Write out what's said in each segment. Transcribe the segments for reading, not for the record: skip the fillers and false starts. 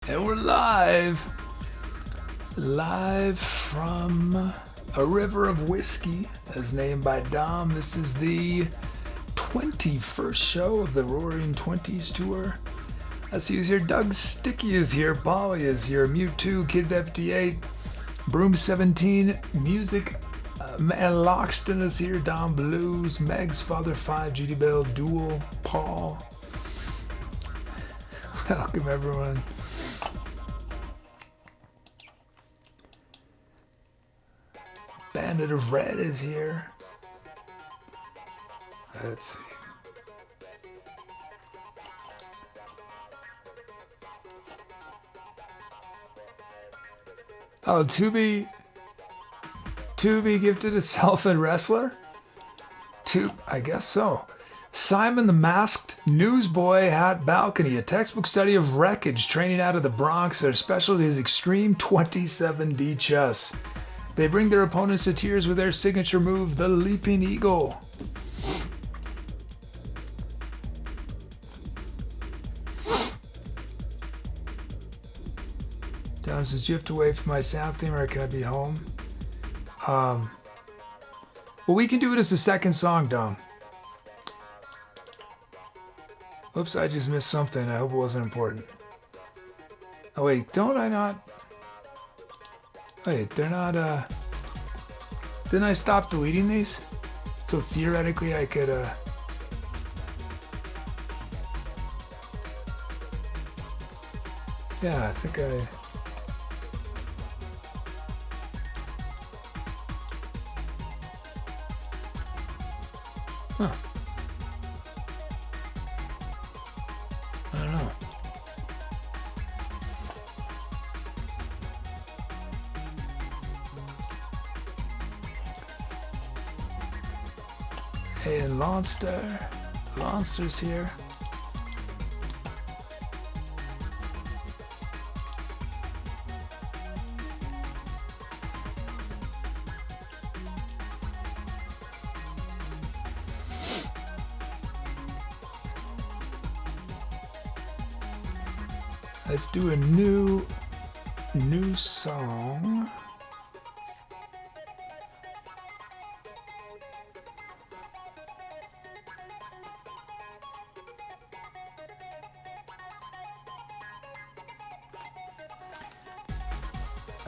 And we're live from a river of whiskey as named by Dom. This is the 21st show of the Roaring Twenties tour. I see who's here. Doug Sticky is here. Polly is here. Mute 2, Kid 58, Broom 17, Music, Man Loxton is here. Dom Blues, Meg's Father 5, GD Bell, Duel, Paul. Welcome everyone. Bandit of Red is here. Let's see. Oh, to be gifted a self-ed wrestler? I guess so. Simon the Masked Newsboy Hat Balcony, a textbook study of wreckage training out of the Bronx. Their specialty is extreme 27D chess. They bring their opponents to tears with their signature move, the Leaping Eagle. Dom says, do you have to wait for my sound theme or can I be home? Well, we can do it as a second song, Dom. Oops, I just missed something. I hope it wasn't important. Oh, wait, don't I not? Wait, they're not, didn't I stop deleting these? So theoretically I could, yeah, I think I... Huh. I don't know. Hey, and Lonster's here. Let's do a new song.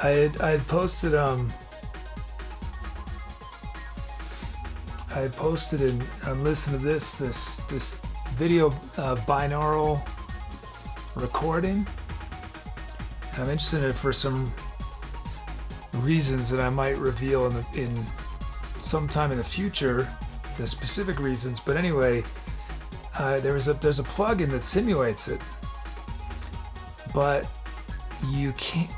I had posted and listened to this video binaural recording. And I'm interested in it for some reasons that I might reveal in sometime in the future, the specific reasons. But anyway, there's a plugin that simulates it, but you can't.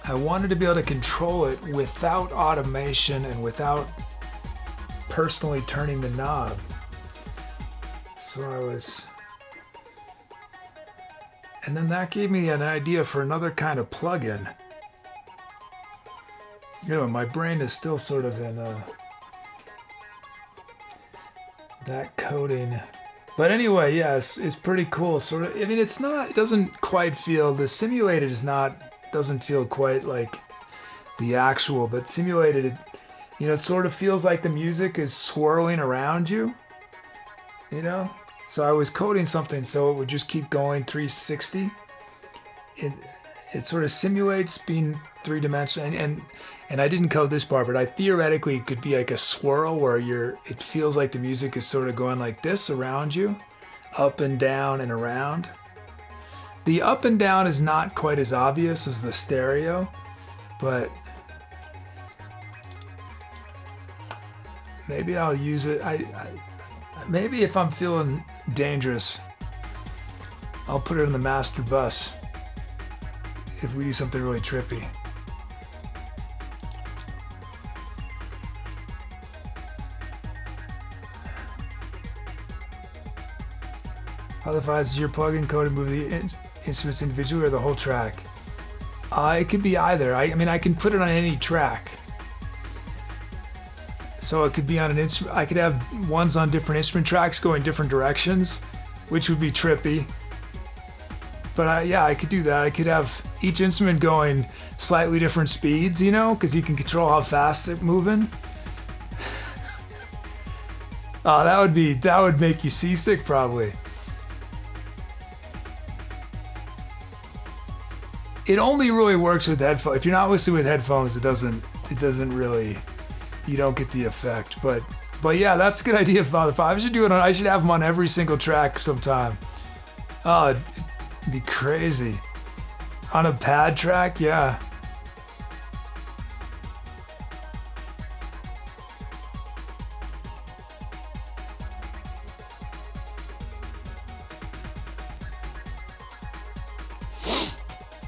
I wanted to be able to control it without automation and without personally turning the knob. So and then that gave me an idea for another kind of plugin. You know, my brain is still sort of in that coding. But anyway, yeah, it's pretty cool. Sort of. I mean, it doesn't quite feel, the simulated doesn't feel quite like the actual, but simulated, it sort of feels like the music is swirling around you, you know? So I was coding something so it would just keep going 360. It sort of simulates being three-dimensional, and I didn't code this part, but I theoretically could be like a swirl where it feels like the music is sort of going like this around you, up and down and around. The up and down is not quite as obvious as the stereo, but maybe I'll use it. Maybe if I'm feeling dangerous, I'll put it in the master bus if we do something really trippy. Otherwise, is your plugin code to move the instruments individually or the whole track? It could be either. I mean, I can put it on any track. So it could be on an instrument. I could have ones on different instrument tracks going different directions, which would be trippy. But I could do that. I could have each instrument going slightly different speeds, you know, because you can control how fast it's moving. Oh, that would make you seasick probably. It only really works with headphones. If you're not listening with headphones, it doesn't really, you don't get the effect. But yeah, that's a good idea, Father Five. I should have them on every single track sometime. Oh, it'd be crazy. On a pad track, yeah.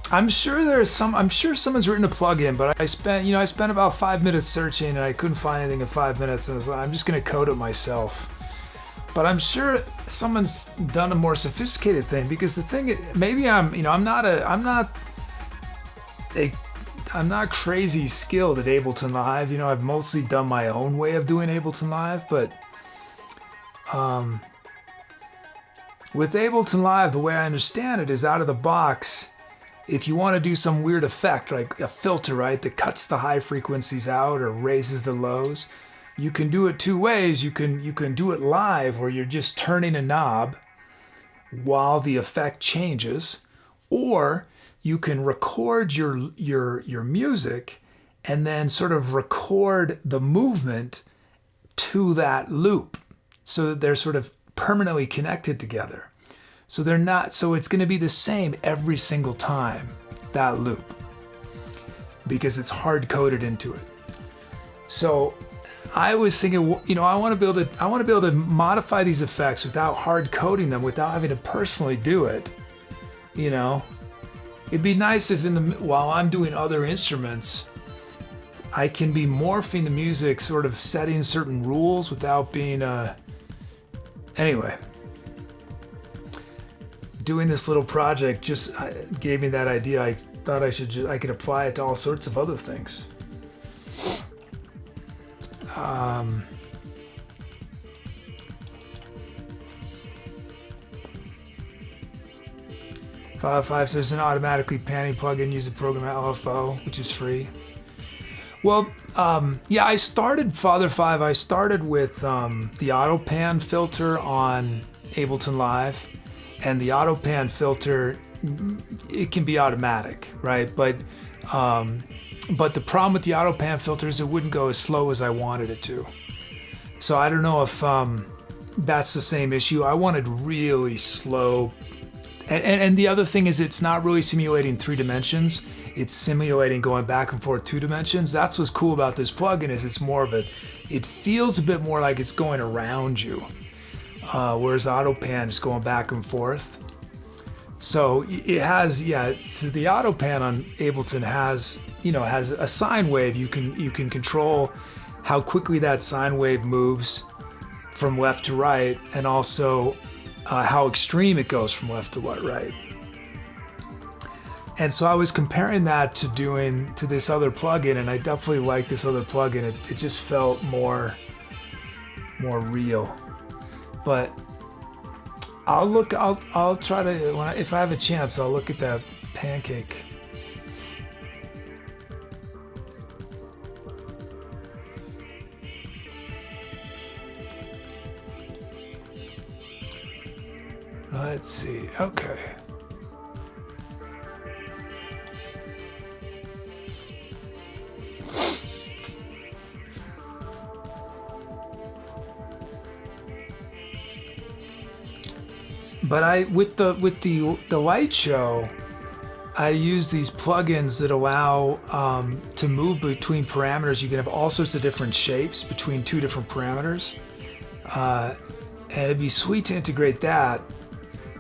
I'm sure someone's written a plugin, but I spent about 5 minutes searching and I couldn't find anything in 5 minutes, and I was like, I'm just gonna code it myself. But I'm sure someone's done a more sophisticated thing, because the thing, maybe I'm not crazy skilled at Ableton Live. You know, I've mostly done my own way of doing Ableton Live, but with Ableton Live, the way I understand it is out of the box. If you want to do some weird effect, like a filter, right, that cuts the high frequencies out or raises the lows, you can do it two ways. You can do it live, where you're just turning a knob while the effect changes, or you can record your music and then sort of record the movement to that loop, so that they're sort of permanently connected together. So they're not, so it's going to be the same every single time, that loop, because it's hard coded into it. So I was thinking, you know, I want to be able to modify these effects without hard coding them, without having to personally do it. You know, it'd be nice if while I'm doing other instruments, I can be morphing the music, sort of setting certain rules without being anyway. Doing this little project just gave me that idea. I thought I could apply it to all sorts of other things. Five says an automatically panning plugin. Use a program at LFO, which is free. Well, yeah, I started Father Five. I started with the auto pan filter on Ableton Live. And the auto pan filter, it can be automatic, right? But the problem with the auto pan filter is it wouldn't go as slow as I wanted it to. So I don't know if that's the same issue. I wanted really slow. And the other thing is, it's not really simulating 3 dimensions. It's simulating going back and forth 2 dimensions. That's what's cool about this plugin, is it's more of it feels a bit more like it's going around you. Whereas AutoPan is going back and forth. So it has, so the AutoPan on Ableton has a sine wave. You can control how quickly that sine wave moves from left to right, and also how extreme it goes from left to right. And so I was comparing that to this other plugin, and I definitely like this other plugin. It just felt more real. But I'll try to, if I have a chance, I'll look at that pancake. Let's see, okay. But with the light show, I use these plugins that allow to move between parameters. You can have all sorts of different shapes between 2 different parameters, and it'd be sweet to integrate that,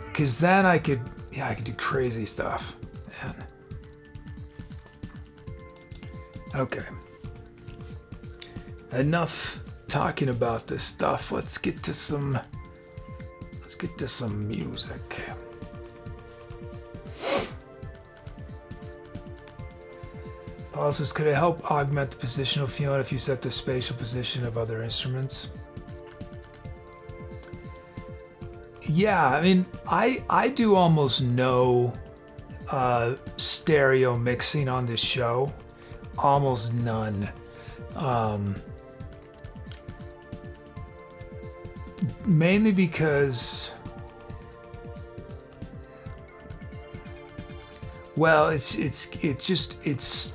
because then I could do crazy stuff. Man. Okay. Enough talking about this stuff. Let's get to some music. Paul says, could it help augment the positional feeling if you set the spatial position of other instruments? Yeah, I mean, I do almost no stereo mixing on this show. Almost none. Mainly because, well, it's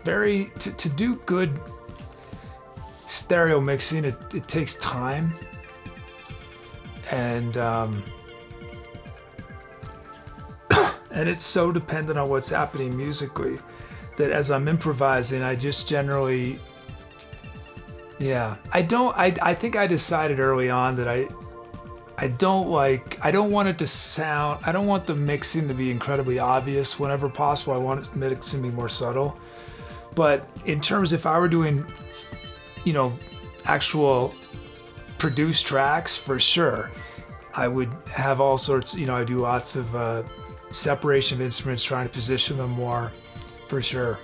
very to do good stereo mixing. It takes time, and and it's so dependent on what's happening musically that as I'm improvising, I just generally, yeah, I think I decided early on that I don't want the mixing to be incredibly obvious whenever possible. I want it mixing to be more subtle. But in terms, if I were doing, actual produced tracks, for sure, I would have all sorts, I do lots of separation of instruments, trying to position them more, for sure.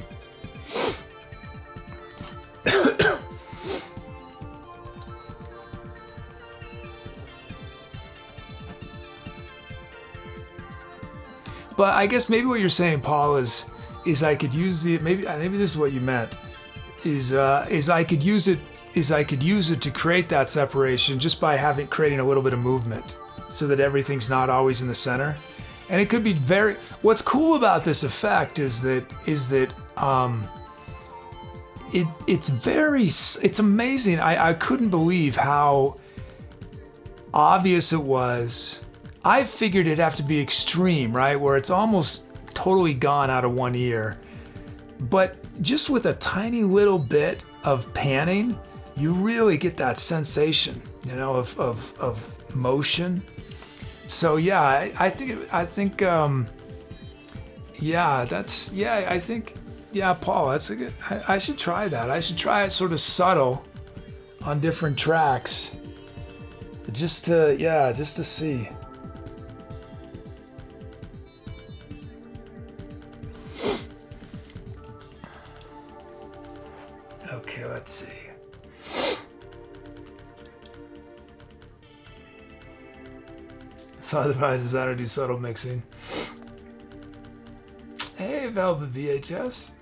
But I guess maybe what you're saying, Paul, is I could use maybe this is what you meant, is I could use it to create that separation just by creating a little bit of movement so that everything's not always in the center. And it could be what's cool about this effect is that it's amazing. I couldn't believe how obvious it was. I figured it'd have to be extreme, right? Where it's almost totally gone out of one ear. But just with a tiny little bit of panning, you really get that sensation, of motion. So yeah, I think Paul, that's a good, I should try that. I should try it sort of subtle on different tracks. Just to see. Okay, let's see. Father advises how to do subtle mixing. Hey, Velvet VHS.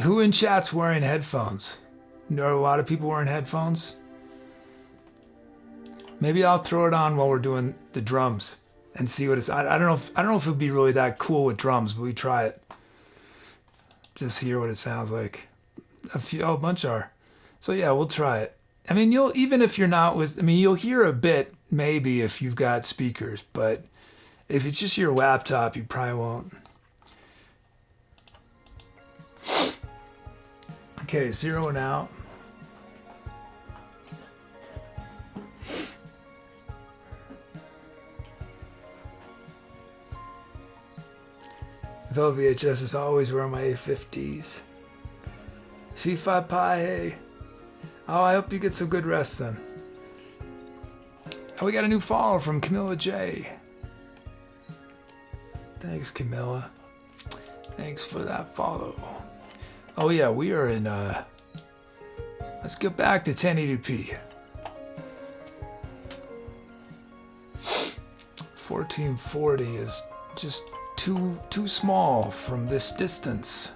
Who in chat's wearing headphones? There are a lot of people wearing headphones. Maybe I'll throw it on while we're doing the drums and see what it's. I don't know if it'll be really that cool with drums, but we try it. Just hear what it sounds like. A bunch are. So yeah, we'll try it. I mean, you'll hear a bit maybe if you've got speakers, but if it's just your laptop, you probably won't. Okay, zeroing out. Velvet VHS is always wearing my A50s. C5 Pi, hey. Oh, I hope you get some good rest then. Oh, we got a new follower from Camilla J. Thanks, Camilla. Thanks for that follow. Oh yeah, we are in, let's get back to 1080p. 1440 is just too small from this distance.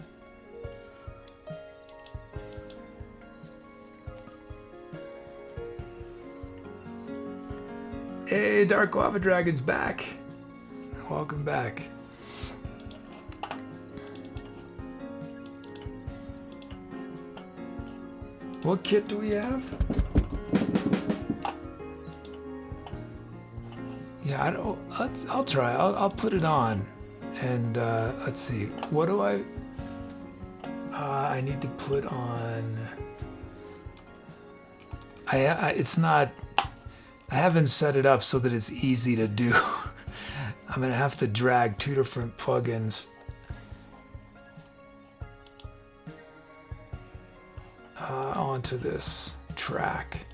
Hey, Dark Lava Dragon's back. Welcome back. What kit do we have? Yeah, I'll try. I'll put it on, and let's see. What do I need to put on? It's not. I haven't set it up so that it's easy to do. I'm gonna have to drag two different plugins. onto this track.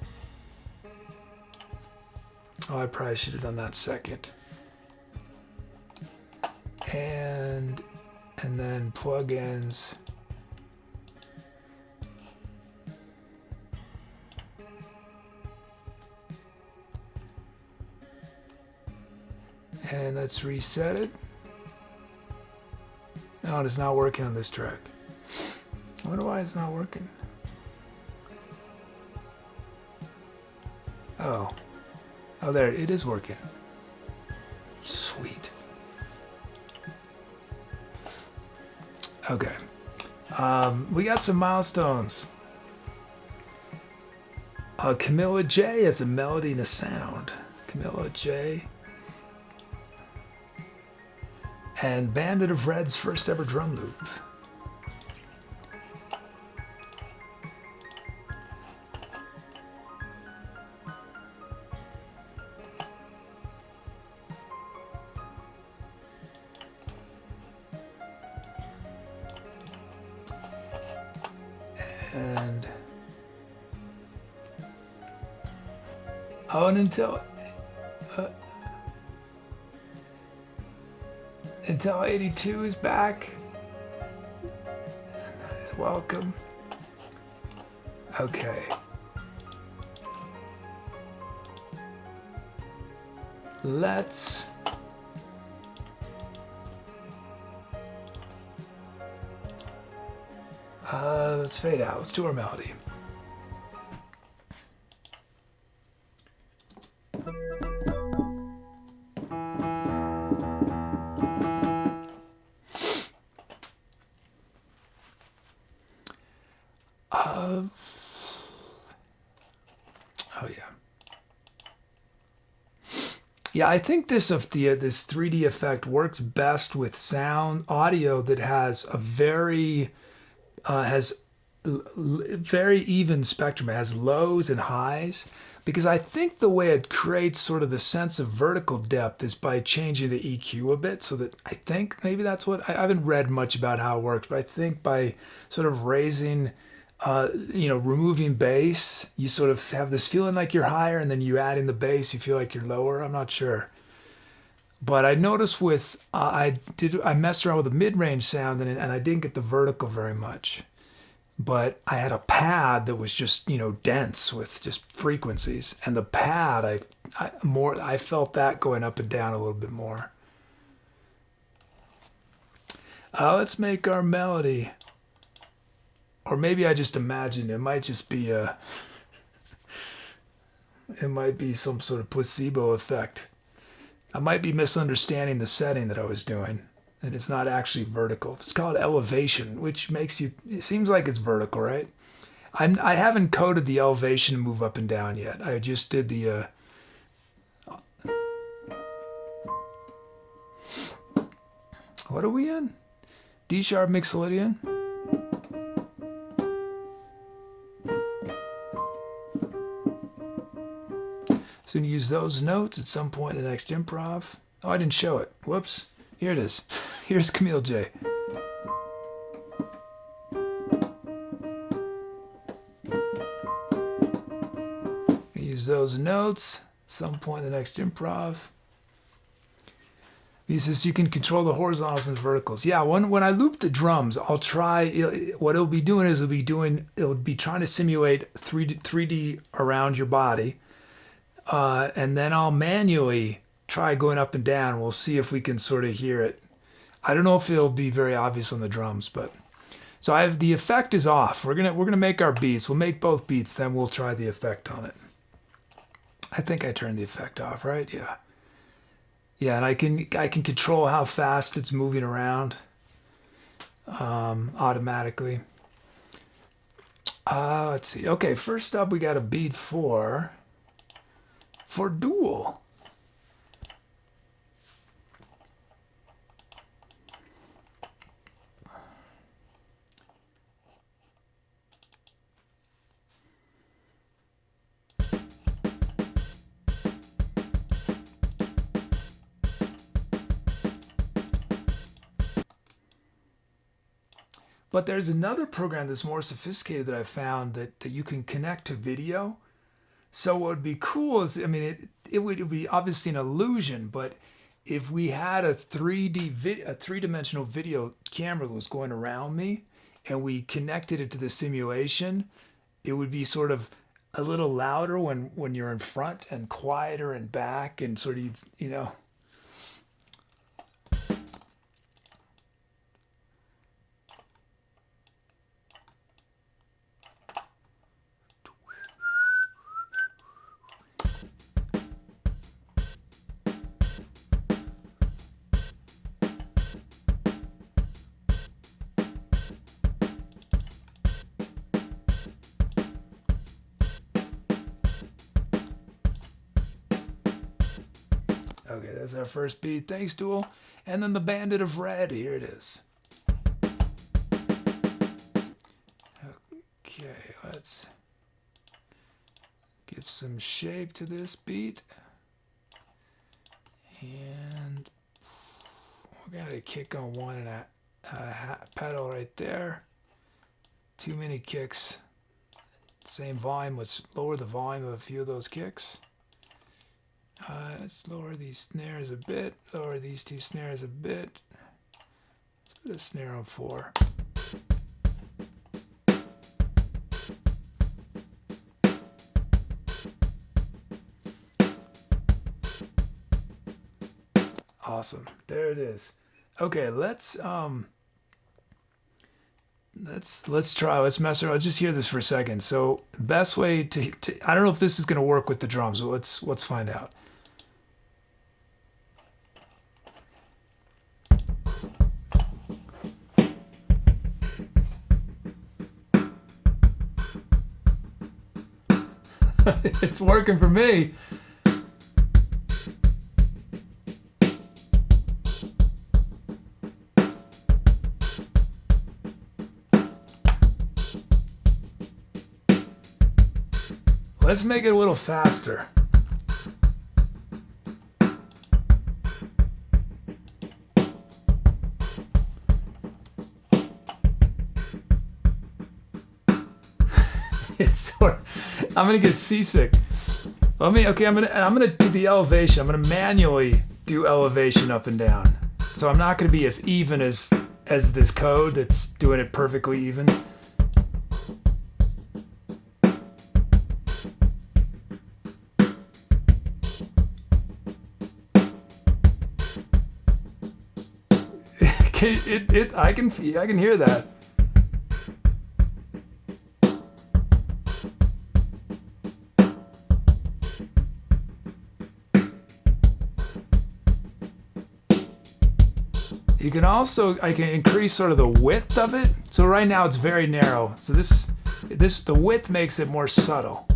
Oh, I probably should have done that second. And then plugins. And let's reset it. No, it's not working on this track. I wonder why it's not working. Oh, there, it is working. Sweet. Okay. We got some milestones. Camilla J has a melody and a sound. Camilla J. And Bandit of Red's first ever drum loop. And until 82 is back. And that is welcome. Okay. Let's fade out. Let's do our melody. Yeah, I think this 3D effect works best with sound audio that has a very even spectrum. It has lows and highs, because I think the way it creates sort of the sense of vertical depth is by changing the EQ a bit. So that I think maybe that's what I haven't read much about how it works, but I think by sort of raising. Removing bass, you sort of have this feeling like you're higher, and then you add in the bass, you feel like you're lower. I'm not sure. But I noticed with, I messed around with a mid-range sound, and I didn't get the vertical very much. But I had a pad that was just, dense with just frequencies. And the pad, I felt that going up and down a little bit more. Let's make our melody. Or maybe I just imagined it might just be it might be some sort of placebo effect. I might be misunderstanding the setting that I was doing, and it's not actually vertical. It's called elevation, which makes it seems like it's vertical, right? I haven't coded the elevation to move up and down yet. I just did the what are we in? D sharp mixolydian. So I'm going to use those notes at some point in the next improv. Oh, I didn't show it. Whoops. Here it is. Here's Camille J. Use those notes at some point in the next improv. He says you can control the horizontals and the verticals. Yeah, when I loop the drums, I'll try. What it'll be doing is it'll be trying to simulate 3D around your body. And then I'll manually try going up and down. We'll see if we can sort of hear it. I don't know if it'll be very obvious on the drums, but so the effect is off. We're gonna make our beats. We'll make both beats, then we'll try the effect on it. I think I turned the effect off, right? Yeah. Yeah, and I can control how fast it's moving around automatically. Let's see. Okay, first up we got a beat for dual. But there's another program that's more sophisticated that I found that you can connect to video. So what would be cool is, I mean, it would be obviously an illusion, but if we had a 3-dimensional video camera that was going around me and we connected it to the simulation, it would be sort of a little louder when you're in front and quieter and back and sort of, you know. Okay, there's our first beat. Thanks, Duel. And then the Bandit of Red. Here it is. Okay, let's give some shape to this beat. And we're going to kick on one and a pedal right there. Too many kicks. Same volume. Let's lower the volume of a few of those kicks. Let's lower these snares a bit, lower these 2 snares a bit. Let's put a snare on 4. Awesome. There it is. Okay, let's try. Let's mess around. Let's just hear this for a second. So, best way to I don't know if this is going to work with the drums, but let's find out. It's working for me. Let's make it a little faster. I'm gonna get seasick. I'm gonna do the elevation. I'm gonna manually do elevation up and down. So I'm not gonna be as even as this code that's doing it perfectly even. I can hear that. I can increase sort of the width of it. So right now it's very narrow. So the width makes it more subtle.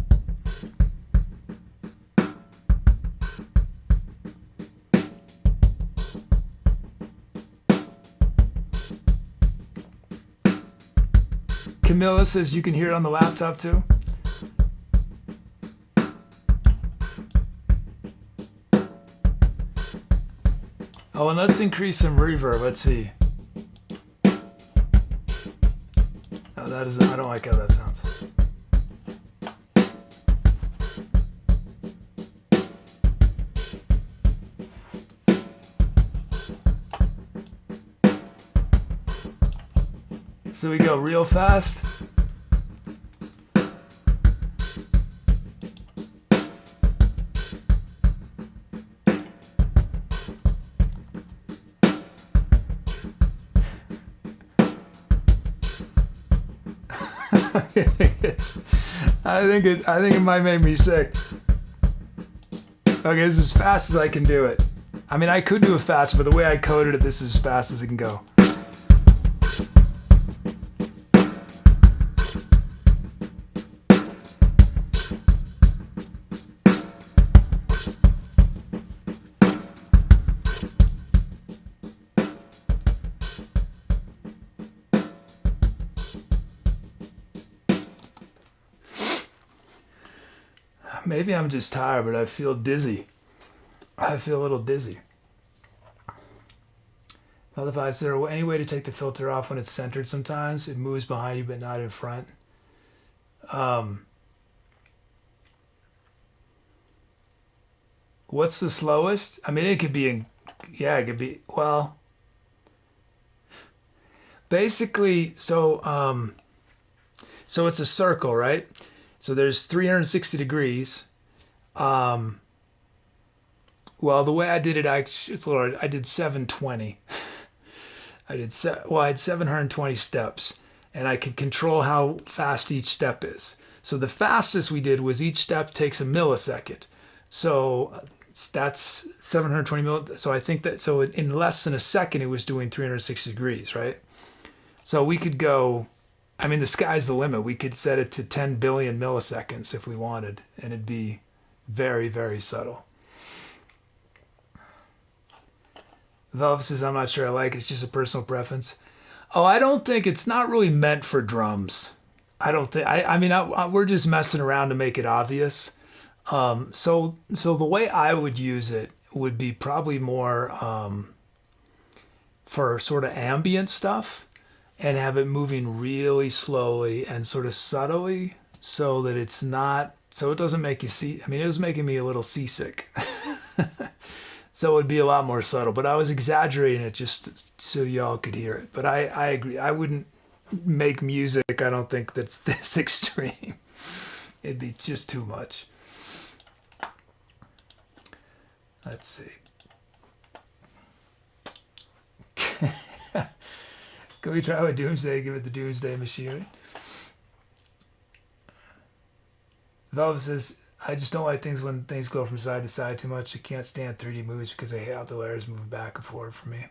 Camilla says you can hear it on the laptop too. Oh, and let's increase some reverb. Let's see. Oh, I don't like how that sounds. So we go real fast. I think it might make me sick. Okay, this is as fast as I can do it. I mean, I could do it faster, but the way I coded it, this is as fast as it can go. Maybe I'm just tired, but I feel dizzy. I feel a little dizzy. Other vibes, there any way to take the filter off when it's centered sometimes? It moves behind you but not in front. What's the slowest? I mean, it could be in, yeah, it could be, well, basically, so it's a circle, right? So there's 360 degrees. Well, the way I did it, it's a little, I did 720. I had 720 steps, and I could control how fast each step is. So the fastest we did was each step takes a millisecond. So that's 720 So I think that, so in less than a second, it was doing 360 degrees, right? So we could go, I mean, the sky's the limit. We could set it to 10 billion milliseconds if we wanted, and it'd be very, very subtle. Velv says, I'm not sure I like it. It's just a personal preference. Oh, I don't think it's not really meant for drums. I don't think, I mean, we're just messing around to make it obvious. So the way I would use it would be probably more for sort of ambient stuff and have it moving really slowly and sort of subtly so that it's not, so it doesn't make you see, I mean, it was making me a little seasick. So it would be a lot more subtle, but I was exaggerating it just so y'all could hear it. But I agree. I wouldn't make music, I don't think, that's this extreme. It'd be just too much. Let's see. Can we try with Doomsday? Give it the Doomsday machinery. Velvet says, I just don't like things when things go from side to side too much. I can't stand 3D movies because I hate how the layers move back and forth for me.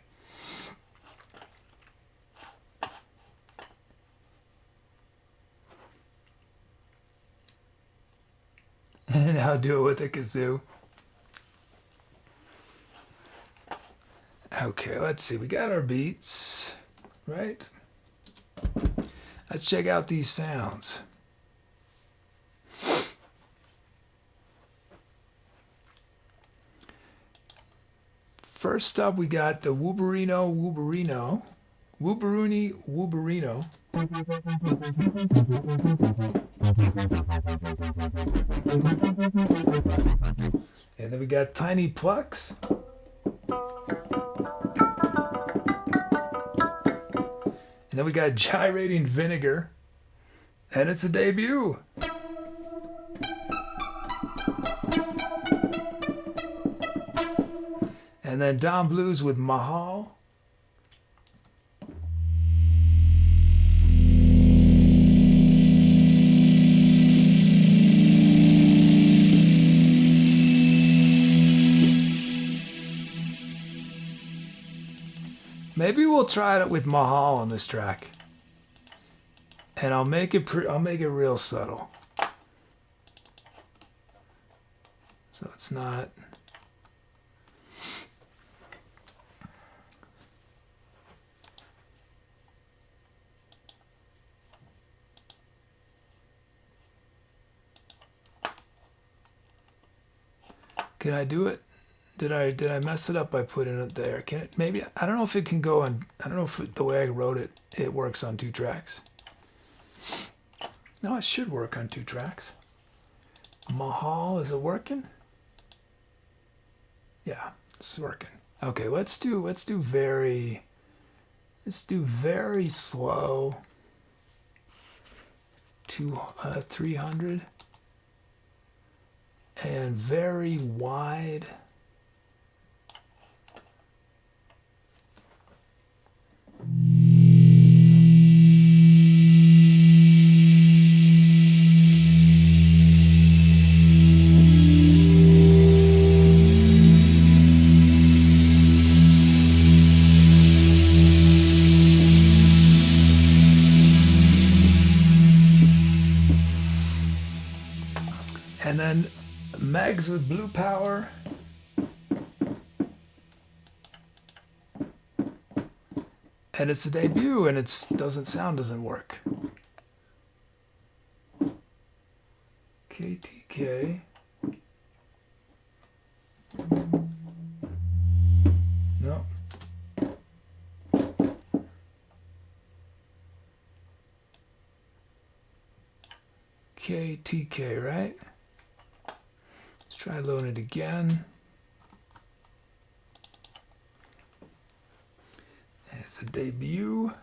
And now do it with a kazoo. Okay, let's see. We got our beats, right? Let's check out these sounds. First up, we got the Wooberino. Wooberuni Wooberino. And then we got Tiny Plucks. And then we got Gyrating Vinegar. And it's a debut. And then Don Blues with Mahal. Maybe we'll try it with Mahal on this track. And I'll make it real subtle. So it's not. Can I do it? Did I mess it up by putting it there? Can it, maybe, I don't know if it can go on, I don't know if the way I wrote it, it works on 2 tracks. No, it should work on 2 tracks. Mahal, is it working? Yeah, it's working. Okay, let's do very slow. 300. And very wide. And then Megs with Blue Power. And it's a debut, and doesn't work. KTK. No. TK, right? Let's try loading it again. It's a debut.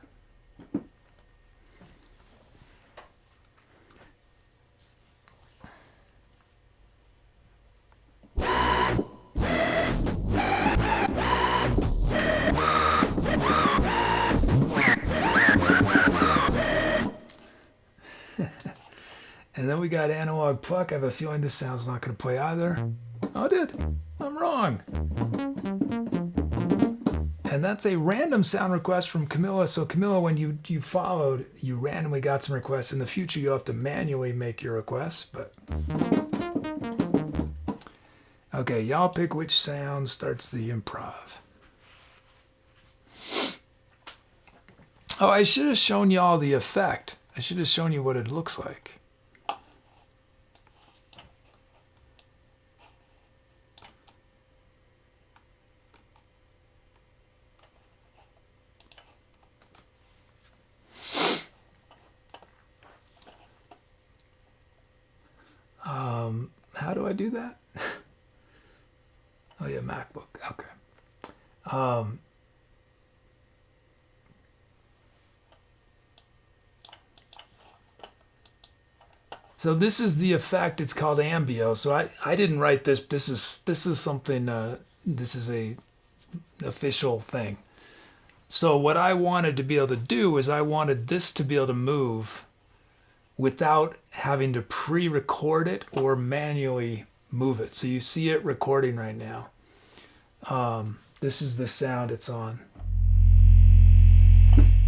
And then we got analog pluck. I have a feeling this sound's not going to play either. Oh, it did. I'm wrong. And that's a random sound request from Camilla. So Camilla, when you followed, you randomly got some requests. In the future, you'll have to manually make your requests. But okay, y'all pick which sound starts the improv. Oh, I should have shown y'all the effect. I should have shown you what it looks like. How do I do that? Oh yeah, MacBook. Okay. So this is the effect. It's called ambio. So I didn't write this. This is something. This is a official thing. So what I wanted to be able to do is I wanted this to be able to move without having to pre-record it or manually move it. So you see it recording right now. This is the sound it's on.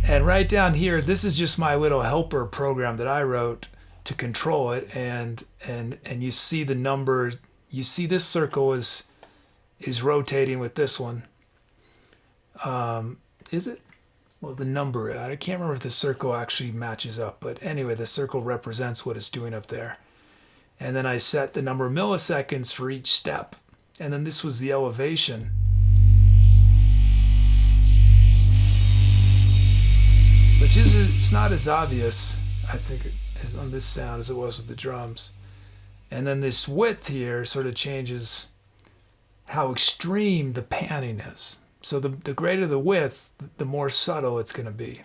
And right down here, this is just my little helper program that I wrote to control it. And you see the number, you see this circle is rotating with this one. Is it? Well, the number, I can't remember if the circle actually matches up, but anyway, the circle represents what it's doing up there. And then I set the number of milliseconds for each step. And then this was the elevation. Which it's not as obvious, I think, as on this sound as it was with the drums. And then this width here sort of changes how extreme the panning is. So the greater the width, the more subtle it's going to be.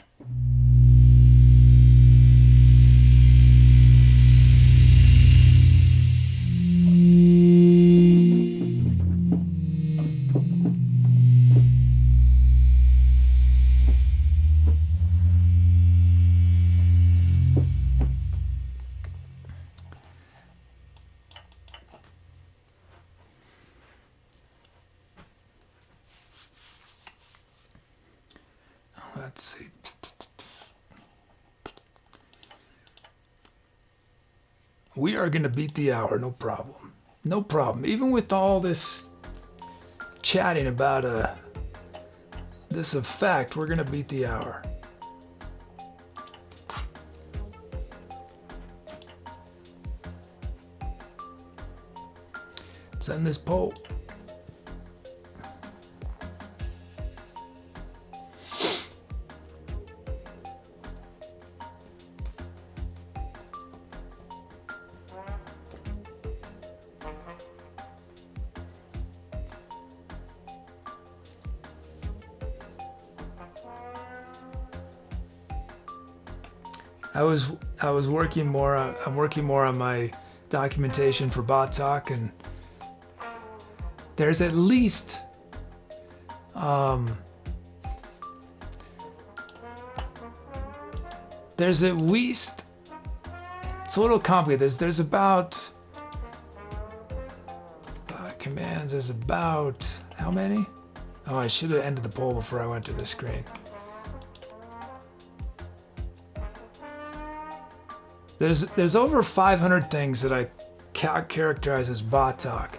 Let's see. We are going to beat the hour, no problem. No problem. Even with all this chatting about this effect, we're going to beat the hour. Send this poll. I was working more. I'm working more on my documentation for Bot Talk, and there's at least it's a little complicated. There's about commands. There's about how many? Oh, I should have ended the poll before I went to the screen. There's over 500 things that I characterize as bot talk,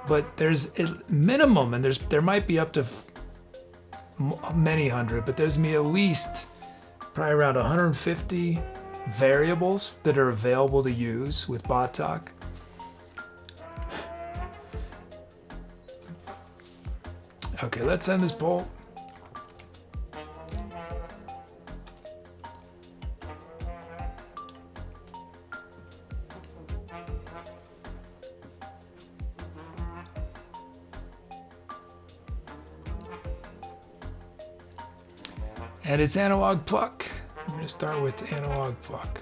but there's a minimum, and there might be up to many hundred, but there's me at least probably around 150 variables that are available to use with bot talk. Okay, let's end this poll. And it's analog pluck. I'm going to start with analog pluck.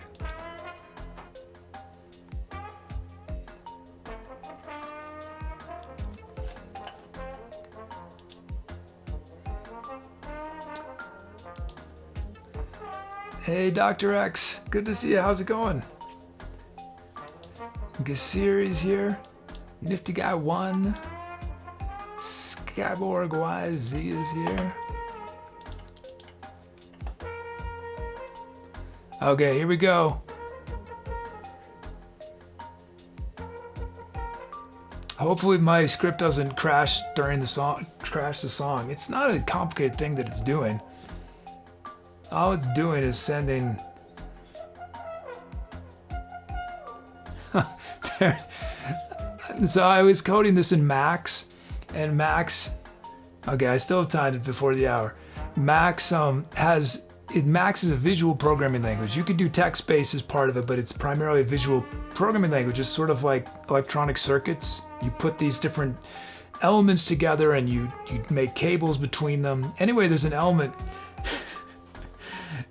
Hey, Dr. X. Good to see you. How's it going? Gasiri's here. Nifty Guy 1. Skyborg YZ is here. Okay, here we go. Hopefully my script doesn't crash during the song. It's not a complicated thing that it's doing. All it's doing is sending. So I was coding this in Max, and Max. Okay, I still have time before the hour. Max Max is a visual programming language. You could do text-based as part of it, but it's primarily a visual programming language. It's sort of like electronic circuits. You put these different elements together, and you make cables between them. Anyway, there's an element.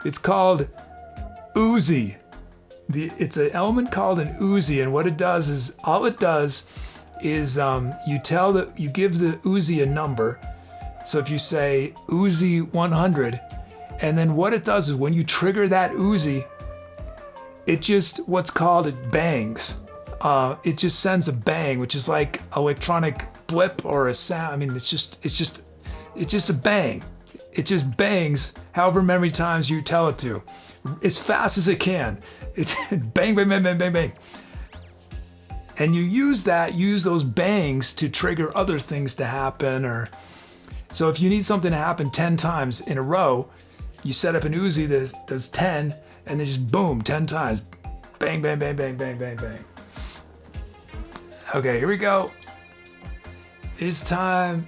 It's called Uzi. It's an element called an Uzi, and what it does is you give the Uzi a number. So if you say Uzi 100, and then what it does is when you trigger that Uzi, it just it bangs. It just sends a bang, which is like electronic blip or a sound. I mean, it's just a bang. It just bangs however many times you tell it to, as fast as it can. It's bang, bang, bang, bang, bang, bang. And you use those bangs to trigger other things to happen. So if you need something to happen 10 times in a row, you set up an Uzi that does 10, and then just boom, 10 times. Bang, bang, bang, bang, bang, bang, bang. Okay, here we go. It's time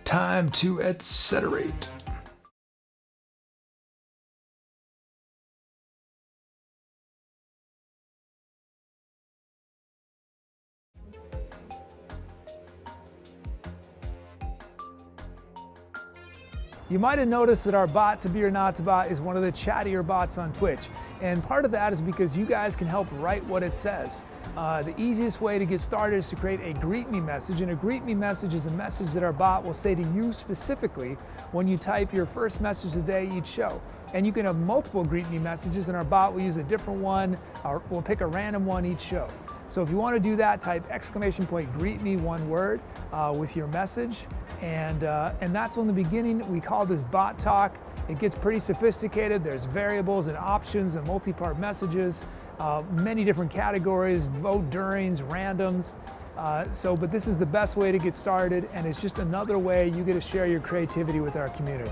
to etceterate. You might have noticed that our bot, To Be or Not to Bot, is one of the chattier bots on Twitch. And part of that is because you guys can help write what it says. The easiest way to get started is to create a greet me message. And a greet me message is a message that our bot will say to you specifically when you type your first message of the day each show. And you can have multiple greet me messages, and our bot will use a different one, or we'll pick a random one each show. So if you want to do that, type !greet me, one word, with your message. And that's on the beginning. We call this bot talk. It gets pretty sophisticated. There's variables and options and multi-part messages, many different categories, vote durings, randoms. But this is the best way to get started, and it's just another way you get to share your creativity with our community.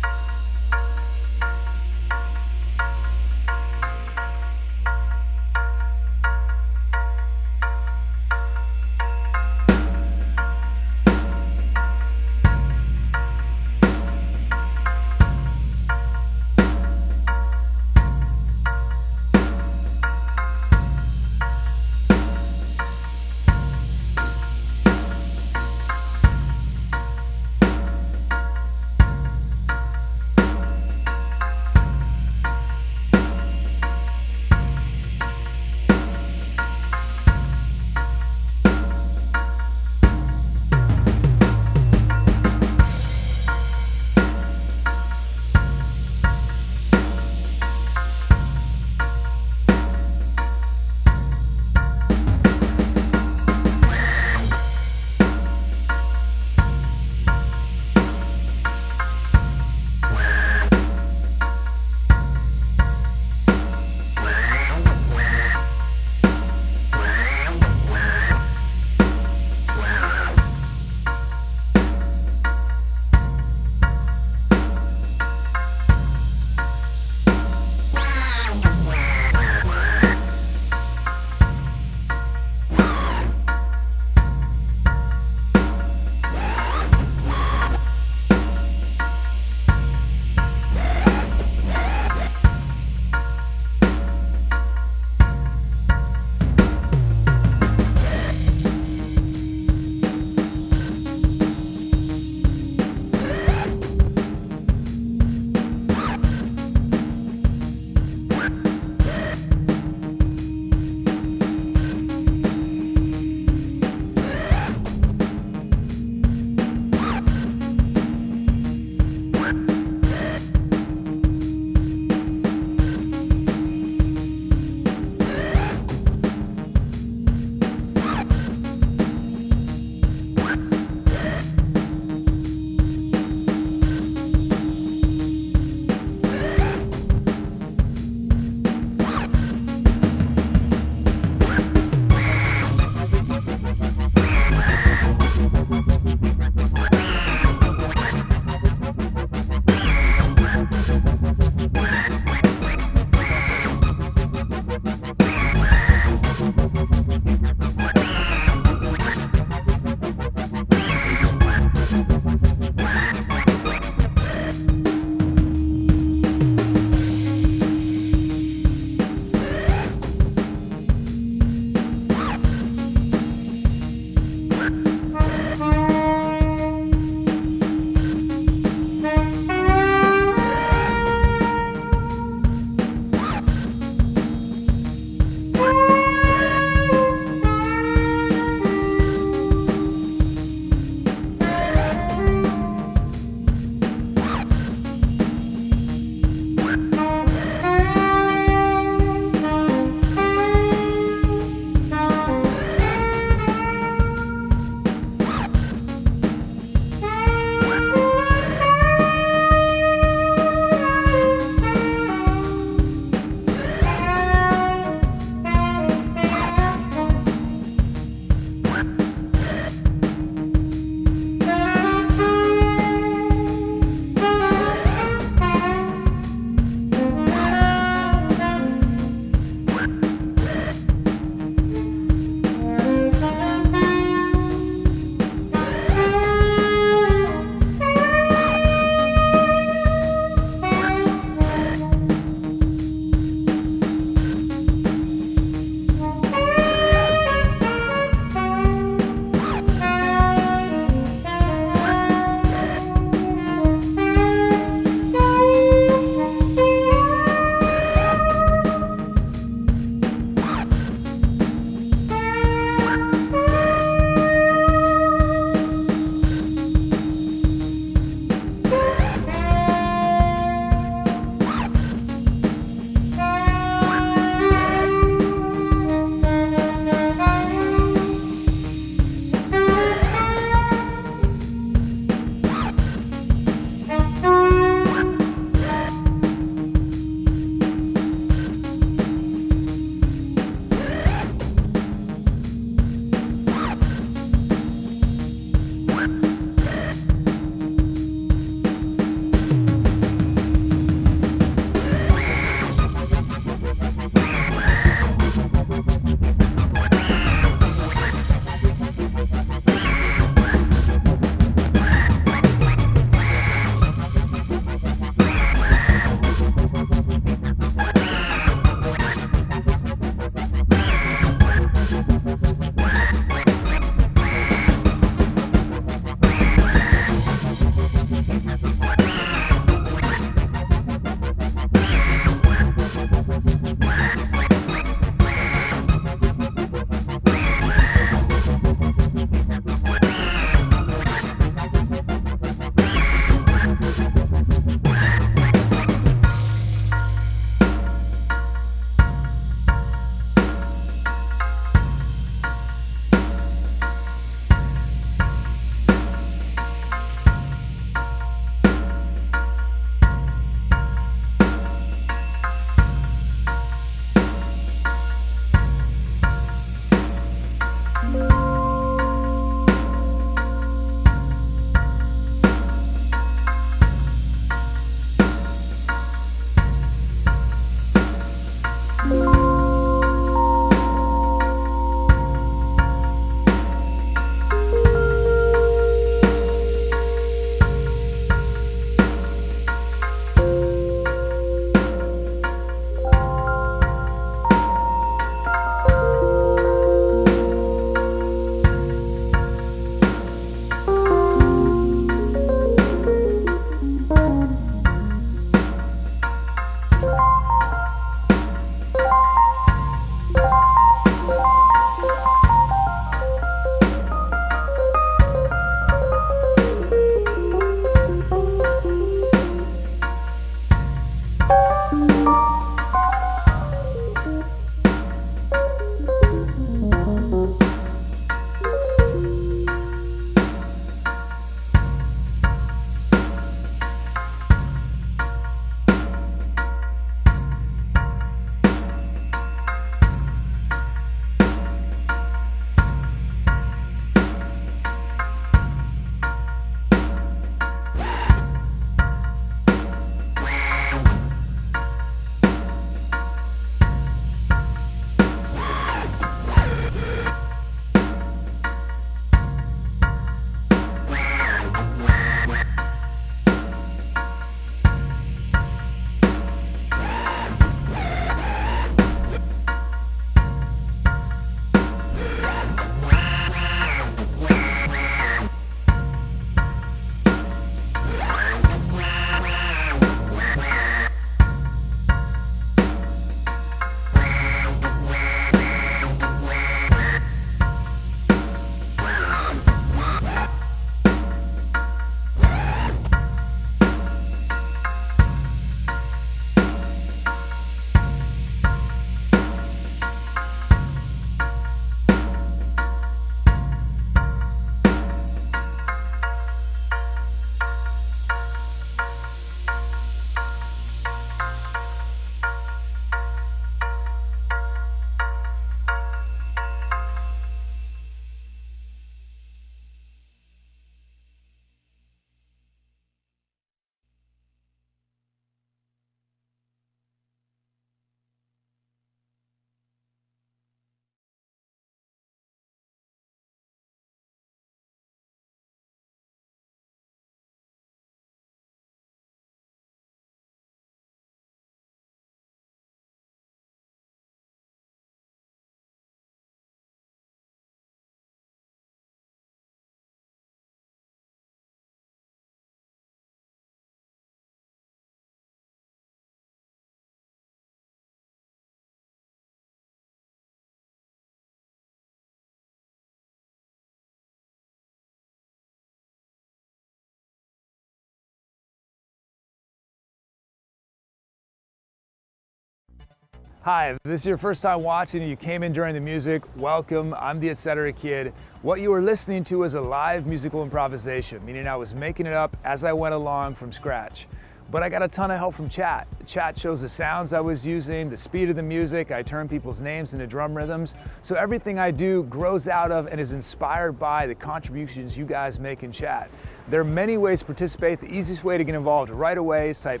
Hi, if this is your first time watching and you came in during the music, welcome. I'm the Etc. Kid. What you were listening to was a live musical improvisation, meaning I was making it up as I went along from scratch. But I got a ton of help from chat. Chat shows the sounds I was using, the speed of the music, I turn people's names into drum rhythms. So everything I do grows out of and is inspired by the contributions you guys make in chat. There are many ways to participate. The easiest way to get involved right away is type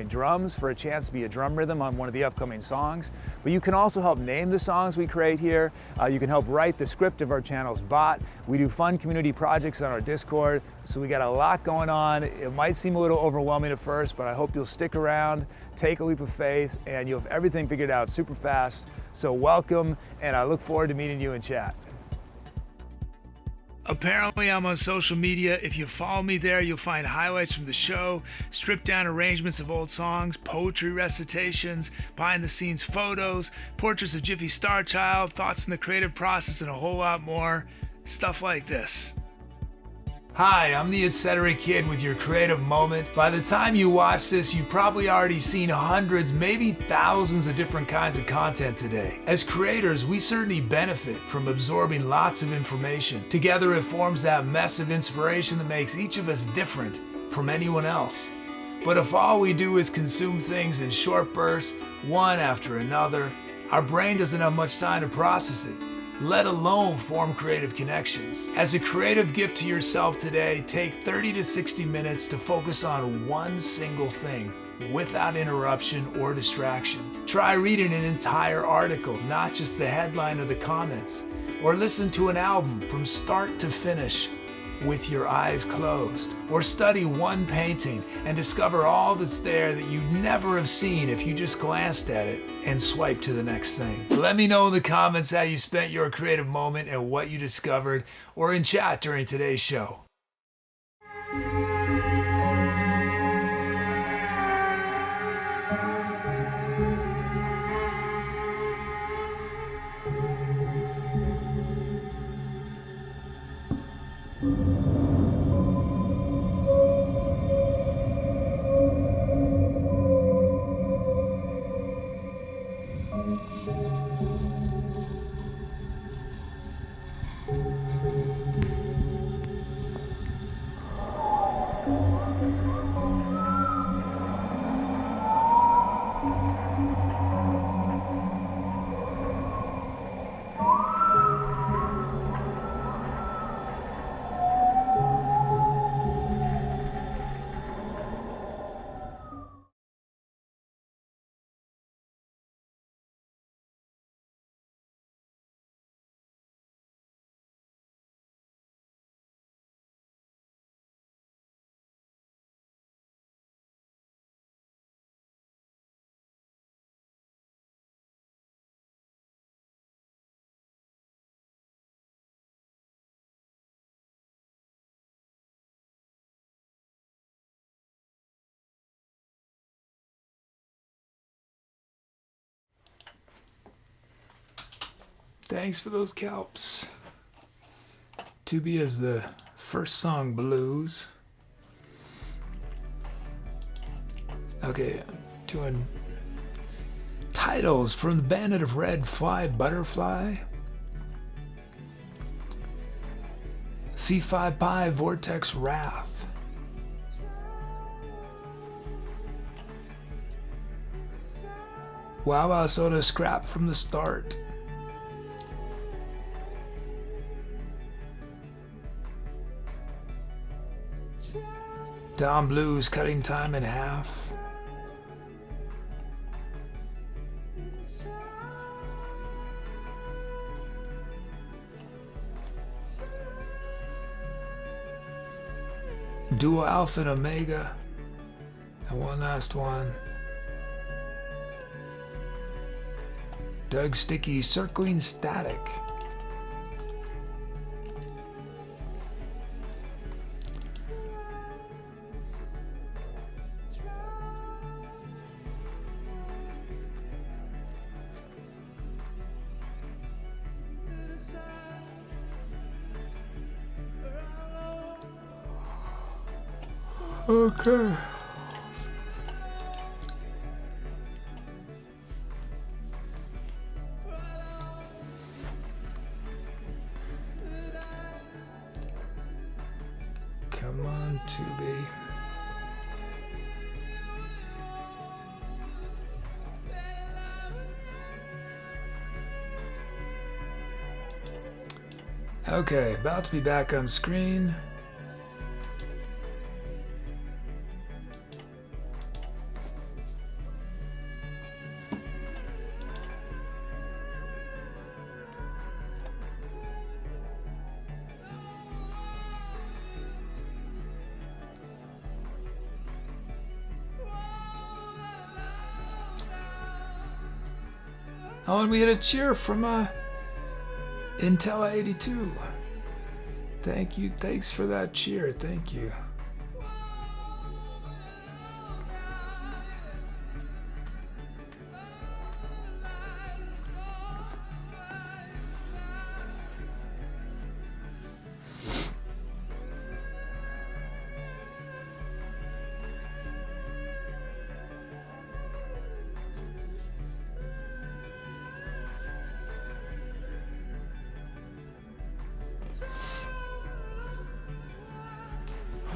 !drums for a chance to be a drum rhythm on one of the upcoming songs. But you can also help name the songs we create here. You can help write the script of our channel's bot. We do fun community projects on our Discord. So we got a lot going on. It might seem a little overwhelming at first, but I hope you'll stick around, take a leap of faith, and you'll have everything figured out super fast. So welcome, and I look forward to meeting you in chat. Apparently, I'm on social media. If you follow me there, you'll find highlights from the show, stripped down arrangements of old songs, poetry recitations, behind the scenes photos, portraits of Jiffy Star Child, thoughts on the creative process, and a whole lot more. Stuff like this. Hi, I'm the Etc. Kid with your creative moment. By the time you watch this, you've probably already seen hundreds, maybe thousands of different kinds of content today. As creators, we certainly benefit from absorbing lots of information. Together, it forms that mess of inspiration that makes each of us different from anyone else. But if all we do is consume things in short bursts, one after another, our brain doesn't have much time to process it, let alone form creative connections. As a creative gift to yourself today, take 30 to 60 minutes to focus on one single thing without interruption or distraction. Try reading an entire article, not just the headline or the comments, or listen to an album from start to finish with your eyes closed, or study one painting and discover all that's there that you'd never have seen if you just glanced at it and swiped to the next thing. Let me know in the comments how you spent your creative moment and what you discovered, or in chat during today's show. Thanks for those calps. To be as the first song, Blues. Okay, I'm doing titles from the Bandit of Red, Fly Butterfly. Phi Phi Pi Vortex Wrath. Wow Wow Soda Scrap from the Start. Don Blues Cutting Time in Half. Duo Alpha and Omega. And one last one. Doug Sticky Circling Static. Okay. Come on, Tubi. Okay, about to be back on screen. Oh, and we had a cheer from Intel 82. Thank you. Thanks for that cheer. Thank you.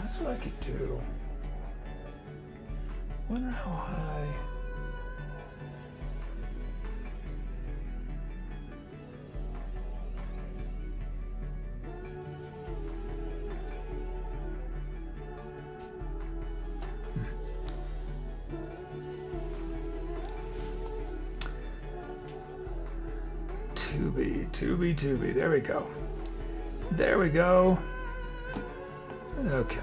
That's what I could do. Wonder how high. Tubi. There we go. There we go. Okay.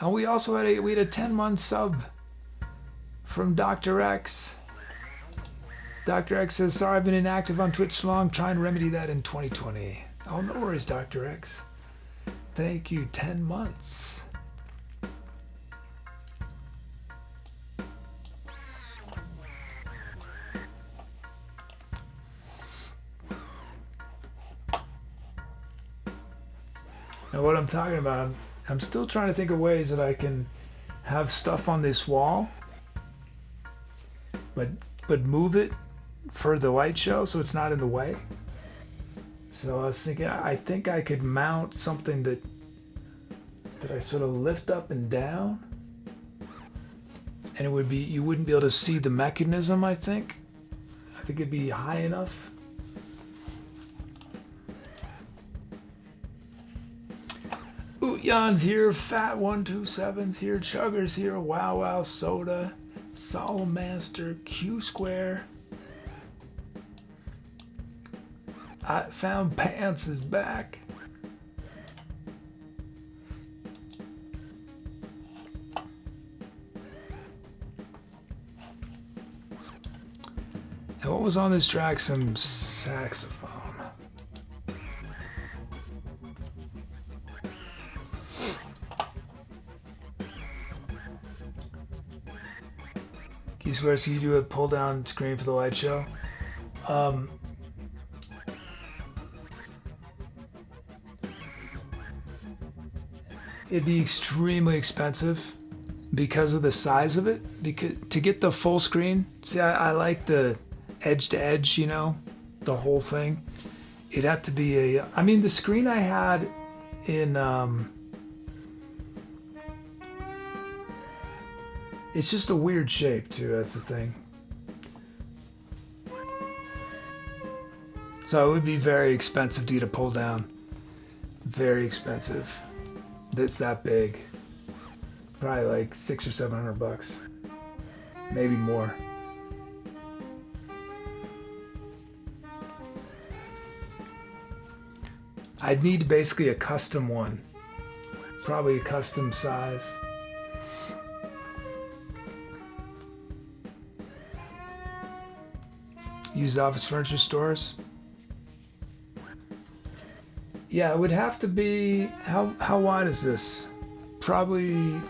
Oh, we also had a 10-month sub from Dr. X. Dr. X says, sorry, I've been inactive on Twitch so long, trying to remedy that in 2020. Oh, no worries, Dr. X. Thank you, 10 months. Now what I'm talking about, I'm still trying to think of ways that I can have stuff on this wall, but move it for the light show so it's not in the way. So I was thinking, I think I could mount something that I sort of lift up and down, and it would be, you wouldn't be able to see the mechanism. I think it'd be high enough. Jan's here, Fat 127's here, Chugger's here, Wow Soda, Solemn Master, Q Square. I Found Pants is back. And what was on this track? Some saxophone. You swear, so you do a pull down screen for the light show? It'd be extremely expensive because of the size of it. Because to get the full screen, see, I like the edge to edge, you know, the whole thing. It'd have to be I mean, the screen I had in, it's just a weird shape too, that's the thing. So it would be very expensive to get a pull down. Very expensive. That's that big. Probably like $600 or $700. Maybe more. I'd need basically a custom one. Probably a custom size. Used office furniture stores. Yeah, it would have to be, how wide is this? Probably,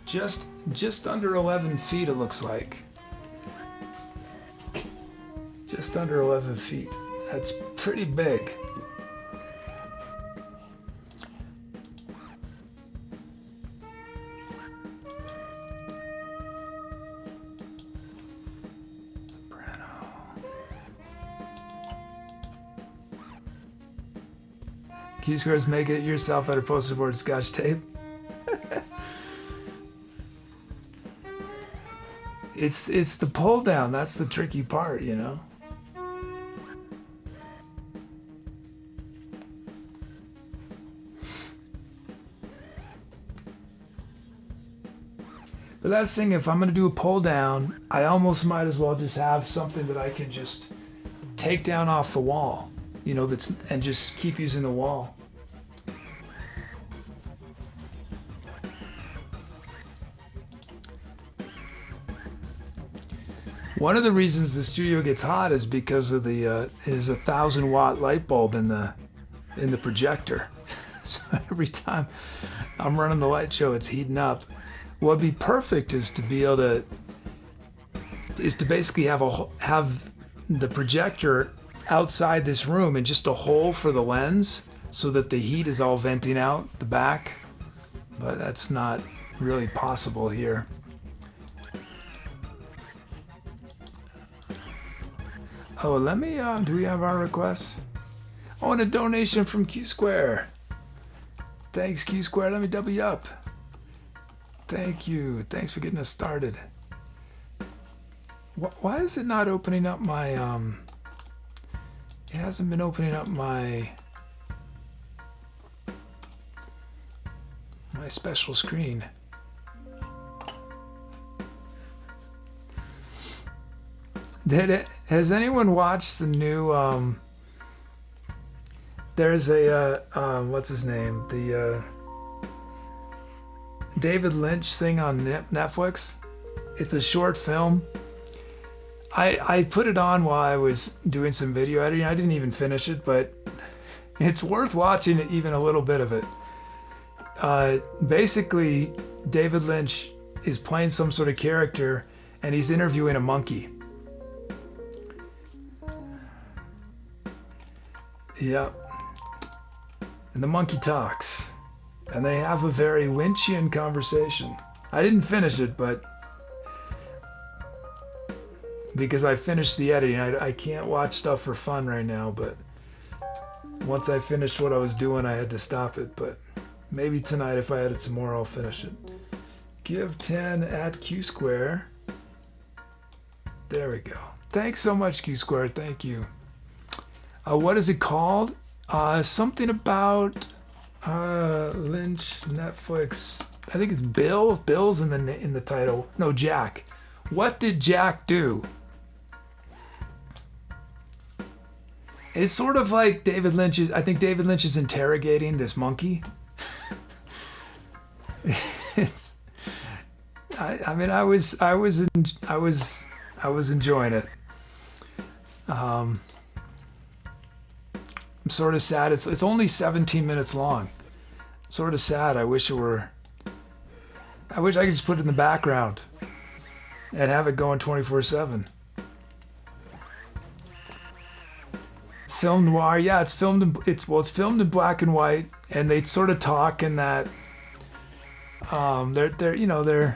just under 11 feet, it looks like. Just under 11 feet. That's pretty big. Q-squares, make it yourself out of poster board scotch tape. It's the pull down, that's the tricky part, you know. But that's the thing, if I'm gonna do a pull down, I almost might as well just have something that I can just take down off the wall, you know, and just keep using the wall. One of the reasons the studio gets hot is because of the is a 1,000-watt light bulb in the projector. So every time I'm running the light show, it's heating up. What'd be perfect is to be able to basically have the projector outside this room and just a hole for the lens so that the heat is all venting out the back. But that's not really possible here. Oh, let me, do we have our requests? Oh, and a donation from Q Square. Thanks, Q Square. Let me double you up. Thank you. Thanks for getting us started. Why is it not opening up my, it hasn't been opening up my special screen. Has anyone watched the new, there's a, what's his name? The David Lynch thing on Netflix. It's a short film. I put it on while I was doing some video editing. I didn't even finish it, but it's worth watching even a little bit of it. Basically, David Lynch is playing some sort of character and he's interviewing a monkey. Yep. And the monkey talks. And they have a very Lynchian conversation. I didn't finish it, but because I finished the editing, I can't watch stuff for fun right now, but once I finished what I was doing, I had to stop it. But maybe tonight, if I edit some more, I'll finish it. Give 10 at Q Square. There we go. Thanks so much, Q Square. Thank you. What is it called? Something about Lynch, Netflix. I think it's Bill. Bill's in the title. No, Jack. What did Jack do? It's sort of like David Lynch is. I think David Lynch is interrogating this monkey. It's. I mean, I was enjoying it. I'm sort of sad. It's only 17 minutes long. I'm sort of sad. I wish I could just put it in the background and have it going 24/7. Film noir, yeah, it's filmed in black and white, and they sort of talk in that. They're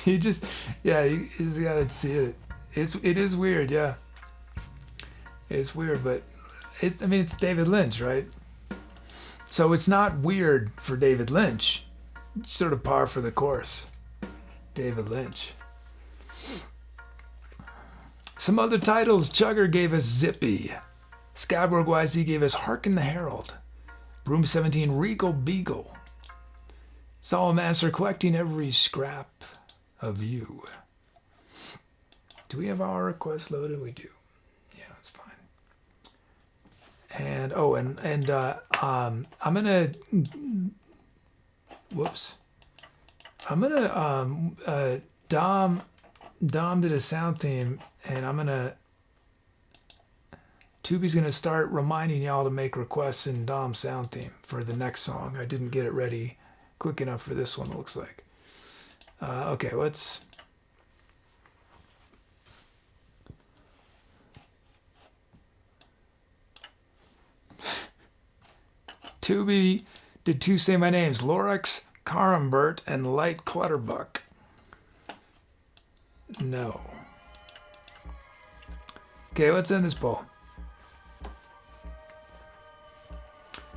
you just gotta see it. It is weird, yeah. It's weird, but it's David Lynch, right? So it's not weird for David Lynch. It's sort of par for the course. David Lynch. Some other titles. Chugger gave us Zippy. Scabberg YZ gave us Harkin the Herald. Room 17, Regal Beagle. Salamander collecting every scrap of you. Do we have our request loaded? We do. Yeah, that's fine. And I'm gonna. Whoops. I'm gonna Dom did a sound theme, and Tubi's gonna start reminding y'all to make requests in Dom's sound theme for the next song. I didn't get it ready quick enough for this one, it looks like. Okay, let's... Tubi, did two say my names? Lorax, Carambert, and Light Clutterbuck. No. Okay, let's end this poll.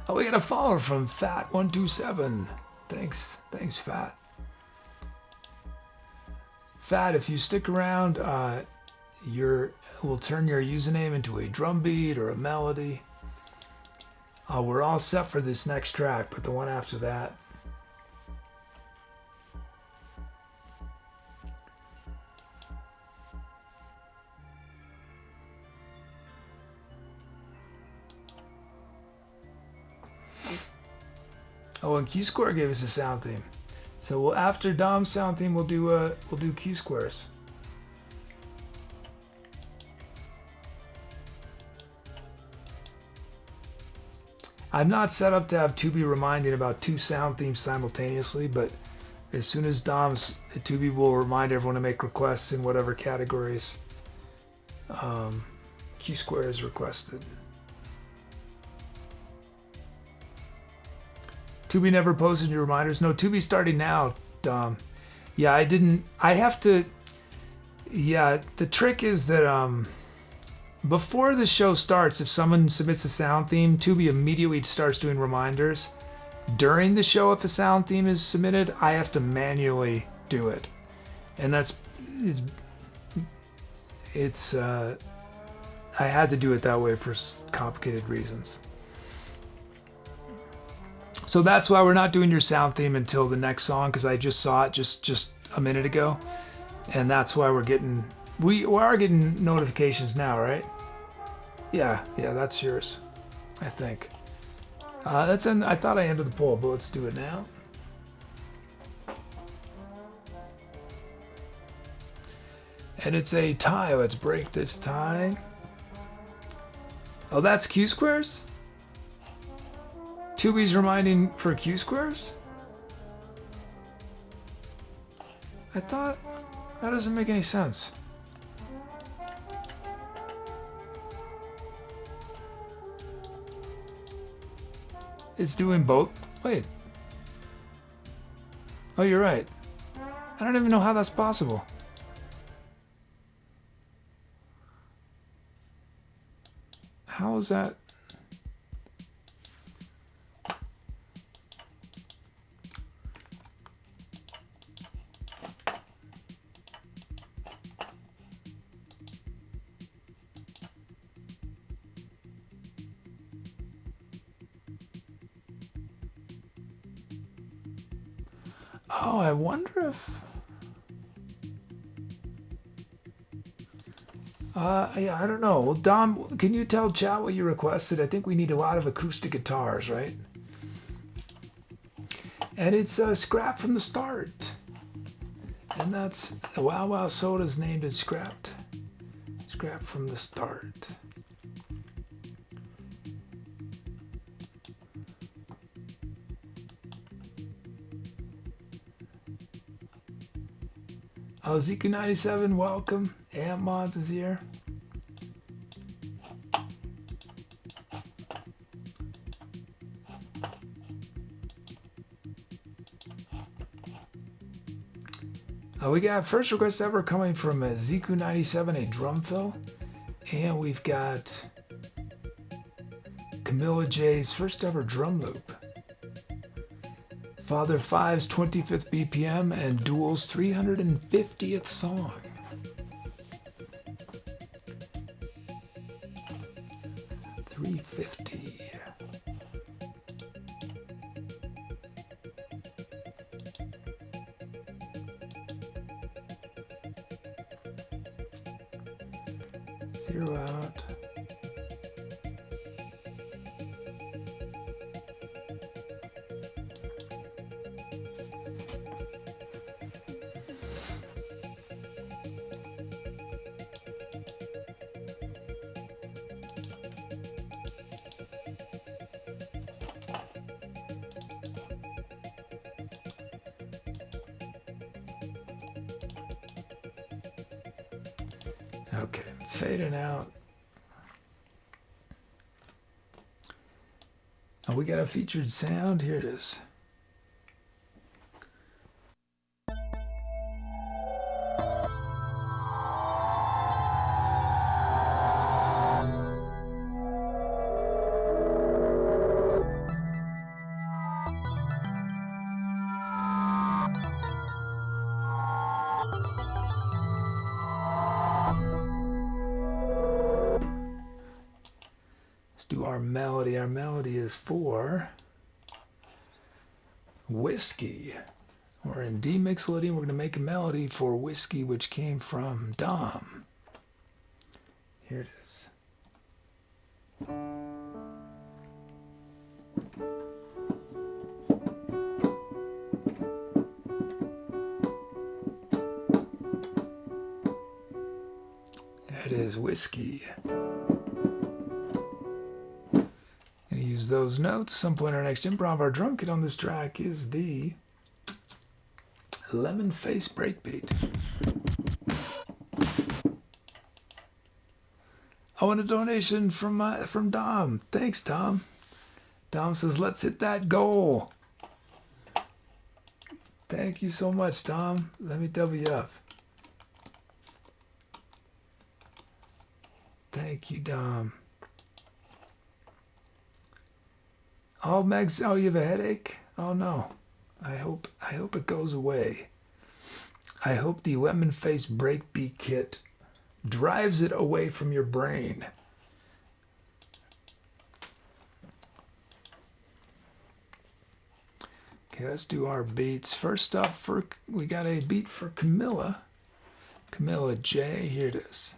Oh, we got a follower from Fat127. Thanks, Fat. Fat, if you stick around, we'll turn your username into a drum beat or a melody. We're all set for this next track, but the one after that. Oh, and Q Square gave us a sound theme. So after Dom's sound theme, we'll do Q Squares. I'm not set up to have Tubi reminding about two sound themes simultaneously, but as soon as Tubi will remind everyone to make requests in whatever categories Q Square is requested. Tubi never posted your reminders. No, Tubi's starting now, Dom. Yeah, I have to. Yeah, the trick is that before the show starts, if someone submits a sound theme, Tubi immediately starts doing reminders. During the show, if a sound theme is submitted, I have to manually do it, and I had to do it that way for complicated reasons. So that's why we're not doing your sound theme until the next song, because I just saw it just a minute ago, and that's why we are getting notifications now, right? Yeah, that's yours, I think. I thought I ended the poll, but let's do it now. And it's a tie. Let's break this tie. Oh, that's Q Squares? Tubi's reminding for Q Squares? I thought that doesn't make any sense. It's doing both. Wait. Oh, you're right. I don't even know how that's possible. How is that? Oh, I wonder if... yeah, I don't know. Well, Dom, can you tell chat what you requested? I think we need a lot of acoustic guitars, right? And it's Scrap from the Start. And that's... Wow Wow Soda's named it Scrapped. Scrap from the Start. Oh, Ziku97, welcome. Amp Mods is here. We got first request ever coming from Ziku97, a drum fill. And we've got Camilla J's first ever drum loop. Father Five's 25th BPM and Duel's 350th song. Zero out. Okay, fading out. Oh, we got a featured sound. Here it is. Let's do our melody. Our melody is for Whiskey. We're in D mixolydian. We're going to make a melody for Whiskey, which came from Dom. Here it is. That is Whiskey. Gonna use those notes. Some point in our next improv. Our drum kit on this track is the Lemon Face Breakbeat. I want a donation from Dom. Thanks, Tom. Dom says, let's hit that goal. Thank you so much, Tom. Let me double you up. Thank you, Dom. Oh, Megs, oh, you have a headache? Oh no. I hope it goes away. I hope the Lemon Face Breakbeat kit drives it away from your brain. Okay, let's do our beats. First up, we got a beat for Camilla. Camilla J, here it is.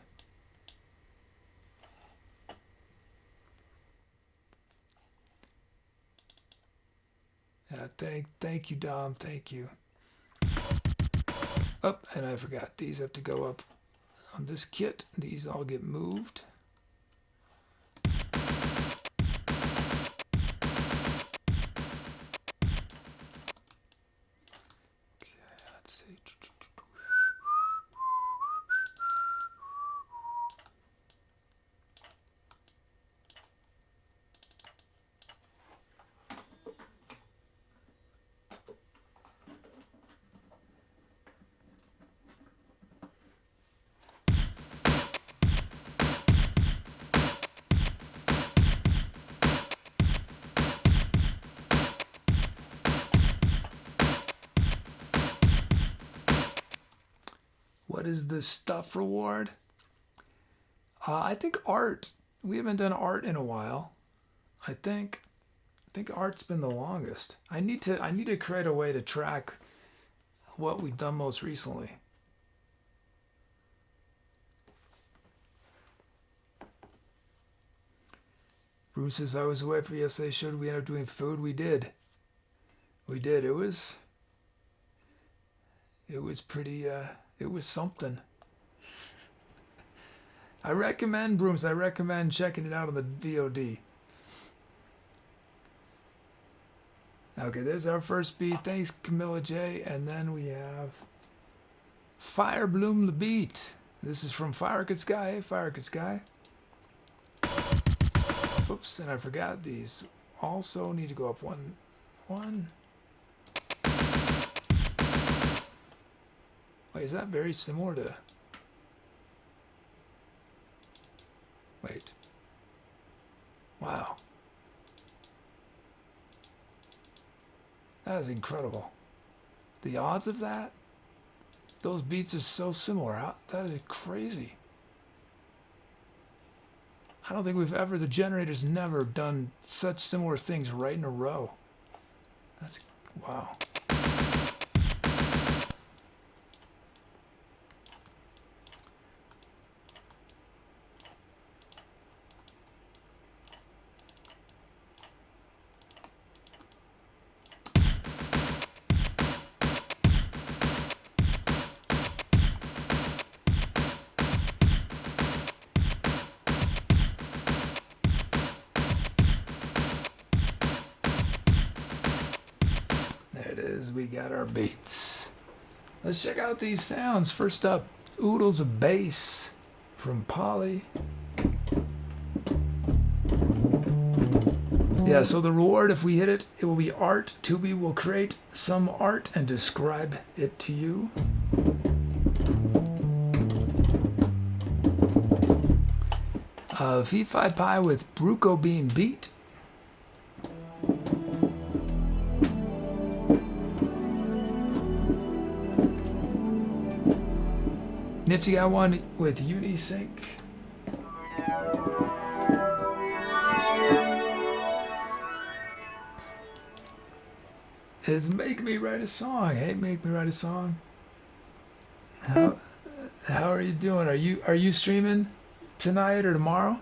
Thank you, Dom. Thank you. Oh, and I forgot. These have to go up on this kit. These all get moved. Okay, let's see. What is the stuff reward? I think art. We haven't done art in a while. I think art's been the longest. I need to create a way to track what we've done most recently. Bruce says, I was away for yesterday. Should we end up doing food? We did. It was pretty, it was something. I recommend, Brooms, checking it out on the VOD. Okay, there's our first beat. Thanks, Camilla J. And then we have Fire Bloom the Beat. This is from Fire Could Sky. Hey, Fire Could Sky. Oops, and I forgot these. Also need to go up one. Wait, is that very similar to... Wait. Wow. That is incredible. The odds of that? Those beats are so similar. That is crazy. I don't think the generator's never done such similar things right in a row. That's, wow. We got our beats. Let's check out these sounds. First up, Oodles of Bass from Polly. Yeah, so the reward, if we hit it, it will be art. Tubi will create some art and describe it to you. V5 Pie with Bruco Bean Beat. Nifty got one with Unisync. Is Make Me Write a Song. Hey, Make Me Write a Song. How are you doing? Are you streaming tonight or tomorrow?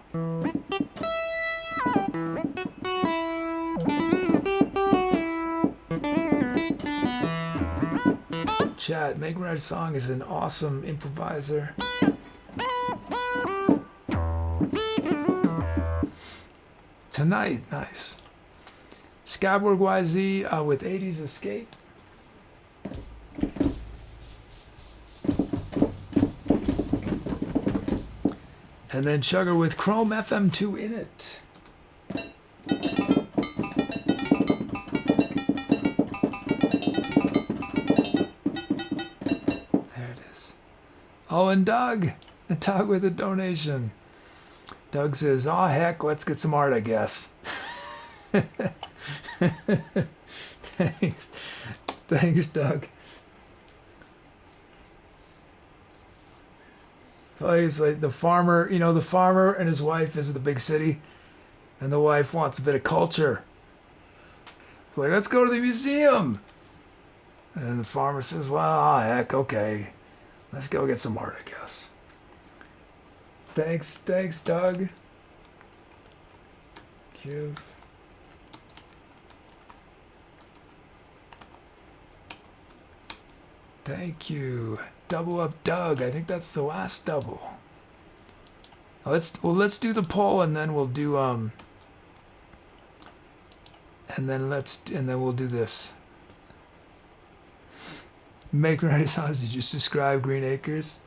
Chat, Make Me Write a Song is an awesome improviser. Tonight, nice. Scabberg YZ with 80s Escape. And then Chugger with Chrome FM2 in it. There it is. Oh, and Doug with a donation. Doug says, "Aw, heck, let's get some art, I guess." Thanks, Doug. It's like the farmer, the farmer and his wife visit the big city, and the wife wants a bit of culture. It's like, let's go to the museum. And the farmer says, well, heck, okay. Let's go get some art, I guess. Thanks, Doug. Cute. Thank you. Double up Doug. I think that's the last double. Let's do the poll and then we'll do and then we'll do this. Make Renaissance, did you subscribe, Green Acres?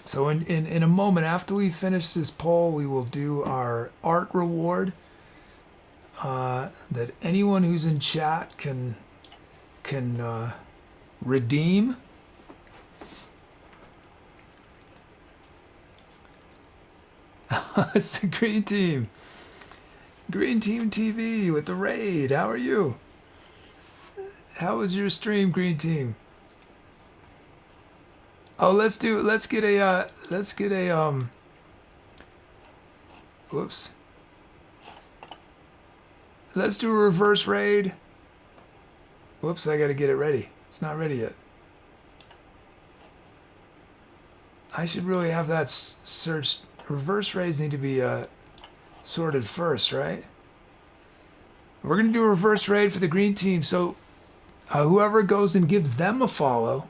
So in a moment after we finish this poll, we will do our art reward that anyone who's in chat can redeem. It's the Green Team. Green Team TV with the raid. How are you? How was your stream, Green Team? Oh, let's get a whoops. Let's do a reverse raid. Whoops, I gotta get it ready. It's not ready yet. I should really have that searched. Reverse raids need to be sorted first, right? We're going to do a reverse raid for the Green Team. So whoever goes and gives them a follow,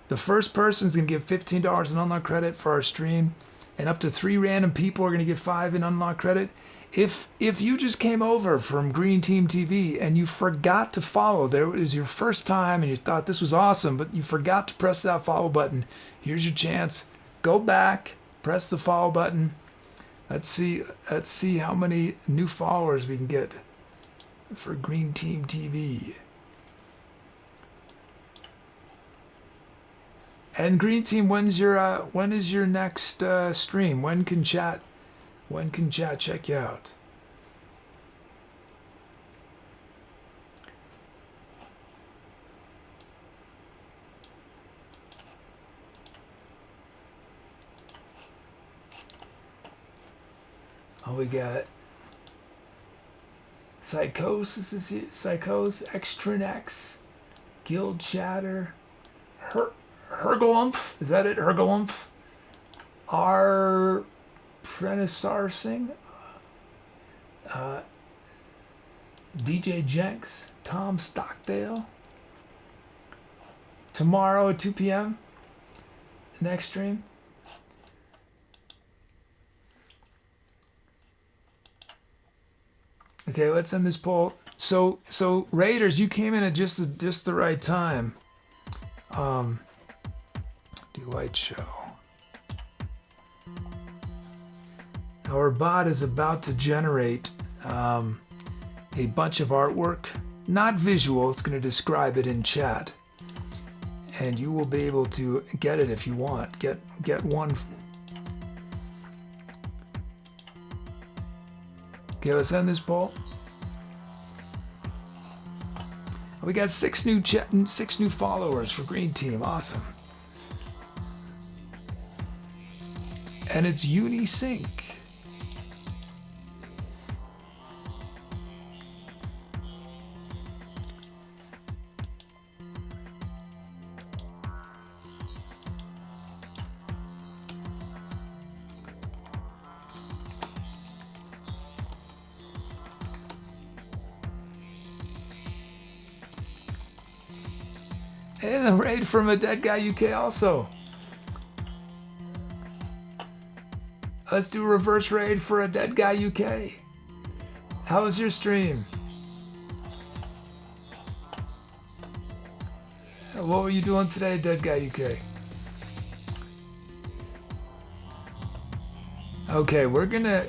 the first person's going to give $15 in unlock credit for our stream, and up to 3 random people are going to get 5 in unlock credit. If you just came over from Green Team TV and you forgot to follow, there was your first time and you thought this was awesome, but you forgot to press that follow button, here's your chance. Go back. Press the follow button. Let's see how many new followers we can get for Green Team TV. And Green Team, when is your next stream? When can chat check you out? Oh, we got Psychosis, Extranex, Guild Chatter, Hergalumph, is that it? Hergalumph, R. Prenisar Singh, DJ Jenks, Tom Stockdale. Tomorrow at 2 p.m. next stream. Okay, let's end this poll. So Raiders, you came in at just the right time. Do light show. Our bot is about to generate a bunch of artwork, not visual. It's going to describe it in chat, and you will be able to get it if you want. Get one. Okay, let's end this poll. We got 6 new followers for Green Team. Awesome. And it's Unisync. And a raid from a Dead Guy UK also. Let's do a reverse raid for a Dead Guy UK. How was your stream? What were you doing today, Dead Guy UK? Okay, we're gonna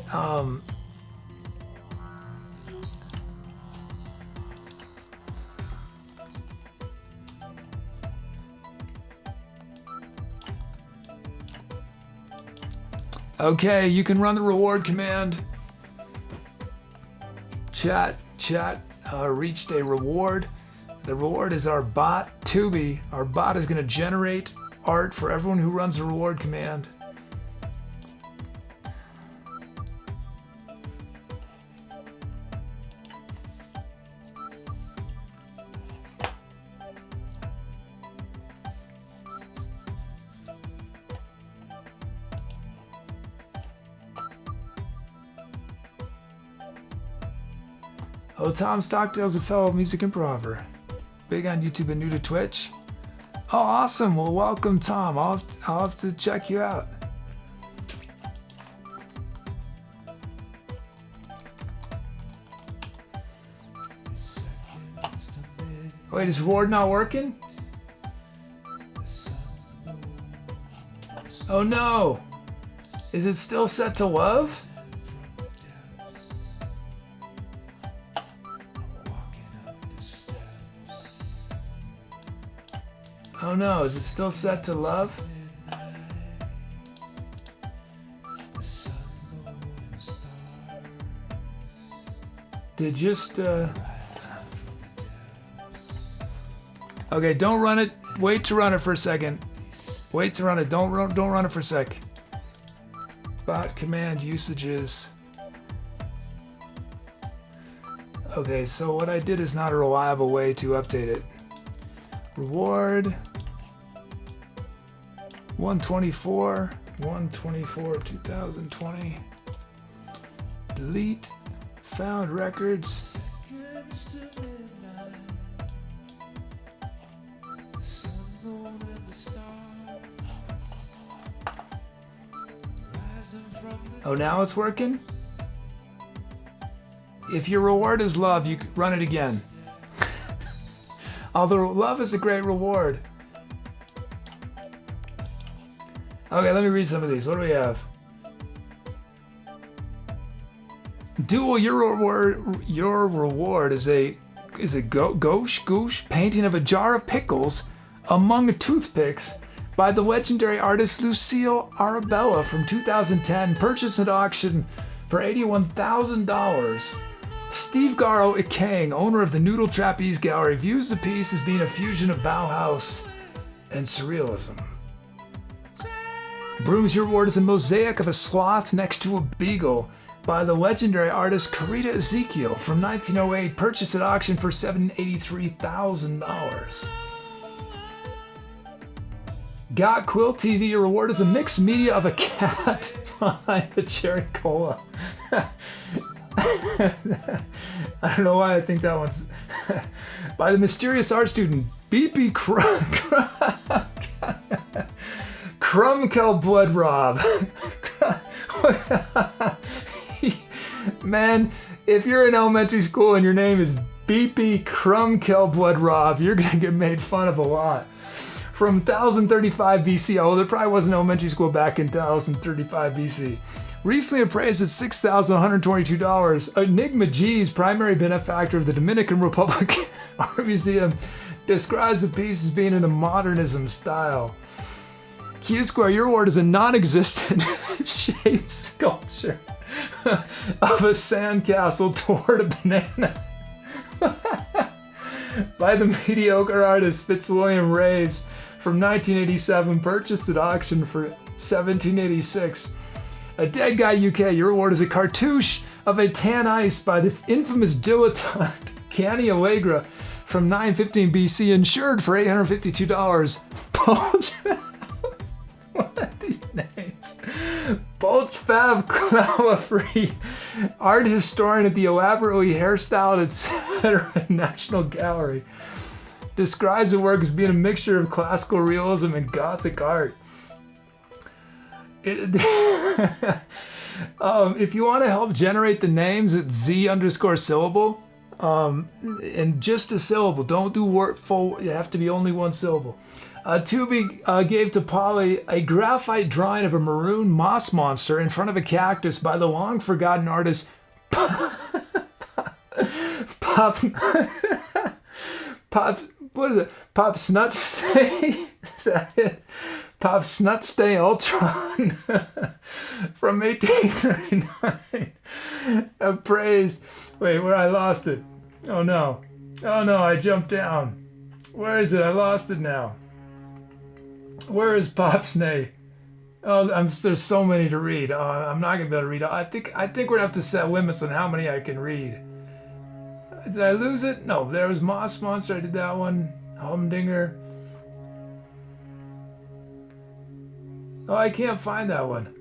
okay, you can run the reward command. Chat reached a reward. The reward is our bot, Tubi. Our bot is going to generate art for everyone who runs the reward command. Oh, Tom Stockdale's a fellow music improver. Big on YouTube and new to Twitch. Oh, awesome. Well, welcome, Tom. I'll have to check you out. Wait, is reward not working? Oh, no. Is it still set to love? Oh no, is it still set to love? Did just Okay, don't run it. Wait to run it for a second. Wait to run it. Don't run it for a sec. Bot command usages. Okay, so what I did is not a reliable way to update it. Reward 124 2020. Delete found records. Oh, now it's working? If your reward is love, you can run it again. Although love is a great reward. Okay, let me read some of these. What do we have? Duel, your reward is a gauche painting of a jar of pickles among toothpicks by the legendary artist Lucille Arabella from 2010, purchased at auction for $81,000. Steve Garo Ikang, owner of the Noodle Trapeze Gallery, views the piece as being a fusion of Bauhaus and Surrealism. Brooms, your reward is a mosaic of a sloth next to a beagle by the legendary artist Carita Ezekiel from 1908, purchased at auction for $783,000. Got Quill TV, your reward is a mixed media of a cat behind a cherry cola. I don't know why I think that one's by the mysterious art student BP Crumkel Blood Rob. Man, if you're in elementary school and your name is BP Crumkel Blood Rob, you're gonna get made fun of a lot. From 1035 BC, oh, there probably wasn't elementary school back in 1035 BC. Recently appraised at $6,122. Enigma G's, primary benefactor of the Dominican Republic Art Museum, describes the piece as being in the modernism style. Q Square, your award is a non-existent shaped sculpture of a sandcastle toward a banana by the mediocre artist Fitzwilliam Raves from 1987, purchased at auction for $1,786. A Dead Guy UK, your award is a cartouche of a tan ice by the infamous dilettante Canny Allegra from 915 BC, insured for $852. What are these names? Boltzfav Klauafree, art historian at the elaborately hairstyled etc. National Gallery, describes the work as being a mixture of classical realism and Gothic art. If you want to help generate the names, it's Z_syllable, and just a syllable. Don't do word full. You have to be only one syllable. Tubi gave to Polly a graphite drawing of a maroon moss monster in front of a cactus by the long-forgotten artist Pop. What is it? Pop Snutstay? Is that it? Pop Snutstay Ultron from 1839. Appraised. Wait, where I lost it? Oh no, I jumped down. Where is it? I lost it now. Where is Pop Snay? Oh, there's so many to read. I'm not gonna be able to read. I think we're gonna have to set limits on how many I can read. Did I lose it? No, there was Moss Monster. I did that one. Humdinger. Oh, I can't find that one.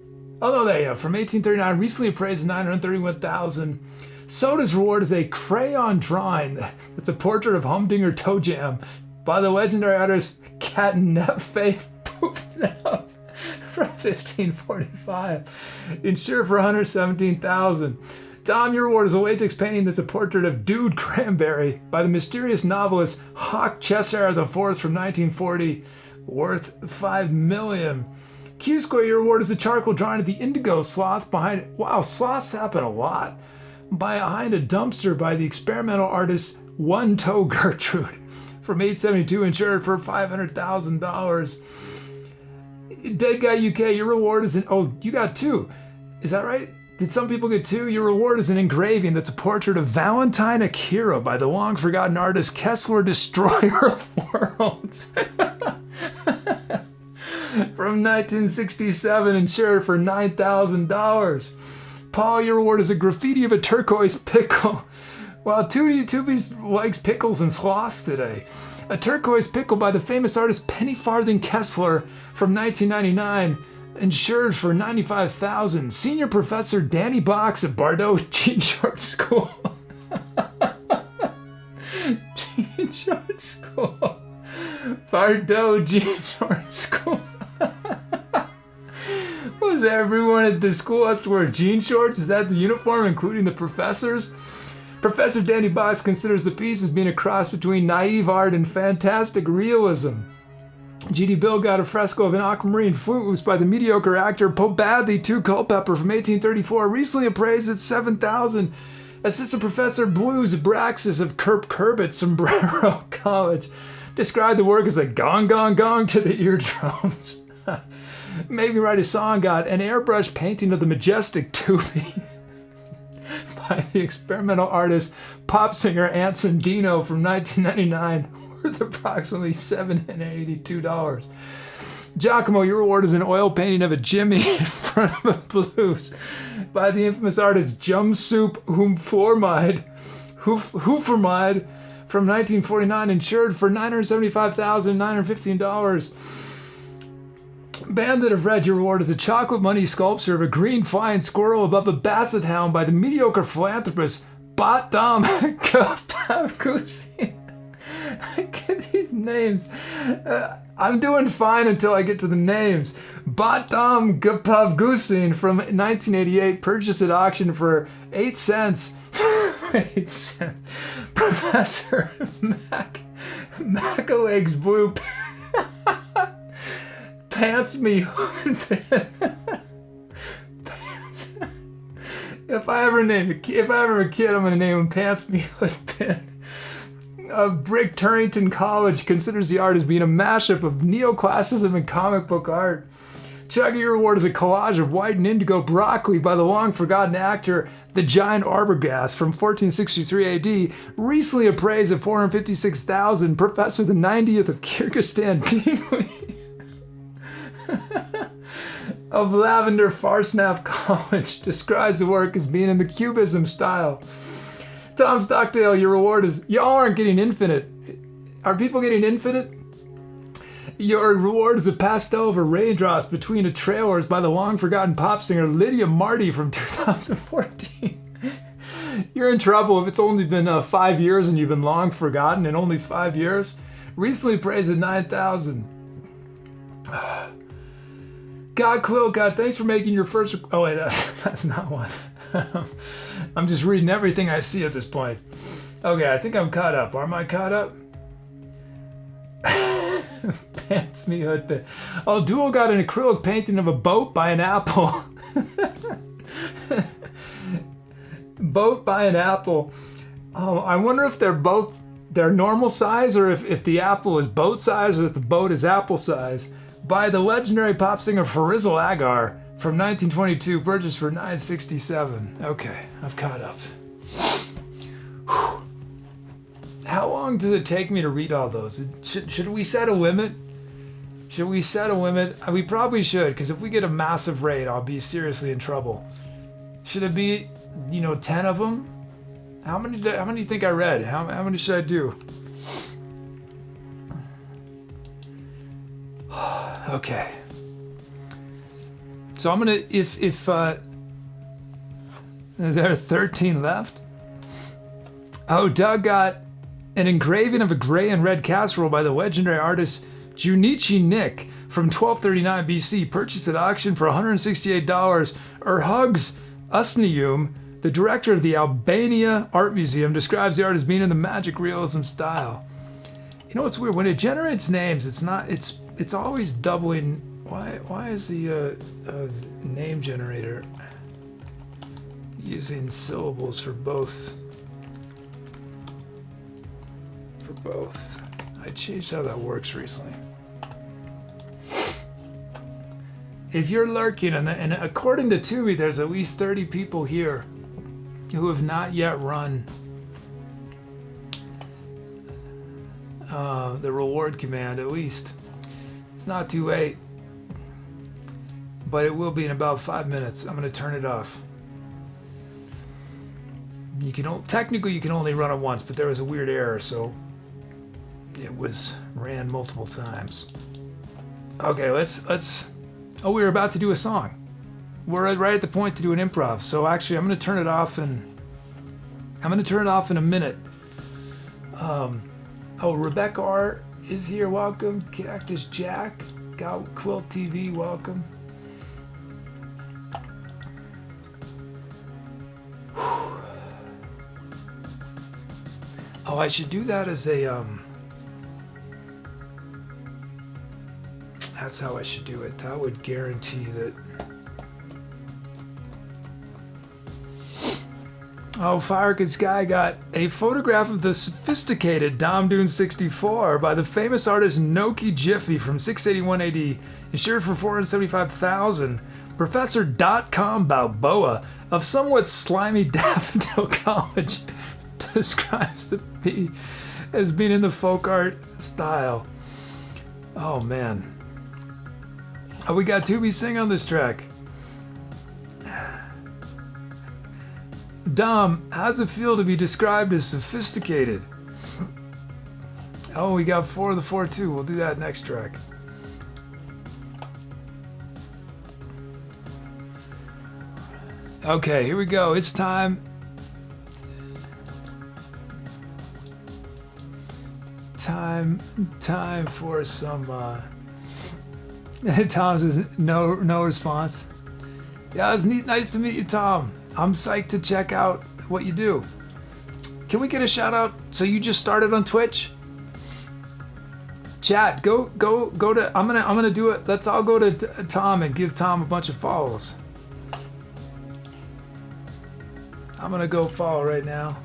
Oh no, there you go. From 1839, recently appraised at $931,000. Soda's reward is a crayon drawing. It's a portrait of Humdinger Toe Jam by the legendary artist Catnepfaith Poopnap from 1545. Insured for $117,000. Dom, your award is a latex painting that's a portrait of Dude Cranberry by the mysterious novelist Hawk Cheshire IV from 1940, worth $5 million. Q Square, your award is a charcoal drawing of the indigo sloth behind. Wow, sloths happen a lot. Behind a dumpster by the experimental artist One Toe Gertrude from 872, insured for $500,000. Dead Guy UK, your reward is an. Oh, you got two. Is that right? Did some people get two? Your reward is an engraving that's a portrait of Valentine Akira by the long-forgotten artist Kessler, Destroyer of Worlds. From 1967, insured for $9,000. Paul, your reward is a graffiti of a turquoise pickle. Wow, Tubi likes pickles and sloths today. A turquoise pickle by the famous artist Penny Farthing Kessler from 1999. Insured for $95,000. Senior Professor Danny Box at Bardot Jean Short School. Jean Short School. Bardot Jean Short School. Was everyone at the school has to wear jean shorts? Is that the uniform, including the professors? Professor Danny Box considers the piece as being a cross between naive art and fantastic realism. G.D. Bill got a fresco of an aquamarine flute by the mediocre actor Pope Badley 2 Culpepper from 1834, recently appraised at $7,000. Assistant Professor Blues Braxis of Kirby Sombrero College described the work as a gong gong gong to the eardrums. Made Me Write a Song got an airbrush painting of the majestic Tubi by the experimental artist pop singer Anson Dino from 1999, worth approximately $782. Giacomo, your award is an oil painting of a Jimmy in front of a blues by the infamous artist Jumpsuit Hoofermide from 1949, insured for $975,915. Bandit of Red, your reward is a chocolate money sculpture of a green flying squirrel above a basset hound by the mediocre philanthropist Batam Kapavkusi. I get these names. I'm doing fine until I get to the names. Batam Kapavkusin from 1988, purchased at auction for 8 cents. 8 cents. Professor Macaleg's Blue Pants Me Pants I ever have a kid, I'm gonna name him Pants Me Hood Pin. Brick Turrington College considers the art as being a mashup of neoclassicism and comic book art. Chucky Reward is a collage of white and indigo broccoli by the long-forgotten actor, the giant Arbogast from 1463 AD, recently appraised at $456,000. Professor the 90th of Kyrgyzstan Dingley of Lavender Farsnaf College describes the work as being in the Cubism style. Tom Stockdale, your reward is, y'all aren't getting infinite. Are people getting infinite? Your reward is a pastel over raindrops between a trailers by the long-forgotten pop singer Lydia Marty from 2014. You're in trouble if it's only been 5 years and you've been long forgotten in only 5 years. Recently praised at 9,000. God Quill, God, thanks for making your first... Oh wait, that's not one. I'm just reading everything I see at this point. Okay, I think I'm caught up. Am I caught up? Pants Me Hood Pin. Oh, Duo got an acrylic painting of a boat by an apple. Boat by an apple. Oh, I wonder if they're normal size, or if the apple is boat size, or if the boat is apple size. By the legendary pop singer Farizel Agar from 1922, purchased for $967. Okay, I've caught up. Whew. How long does it take me to read all those? Should we set a limit? Should we set a limit? We probably should, because if we get a massive raid, I'll be seriously in trouble. Should it be, 10 of them? How many do you think I read? How many should I do? Okay. So I'm gonna, if there are 13 left. Oh, Doug got an engraving of a gray and red casserole by the legendary artist Junichi Nick from 1239 BC, purchased at auction for $168. Erhugs Usnium, the director of the Albania Art Museum, describes the art as being in the magic realism style. You know what's weird? When it generates names, it's always doubling. Why is the name generator using syllables for both? I changed how that works recently. If you're lurking, and according to Tubi, there's at least 30 people here who have not yet run the reward command, at least. It's not too late, but it will be in about 5 minutes. I'm going to turn it off. Technically you can only run it once, but there was a weird error, so it was ran multiple times. Okay, let's. Oh, we were about to do a song. We're right at the point to do an improv. So actually, I'm going to turn it off in a minute. Rebecca R is here. Welcome. Cactus Jack. Quilt TV. Welcome. Oh, I should do that as a That's how I should do it. That would guarantee that. Oh, Firegood Sky got a photograph of the sophisticated Dom Dune 64 by the famous artist Noki Jiffy from 681 AD, insured for $475,000. Professor .com Balboa of somewhat slimy Daffodil College describes the P as being in the folk art style. Oh man. Oh, we got Tubi Sing on this track. Dom, how's it feel to be described as sophisticated? Oh, we got 4 of the 4 too. We'll do that next track. Okay, here we go. It's time. Time for some. Tom says no response. Yeah, it's neat. Nice to meet you, Tom. I'm psyched to check out what you do. Can we get a shout out? So you just started on Twitch? Chat, go to. I'm gonna do it. Let's all go to Tom and give Tom a bunch of follows. I'm gonna go follow right now.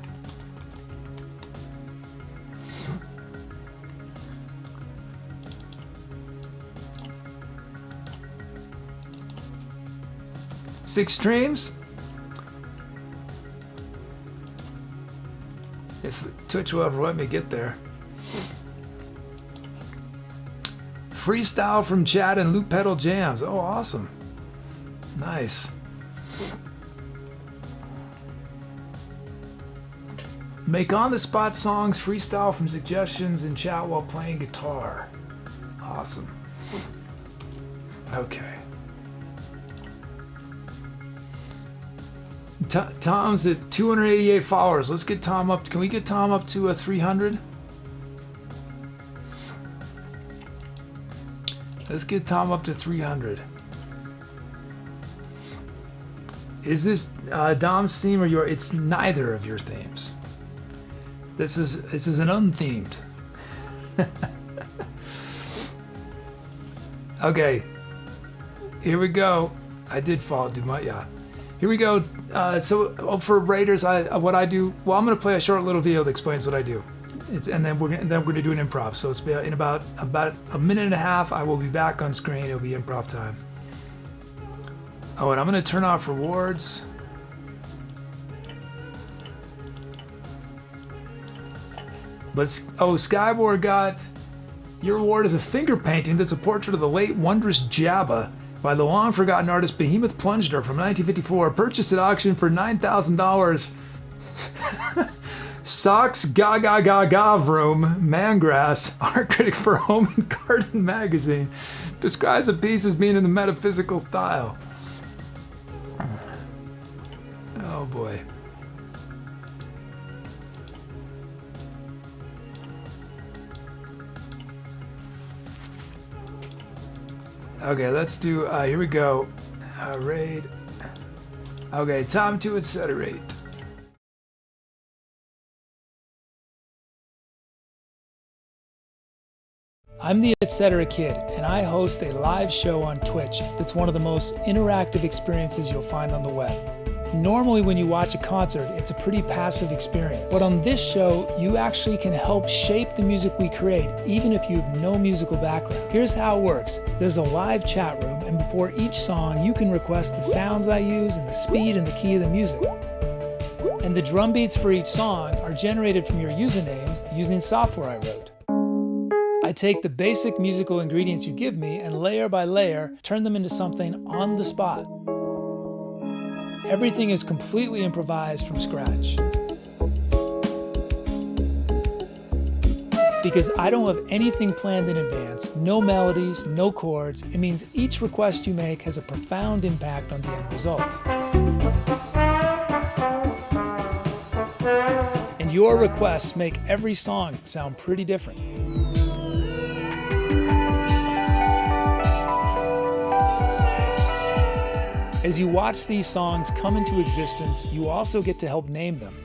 Six streams. If Twitch will ever let me get there. Freestyle from Chad and Loop Pedal Jams. Oh, awesome. Nice. Make on-the-spot songs, freestyle from suggestions in chat while playing guitar. Awesome. Okay. Tom's at 288 followers. Let's get Tom up. Can we get Tom up to 300? Let's get Tom up to 300. Is this Dom's theme or your? It's neither of your themes. This is an unthemed. Okay. Here we go. I did follow Dumont, yeah. Here we go. So for Raiders, what I do. Well, I'm gonna play a short little video that explains what I do. And then we're gonna do an improv. So it's in about a minute and a half. I will be back on screen. It'll be improv time. Oh, and I'm gonna turn off rewards. But Skyboard got your reward is a finger painting that's a portrait of the late wondrous Jabba by the long forgotten artist Behemoth Plungeder from 1954. Purchased at auction for $9,000. Socks Gaga Gavroom Mangrass, art critic for Home and Garden magazine, describes the piece as being in the metaphysical style. Oh boy. Okay, let's do, here we go. Raid. Okay, time to accelerate. I'm the Etc. Kid, and I host a live show on Twitch that's one of the most interactive experiences you'll find on the web. Normally when you watch a concert, it's a pretty passive experience. But on this show, you actually can help shape the music we create, even if you have no musical background. Here's how it works. There's a live chat room, and before each song, you can request the sounds I use and the speed and the key of the music. And the drum beats for each song are generated from your usernames using software I wrote. I take the basic musical ingredients you give me and layer by layer, turn them into something on the spot. Everything is completely improvised from scratch. Because I don't have anything planned in advance, no melodies, no chords, it means each request you make has a profound impact on the end result. And your requests make every song sound pretty different. As you watch these songs come into existence, you also get to help name them.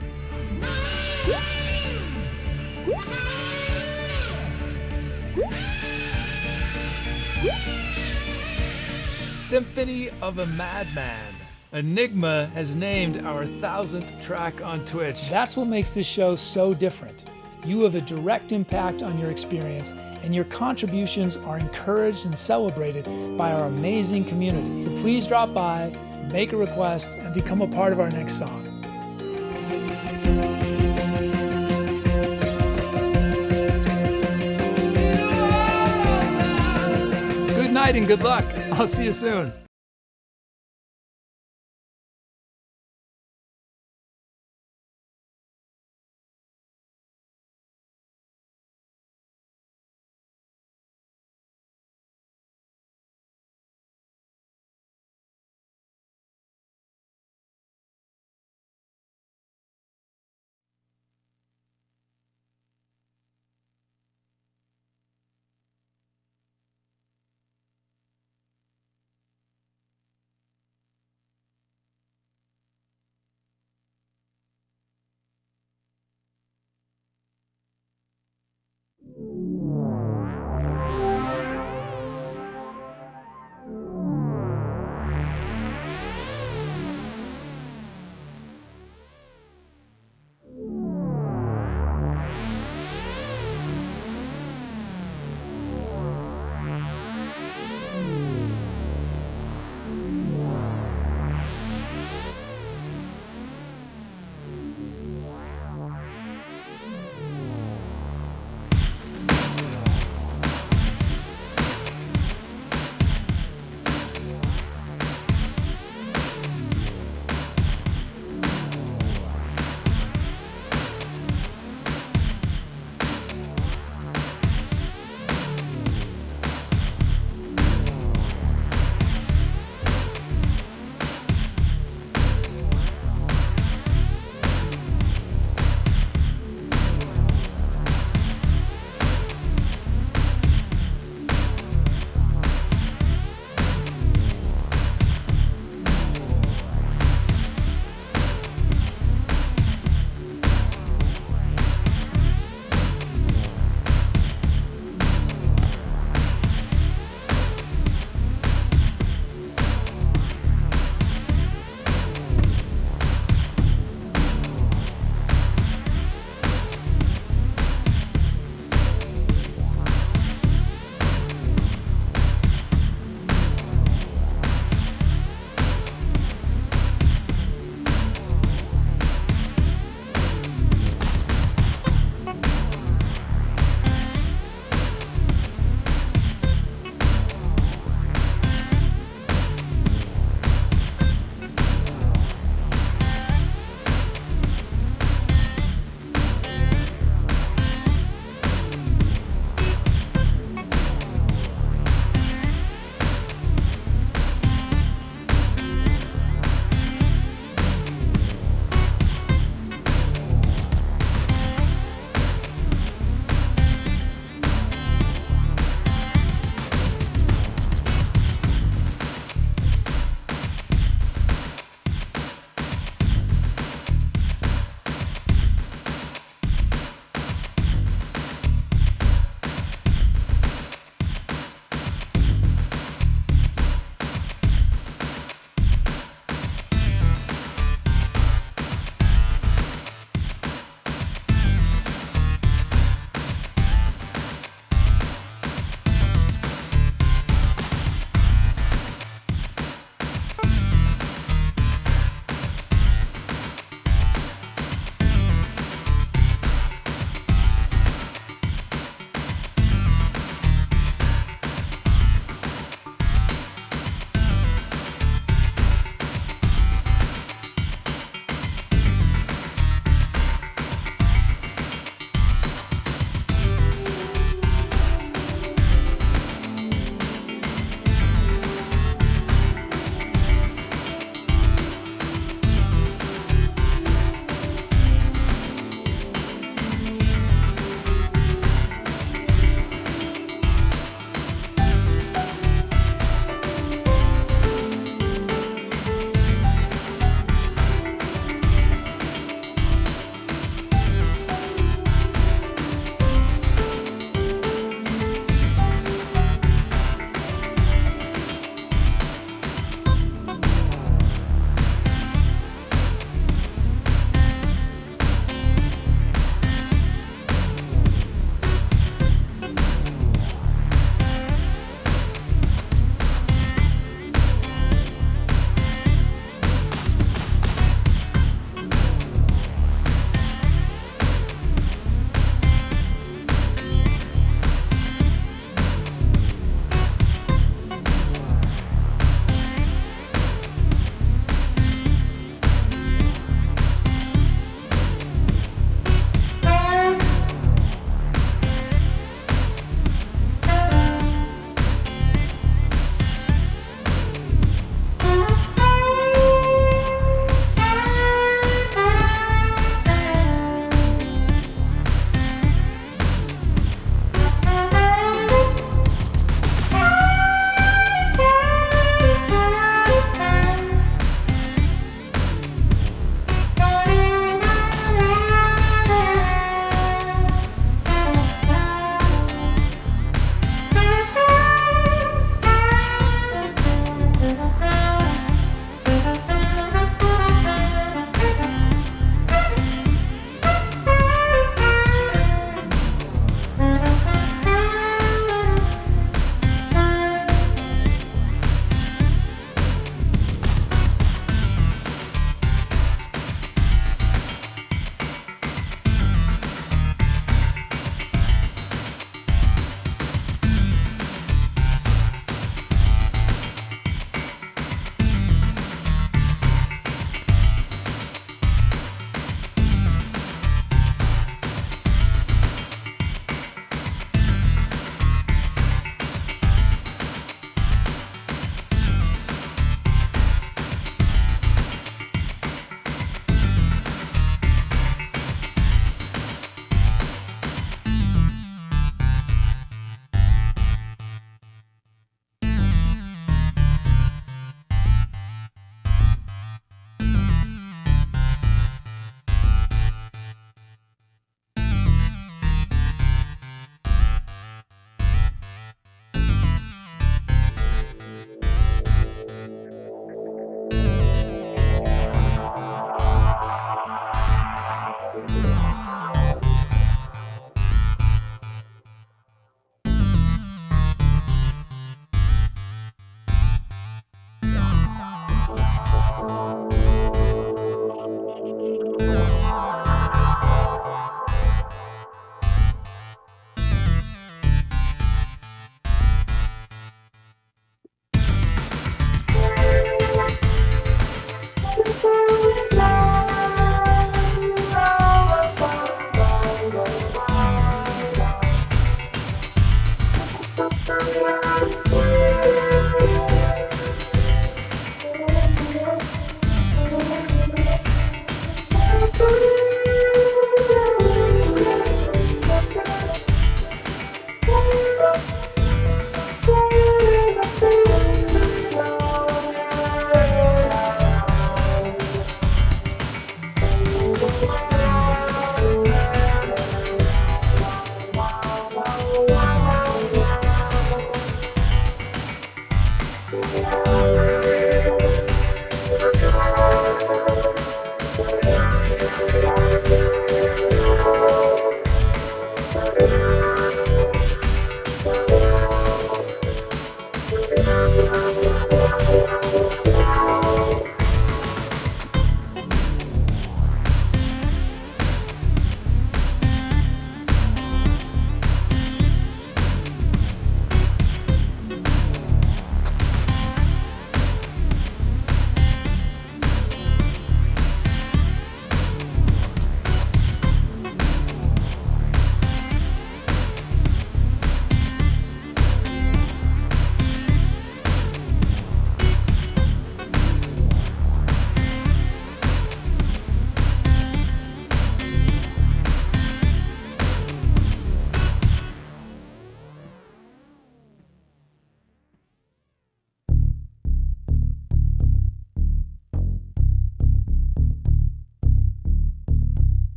Symphony of a Madman. Enigma has named our 1000th track on Twitch. That's what makes this show so different. You have a direct impact on your experience, and your contributions are encouraged and celebrated by our amazing community. So please drop by, make a request, and become a part of our next song. Good night and good luck. I'll see you soon.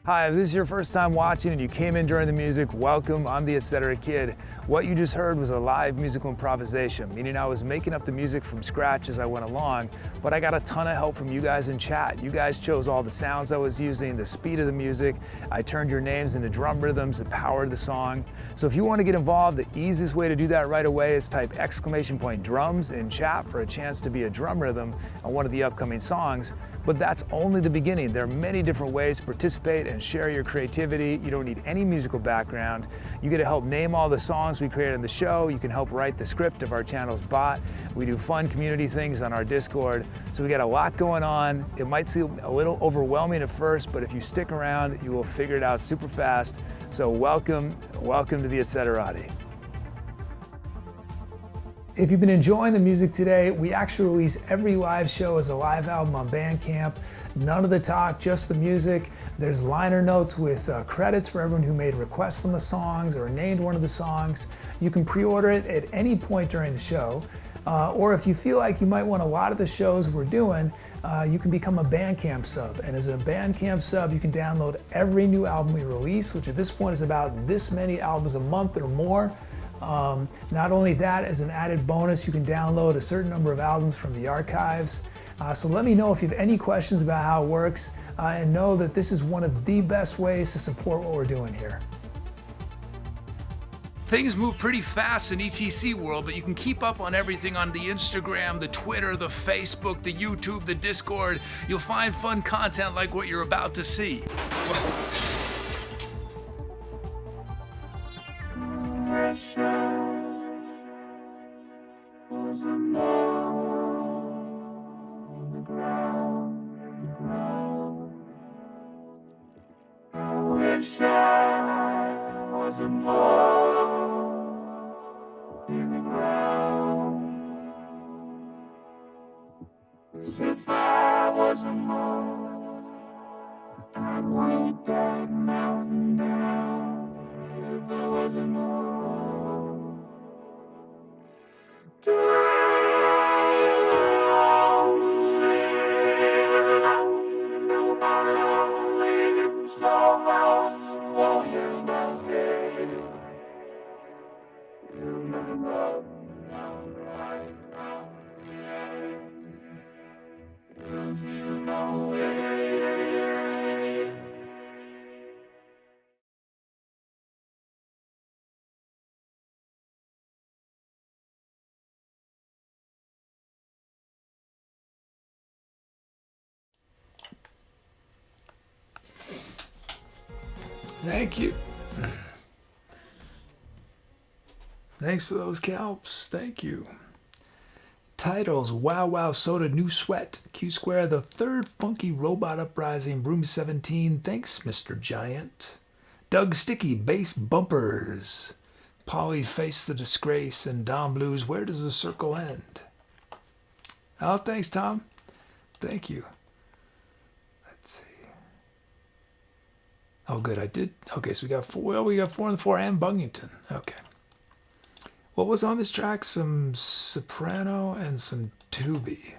Hi, if this is your first time watching and you came in during the music, welcome, I'm the Etc. Kid. What you just heard was a live musical improvisation, meaning I was making up the music from scratch as I went along, but I got a ton of help from you guys in chat. You guys chose all the sounds I was using, the speed of the music. I turned your names into drum rhythms that powered the song. So if you want to get involved, the easiest way to do that right away is type !drums in chat for a chance to be a drum rhythm on one of the upcoming songs. But that's only the beginning. There are many different ways to participate and share your creativity. You don't need any musical background. You get to help name all the songs we created in the show. You can help write the script of our channel's bot. We do fun community things on our Discord. So we got a lot going on. It might seem a little overwhelming at first, but if you stick around, you will figure it out super fast. So welcome to the Etceterati. If you've been enjoying the music today, we actually release every live show as a live album on Bandcamp. None of the talk, just the music. There's liner notes with credits for everyone who made requests on the songs or named one of the songs. You can pre-order it at any point during the show. Or if you feel like you might want a lot of the shows we're doing, you can become a Bandcamp sub. And as a Bandcamp sub, you can download every new album we release, which at this point is about this many albums a month or more. Not only that, as an added bonus, you can download a certain number of albums from the archives. So let me know if you have any questions about how it works, and know that this is one of the best ways to support what we're doing here. Things move pretty fast in ETC world, but you can keep up on everything on the Instagram, the Twitter, the Facebook, the YouTube, the Discord. You'll find fun content like what you're about to see. If I was a mole, I'd walk that mountain down. If I was a mole, Thank you. Thanks for those calps. Thank you. Titles: Wow Wow Soda, New Sweat, Q Square, The Third Funky Robot Uprising, Room 17. Thanks, Mr. Giant. Doug Sticky, Bass Bumpers. Polly Face the Disgrace, and Dom Blues, Where Does the Circle End? Oh, thanks, Tom. Thank you. Let's see. Oh, good. I did. Okay, so we got four. Well, we got 4 on the 4 and Bungington. Okay. What was on this track? Some soprano and some tubi.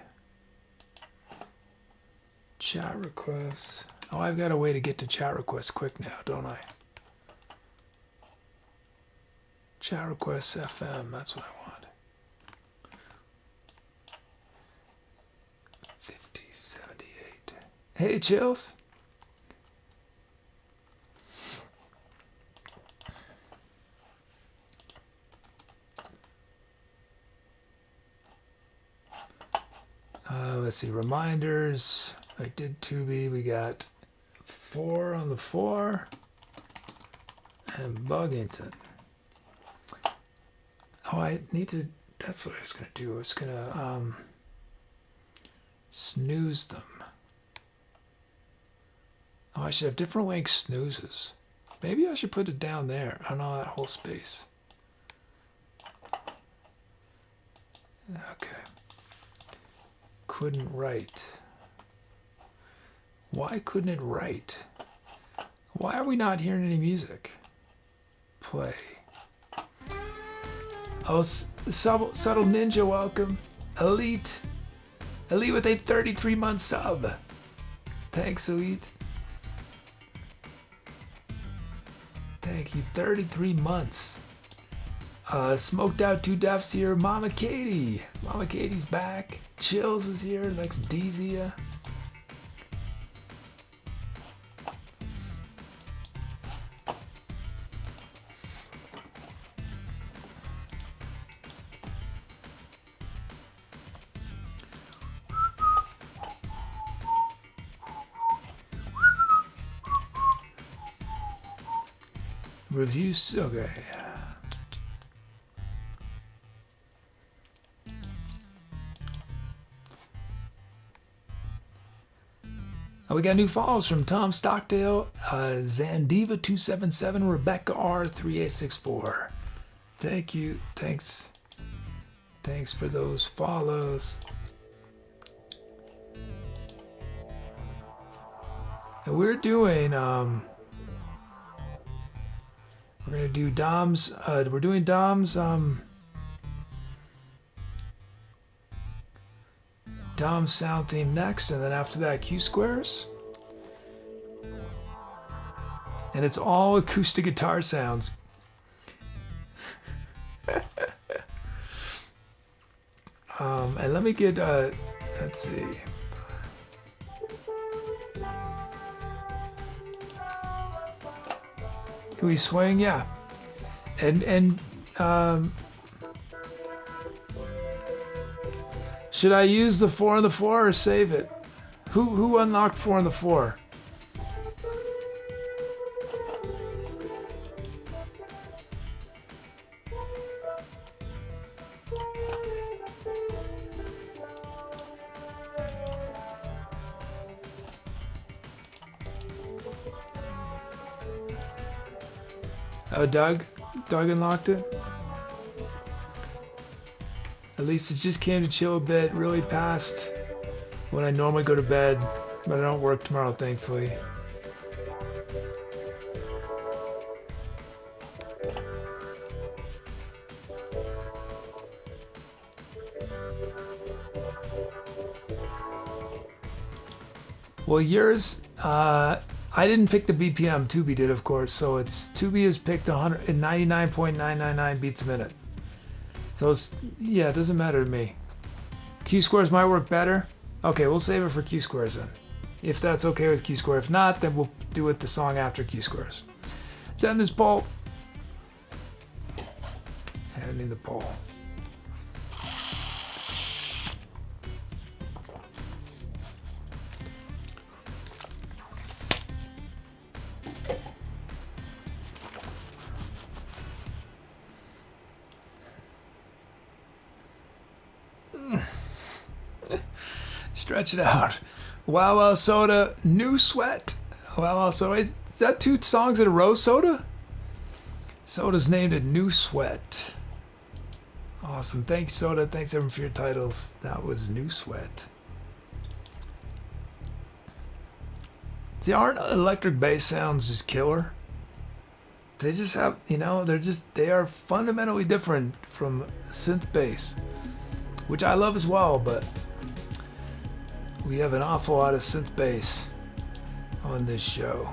Chat requests. Oh, I've got a way to get to chat requests quick now, don't I? Chat requests FM. That's what I want. 5078. Hey, Chills. Let's see, reminders. I did Tubi. We got 4 on the 4 and Bugington. Oh, I need to. That's what I was gonna do. I was gonna snooze them. Oh, I should have different length snoozes. Maybe I should put it down there. I don't know, that whole space. Okay. Couldn't write. Why couldn't it write? Why are we not hearing any music? Play. Oh, Subtle Ninja, welcome. Elite. Elite with a 33-month sub. Thanks, Elite. Thank you. 33 months. Smoked Out 2 Deaths here. Mama Katie. Mama Katie's back. Chills is here. Likes Dezia. Reviews, okay. We got new follows from Tom Stockdale, Zandiva277, Rebecca R3864. Thank you. Thanks for those follows. And we're doing we're gonna do Dom's. We're doing Dom's sound theme next, and then after that, Q squares. And it's all acoustic guitar sounds. And let me get. Let's see. Can we swing? Yeah. And should I use the 4 on the floor or save it? Who unlocked 4 on the floor? Oh, Doug? Doug unlocked it? At least it just came to chill a bit, really past when I normally go to bed, but I don't work tomorrow, thankfully. Well, yours, I didn't pick the BPM, Tubi did, of course, so it's Tubi has picked 199.999 beats a minute. So it's, yeah, it doesn't matter to me. Q squares might work better. Okay, we'll save it for Q squares then. If that's okay with Q square. If not, then we'll do it the song after Q squares. Let's end this poll. Ending the poll. Stretch it out. Wow Wow Soda, New Sweat. Wow Wow Soda. Is that 2 songs in a row, Soda? Soda's named it New Sweat. Awesome. Thanks, Soda. Thanks, everyone, for your titles. That was New Sweat. See, aren't electric bass sounds just killer? They just have, they are fundamentally different from synth bass, which I love as well, but we have an awful lot of synth bass on this show.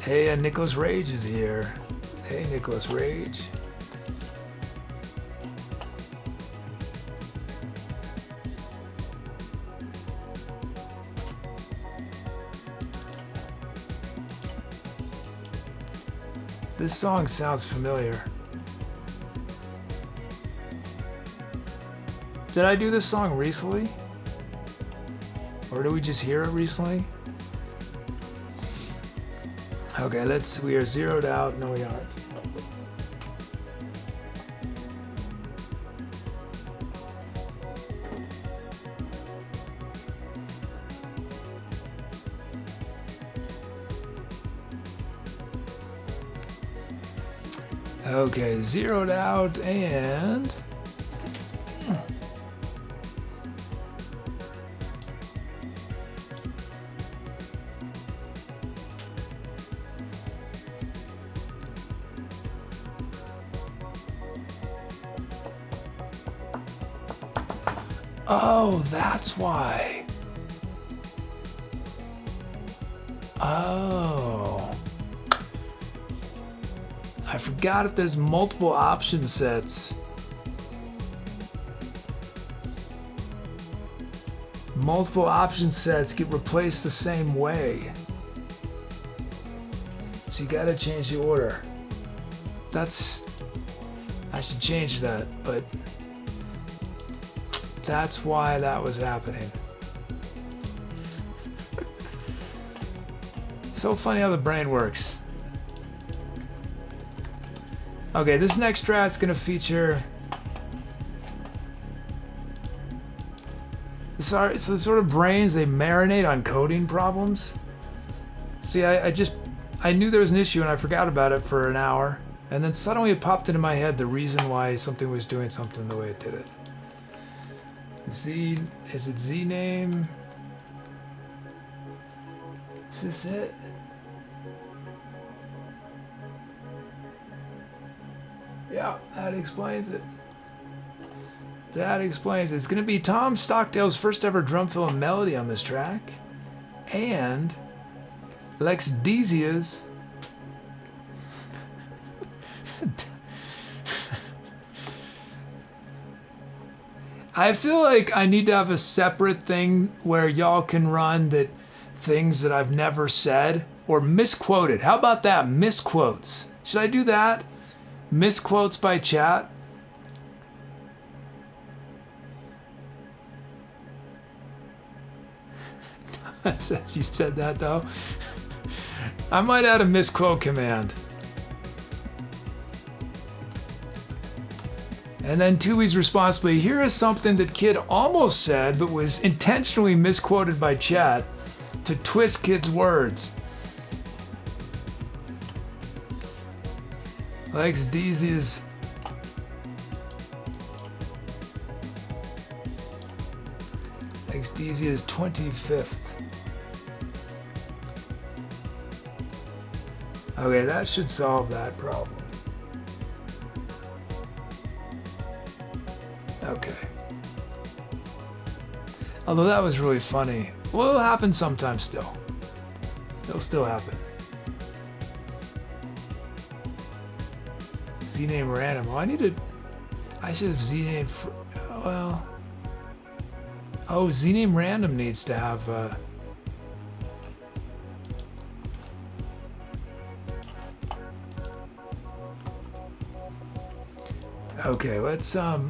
Hey, and Nicholas Rage is here. Hey, Nicholas Rage. This song sounds familiar. Did I do this song recently? Or did we just hear it recently? Okay, we are zeroed out. No, we aren't. Okay, zeroed out and Oh, that's why. Oh. I forgot if there's multiple option sets. Multiple option sets get replaced the same way. So you gotta change the order. I should change that, but that's why that was happening. It's so funny how the brain works. Okay, this next track's gonna feature so the sort of brains, they marinate on coding problems. See, I knew there was an issue and I forgot about it for an hour, and then suddenly it popped into my head the reason why something was doing something the way it did it. Is it Z name? Is this it? Yeah, that explains it. That explains it. It's going to be Tom Stockdale's first ever drum fill and melody on this track, and Lex Dezia's I feel like I need to have a separate thing where y'all can run that things that I've never said or misquoted. How about that? Misquotes. Should I do that? Misquotes by chat? Says you said that though. I might add a misquote command. And then Tui's responsibly, here is something that Kid almost said but was intentionally misquoted by chat to twist Kid's words. Lex Dezia's Lex Dezia's 25th. Okay, that should solve that problem. Okay. Although that was really funny. Well, it'll happen sometime still. It'll still happen. Z-name random. Oh, I should have Z-name, well. Oh, Z-name random needs to have, okay, let's, okay,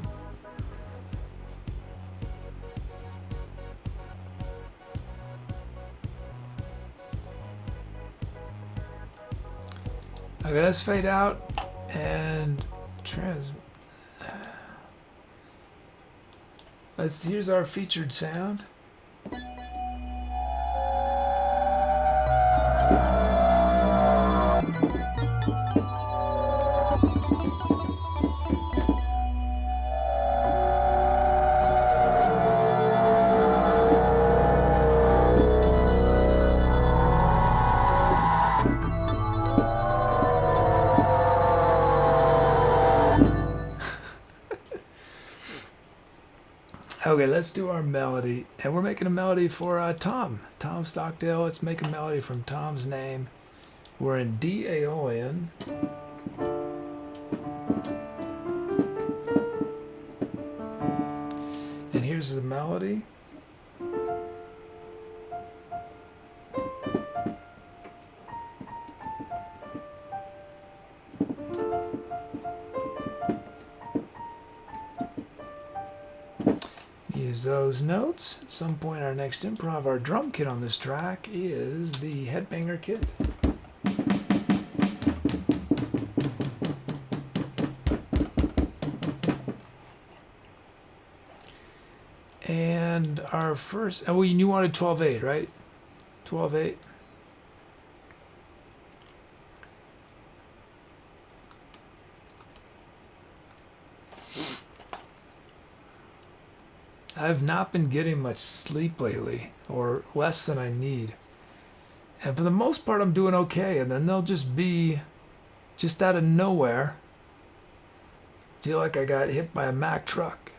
let's fade out and here's our featured sound. Okay, let's do our melody. And we're making a melody for Tom Stockdale. Let's make a melody from Tom's name. We're in D Aeolian. And here's the melody. Use those notes. At some point in our next improv, our drum kit on this track is the Headbanger kit. And our first, oh, you wanted 12/8, right? 12/8. I've not been getting much sleep lately, or less than I need. And for the most part, I'm doing okay. And then they'll just be just out of nowhere. Feel like I got hit by a Mack truck.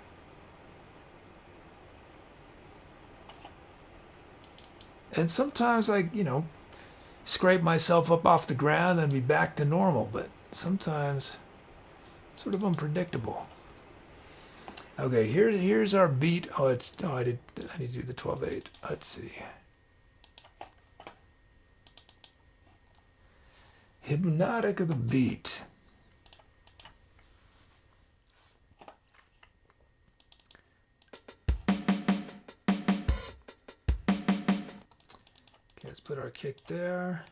And sometimes I, scrape myself up off the ground and be back to normal, but sometimes sort of unpredictable. Okay, here's our beat. I need to do the 12/8. Let's see. Hypnotic of the beat. Okay, let's put our kick there.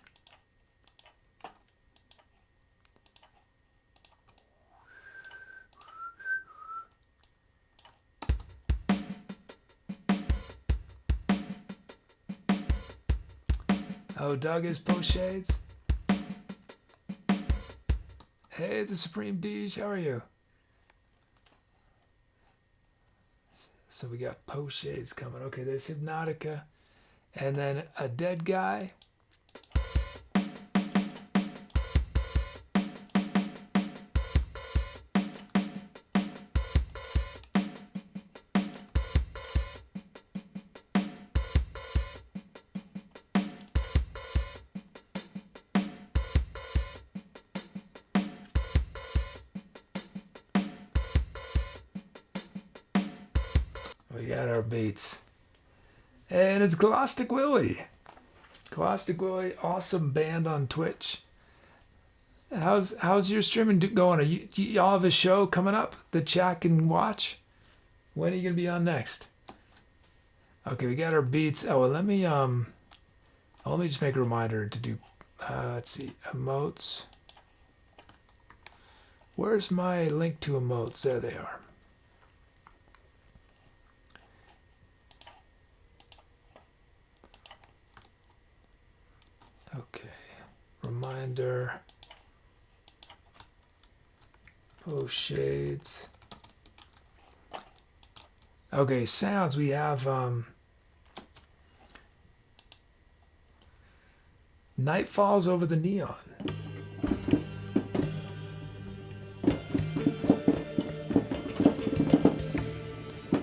Oh, Doug is post shades. Hey, the Supreme Deej, how are you? So we got post shades coming. Okay, there's Hypnotica. And then a dead guy. We got our beats. And it's Glostic Willie. Glostic Willie, awesome band on Twitch. How's your streaming going? Do y'all have a show coming up that chat can watch? When are you gonna be on next? Okay, we got our beats. Oh well, let me just make a reminder to do let's see, emotes. Where's my link to emotes? There they are. Okay, reminder, post shades. Okay, sounds, we have Night Falls Over the Neon.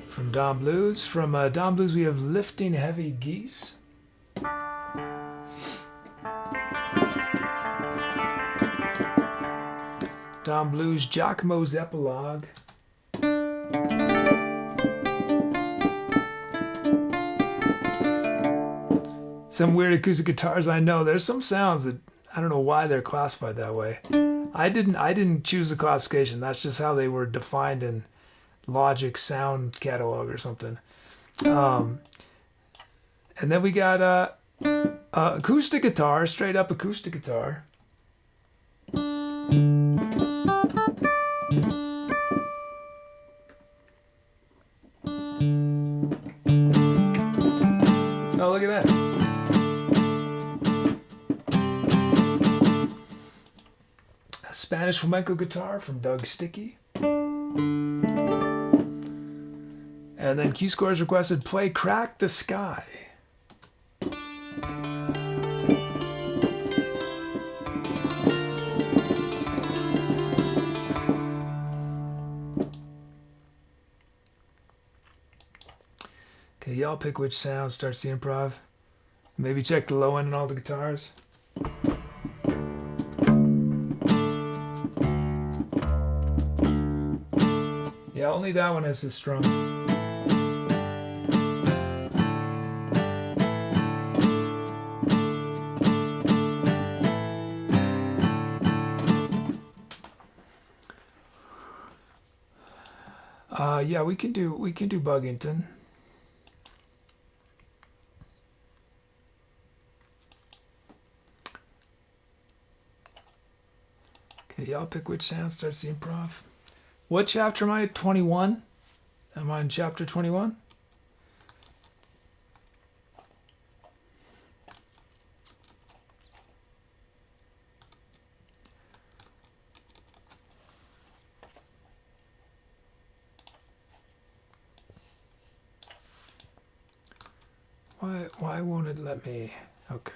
From Don Blues. From Don Blues we have Lifting Heavy Geese. Don Blues, Giacomo's Epilogue. Some weird acoustic guitars, I know. There's some sounds that I don't know why they're classified that way. I didn't choose the classification. That's just how they were defined in Logic's sound catalog or something. And then we got acoustic guitar, straight up acoustic guitar. Oh, look at that. A Spanish flamenco guitar from Doug Sticky. And then Q Scores requested play Crack the Sky. Okay, y'all pick which sound starts the improv. Maybe check the low end on all the guitars. Yeah, only that one has the strum. Yeah, we can do Buggington. Okay, y'all pick which sound starts the improv. What chapter am I at? 21? Am I in chapter 21? Why won't it let me? Okay.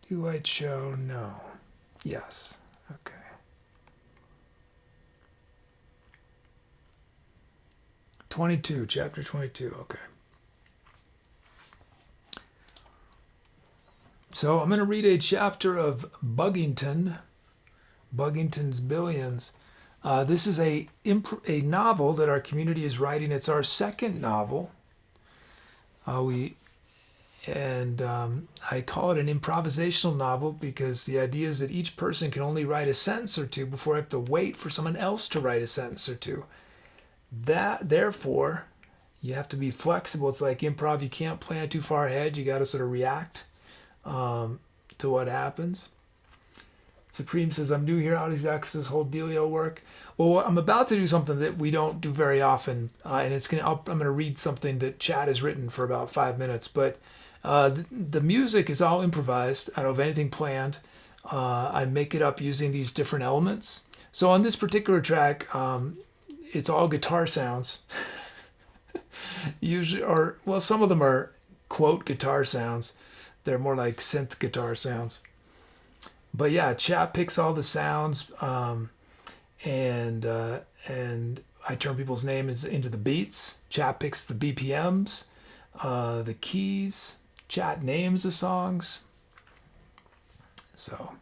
Do White Show? No. Yes. Okay. Chapter 22. Okay. So I'm going to read a chapter of Buggington's Billions. This is a novel that our community is writing. It's our second novel. I call it an improvisational novel because the idea is that each person can only write a sentence or two before I have to wait for someone else to write a sentence or two. Therefore, you have to be flexible. It's like improv. You can't plan too far ahead. You got to sort of react to what happens. Supreme says, I'm new here. How does this whole dealio work? Well, I'm about to do something that we don't do very often, and I'm going to read something that Chad has written for about 5 minutes. But the music is all improvised. I don't have anything planned. I make it up using these different elements. So on this particular track, it's all guitar sounds. Some of them are quote guitar sounds. They're more like synth guitar sounds. But yeah, Chad picks all the sounds, and I turn people's names into the beats. Chad picks the BPMs, the keys. Chad names the songs. So.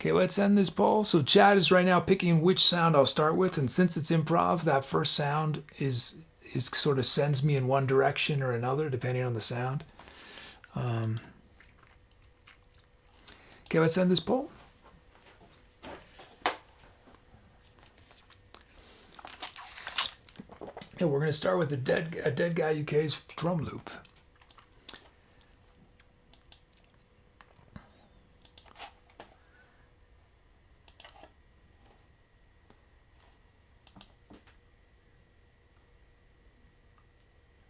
Okay, let's end this poll. So Chad is right now picking which sound I'll start with, and since it's improv, that first sound is sort of sends me in one direction or another, depending on the sound. Okay, let's end this poll. Yeah, we're going to start with a Dead Guy UK's drum loop.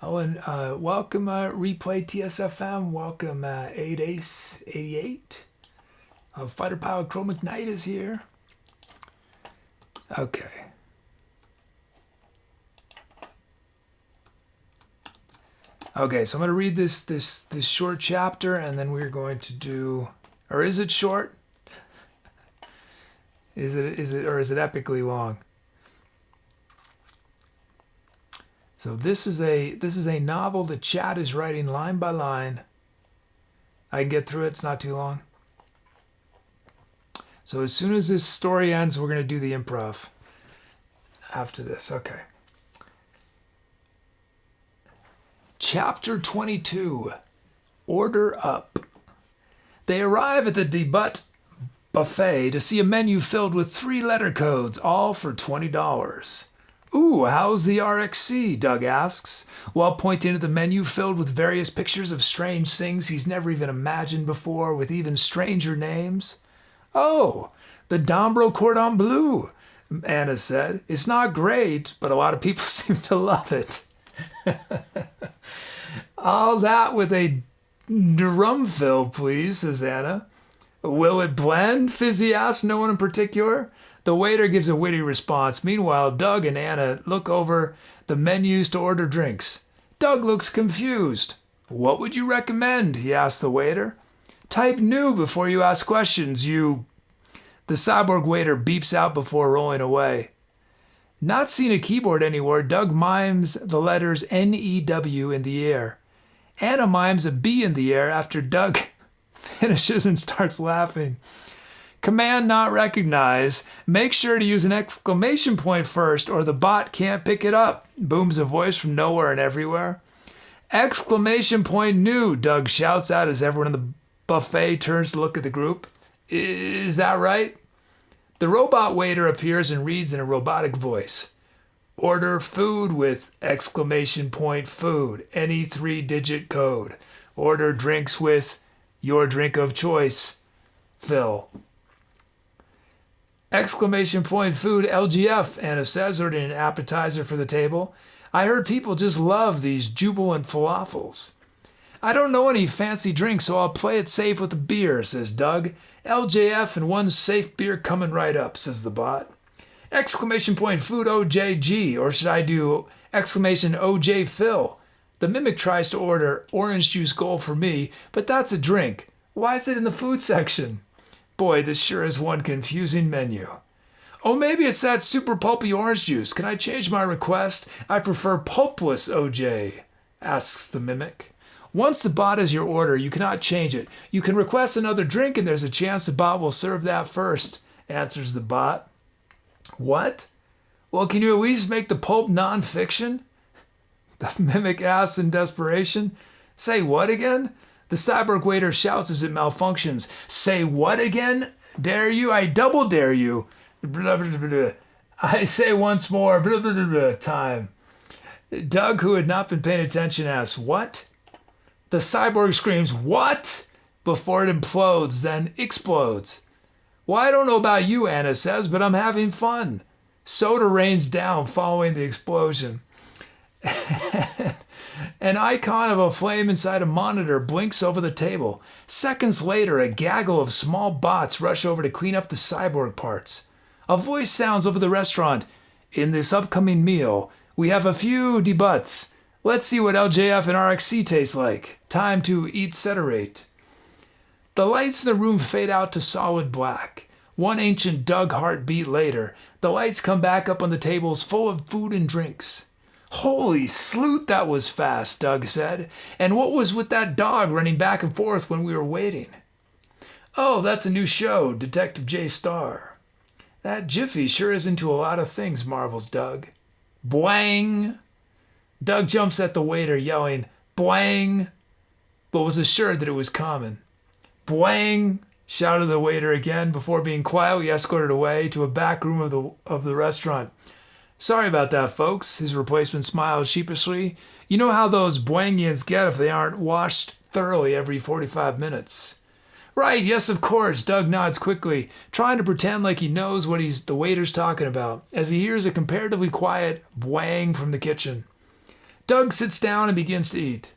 Oh, and welcome Replay TSFM. Welcome 8Ace88. Fighter Pilot Crow McKnight is here. Okay. Okay, so I'm going to read this short chapter, and then we're going to do, or is it short? Is it epically long? So this is a novel that Chad is writing line by line. I can get through it. It's not too long. So as soon as this story ends, we're going to do the improv after this. Okay. Chapter 22. Order up. They arrive at the debut buffet to see a menu filled with 3 letter codes, all for $20. Ooh, how's the RXC? Doug asks, while pointing at the menu filled with various pictures of strange things he's never even imagined before, with even stranger names. Oh, the Dombro Cordon Bleu, Anna said. It's not great, but a lot of people seem to love it. All that with a drum fill, please, says Anna. Will it blend? Fizzy asks, no one in particular. The waiter gives a witty response. Meanwhile, Doug and Anna look over the menus to order drinks. Doug looks confused. What would you recommend? He asks the waiter. Type new before you ask questions, you... The cyborg waiter beeps out before rolling away. Not seeing a keyboard anywhere, Doug mimes the letters N-E-W in the air. Anna mimes a B in the air after Doug finishes and starts laughing. Command not recognized. Make sure to use an exclamation point first or the bot can't pick it up. Booms a voice from nowhere and everywhere. Exclamation point new, Doug shouts out as everyone in the buffet turns to look at the group. Is that right? The robot waiter appears and reads in a robotic voice. Order food with exclamation point food, any 3-digit code. Order drinks with your drink of choice, Phil. Exclamation point food LGF, Anna says, ordering an appetizer for the table. I heard people just love these jubilant falafels. I don't know any fancy drinks, so I'll play it safe with a beer, says Doug. LJF and one safe beer coming right up, says the bot. Exclamation point food OJG, or should I do exclamation OJ Phil? The mimic tries to order orange juice gold for me, but that's a drink. Why is it in the food section? Boy, this sure is one confusing menu. Oh, maybe it's that super pulpy orange juice. Can I change my request? I prefer pulpless OJ, asks the mimic. Once the bot has your order, you cannot change it. You can request another drink and there's a chance the bot will serve that first, answers the bot. What? Well, can you at least make the pulp non-fiction? The mimic asks in desperation. Say what again? The cyborg waiter shouts as it malfunctions. Say what again? Dare you? I double dare you. I say once more. Time. Doug, who had not been paying attention, asks, what? The cyborg screams, what? Before it implodes, then explodes. Well, I don't know about you, Anna says, but I'm having fun. Soda rains down following the explosion. An icon of a flame inside a monitor blinks over the table. Seconds later, a gaggle of small bots rush over to clean up the cyborg parts. A voice sounds over the restaurant. In this upcoming meal, we have a few debuts. Let's see what LJF and RXC taste like. Time to eat ceterate. The lights in the room fade out to solid black. One ancient Doug heartbeat later, the lights come back up on the tables full of food and drinks. Holy sloot, that was fast, Doug said. And what was with that dog running back and forth when we were waiting? Oh, that's a new show, Detective J. Star. That Jiffy sure is into a lot of things, marvels Doug. Bwang! Doug jumps at the waiter, yelling, Bwang! But was assured that it was common. Bwang! Shouted the waiter again before being quietly escorted away to a back room of the restaurant. Sorry about that, folks, his replacement smiled sheepishly. You know how those Bwangians get if they aren't washed thoroughly every 45 minutes. Right, yes, of course, Doug nods quickly, trying to pretend like he knows what the waiter's talking about, as he hears a comparatively quiet bwang from the kitchen. Doug sits down and begins to eat.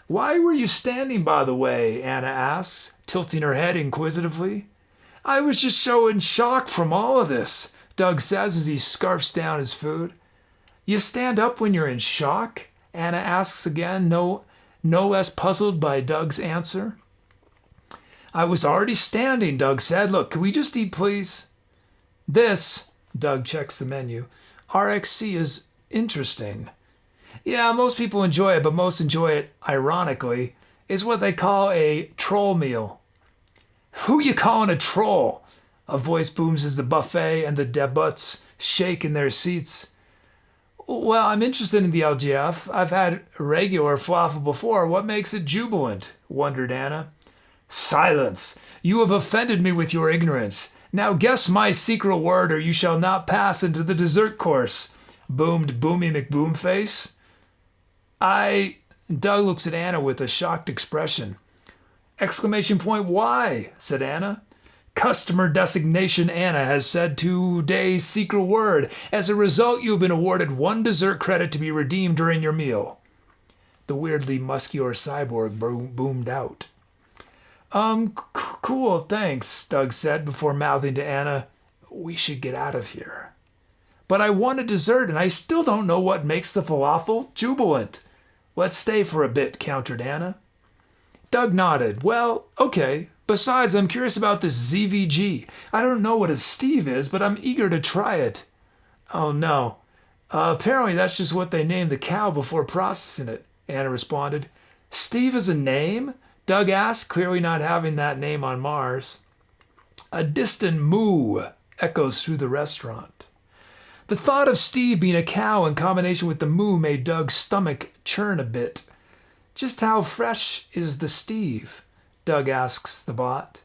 Why were you standing, by the way? Anna asks, tilting her head inquisitively. I was just so in shock from all of this, Doug says as he scarfs down his food. You stand up when you're in shock? Anna asks again, no less puzzled by Doug's answer. I was already standing, Doug said. Look, can we just eat, please? This, Doug checks the menu, RXC is interesting. Yeah, most people enjoy it, but most enjoy it, ironically, is what they call a troll meal. Who you calling a troll? A voice booms as the buffet and the debuts shake in their seats. Well, I'm interested in the LGF. I've had regular falafel before. What makes it jubilant? Wondered Anna. Silence! You have offended me with your ignorance. Now guess my secret word or you shall not pass into the dessert course, boomed Boomy McBoomface. Doug looks at Anna with a shocked expression. Exclamation point, why? Said Anna. Customer designation Anna has said today's secret word. As a result, you have been awarded 1 dessert credit to be redeemed during your meal. The weirdly muscular cyborg boomed out. Cool, thanks, Doug said before mouthing to Anna, we should get out of here. But I want a dessert and I still don't know what makes the falafel jubilant. Let's stay for a bit, countered Anna. Doug nodded. Well, okay. Besides, I'm curious about this ZVG. I don't know what a Steve is, but I'm eager to try it. Oh, no. Apparently that's just what they named the cow before processing it, Anna responded. Steve is a name? Doug asked, clearly not having that name on Mars. A distant moo echoes through the restaurant. The thought of Steve being a cow in combination with the moo made Doug's stomach churn a bit. Just how fresh is the Steve? Doug asks the bot.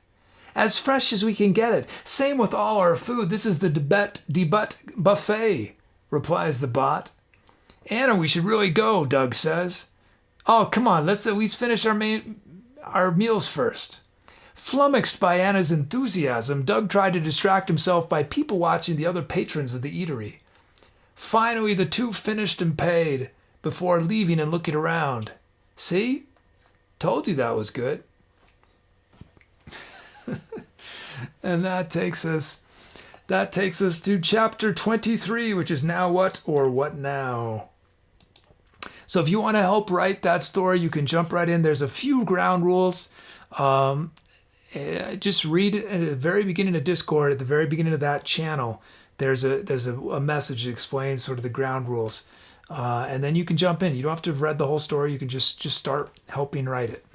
As fresh as we can get it. Same with all our food. This is the debut buffet, replies the bot. Anna, we should really go, Doug says. Oh, come on, let's at least finish our meals first. Flummoxed by Anna's enthusiasm, Doug tried to distract himself by people watching the other patrons of the eatery. Finally, the two finished and paid before leaving and looking around. See? Told you that was good. And that takes us to chapter 23, which is Now What or What Now? So if you want to help write that story, you can jump right in. There's a few ground rules. Just read at the very beginning of Discord, at the very beginning of that channel, there's a message that explains sort of the ground rules. And then you can jump in. You don't have to have read the whole story. You can just start helping write it.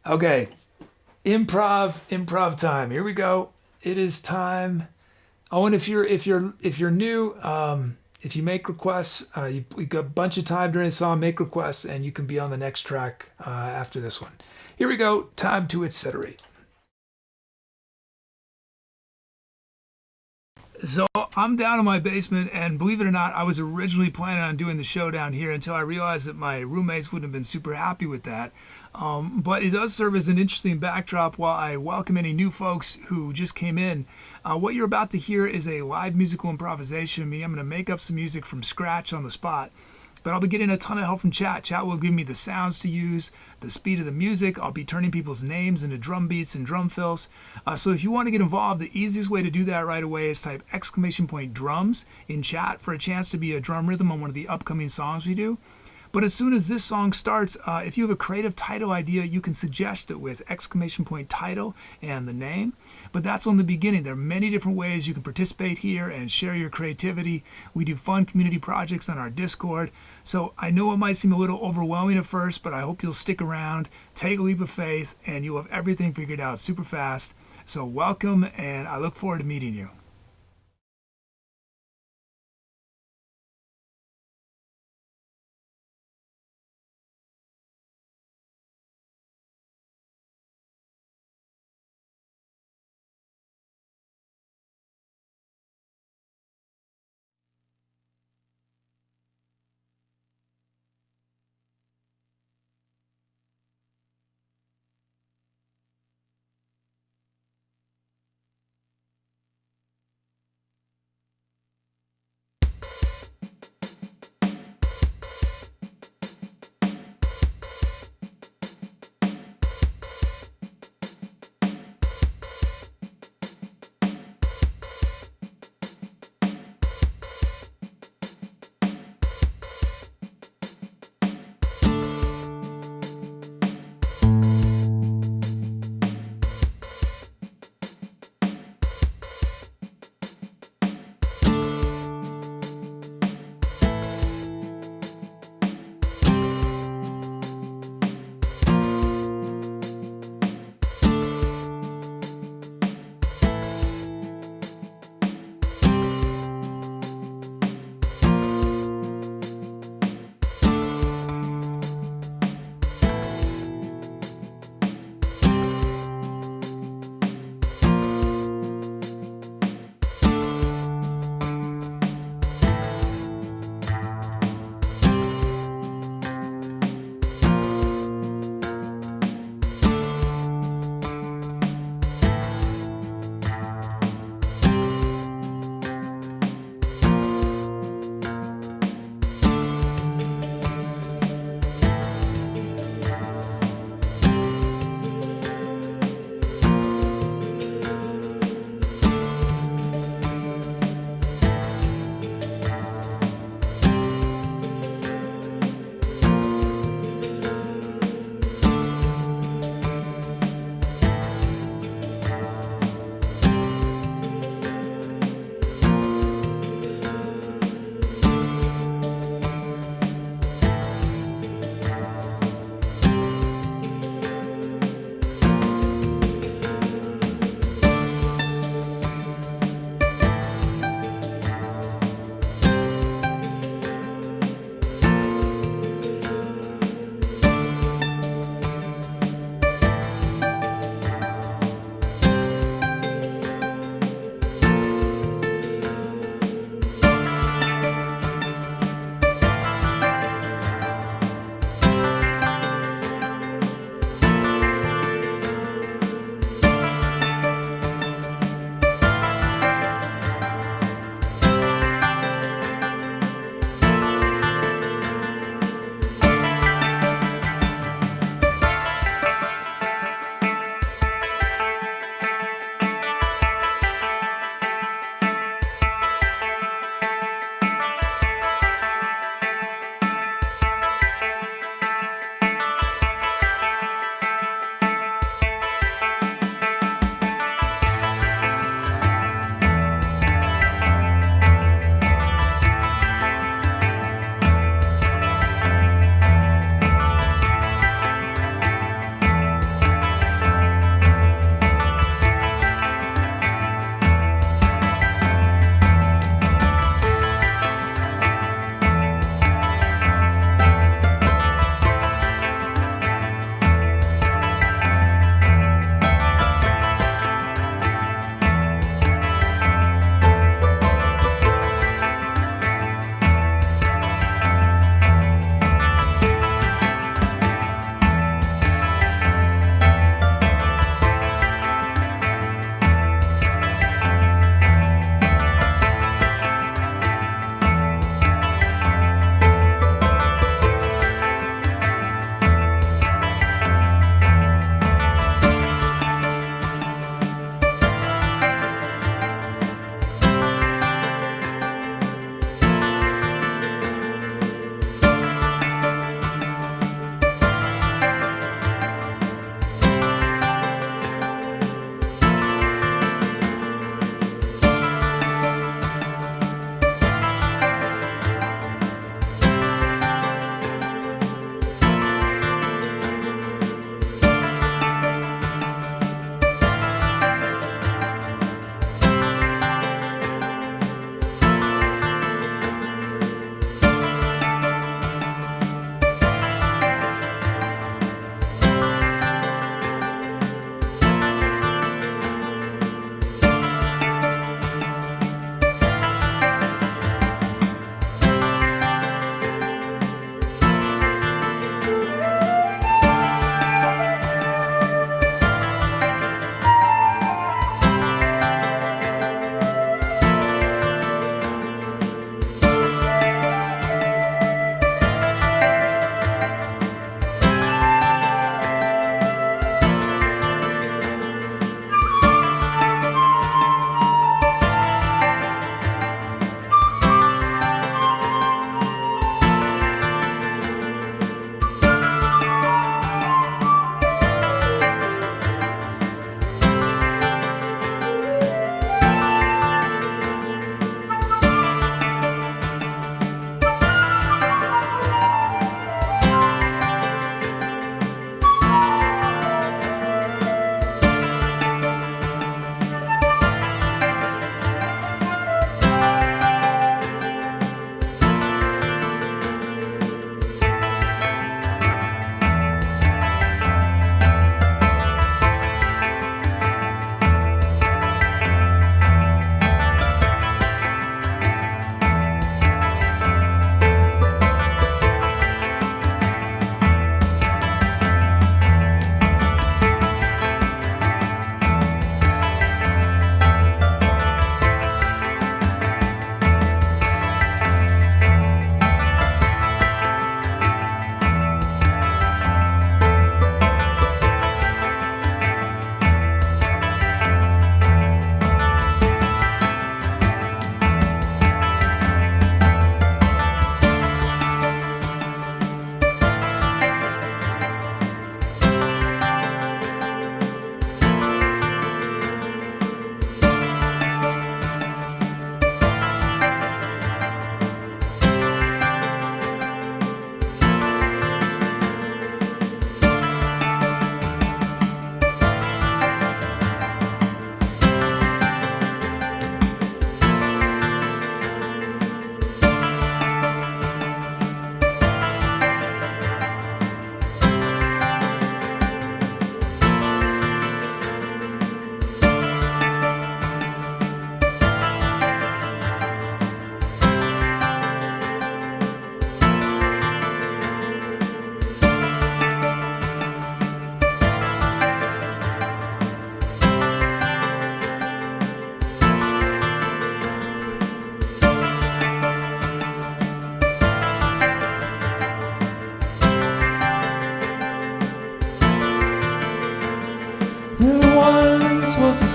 Okay, improv time. Here we go. It is time. Oh, and if you're new, if you make requests, we got a bunch of time during the song. Make requests, and you can be on the next track after this one. Here we go. Time to etceterate. So I'm down in my basement, and believe it or not, I was originally planning on doing the show down here until I realized that my roommates wouldn't have been super happy with that. But it does serve as an interesting backdrop while I welcome any new folks who just came in. What you're about to hear is a live musical improvisation, meaning I'm going to make up some music from scratch on the spot. But I'll be getting a ton of help from chat. Chat will give me the sounds to use, the speed of the music. I'll be turning people's names into drum beats and drum fills. So if you want to get involved, the easiest way to do that right away is type !drums in chat for a chance to be a drum rhythm on one of the upcoming songs we do. But as soon as this song starts, if you have a creative title idea, you can suggest it with !title and the name. But that's on the beginning. There are many different ways you can participate here and share your creativity. We do fun community projects on our Discord. So I know it might seem a little overwhelming at first, but I hope you'll stick around, take a leap of faith, and you'll have everything figured out super fast. So welcome, and I look forward to meeting you.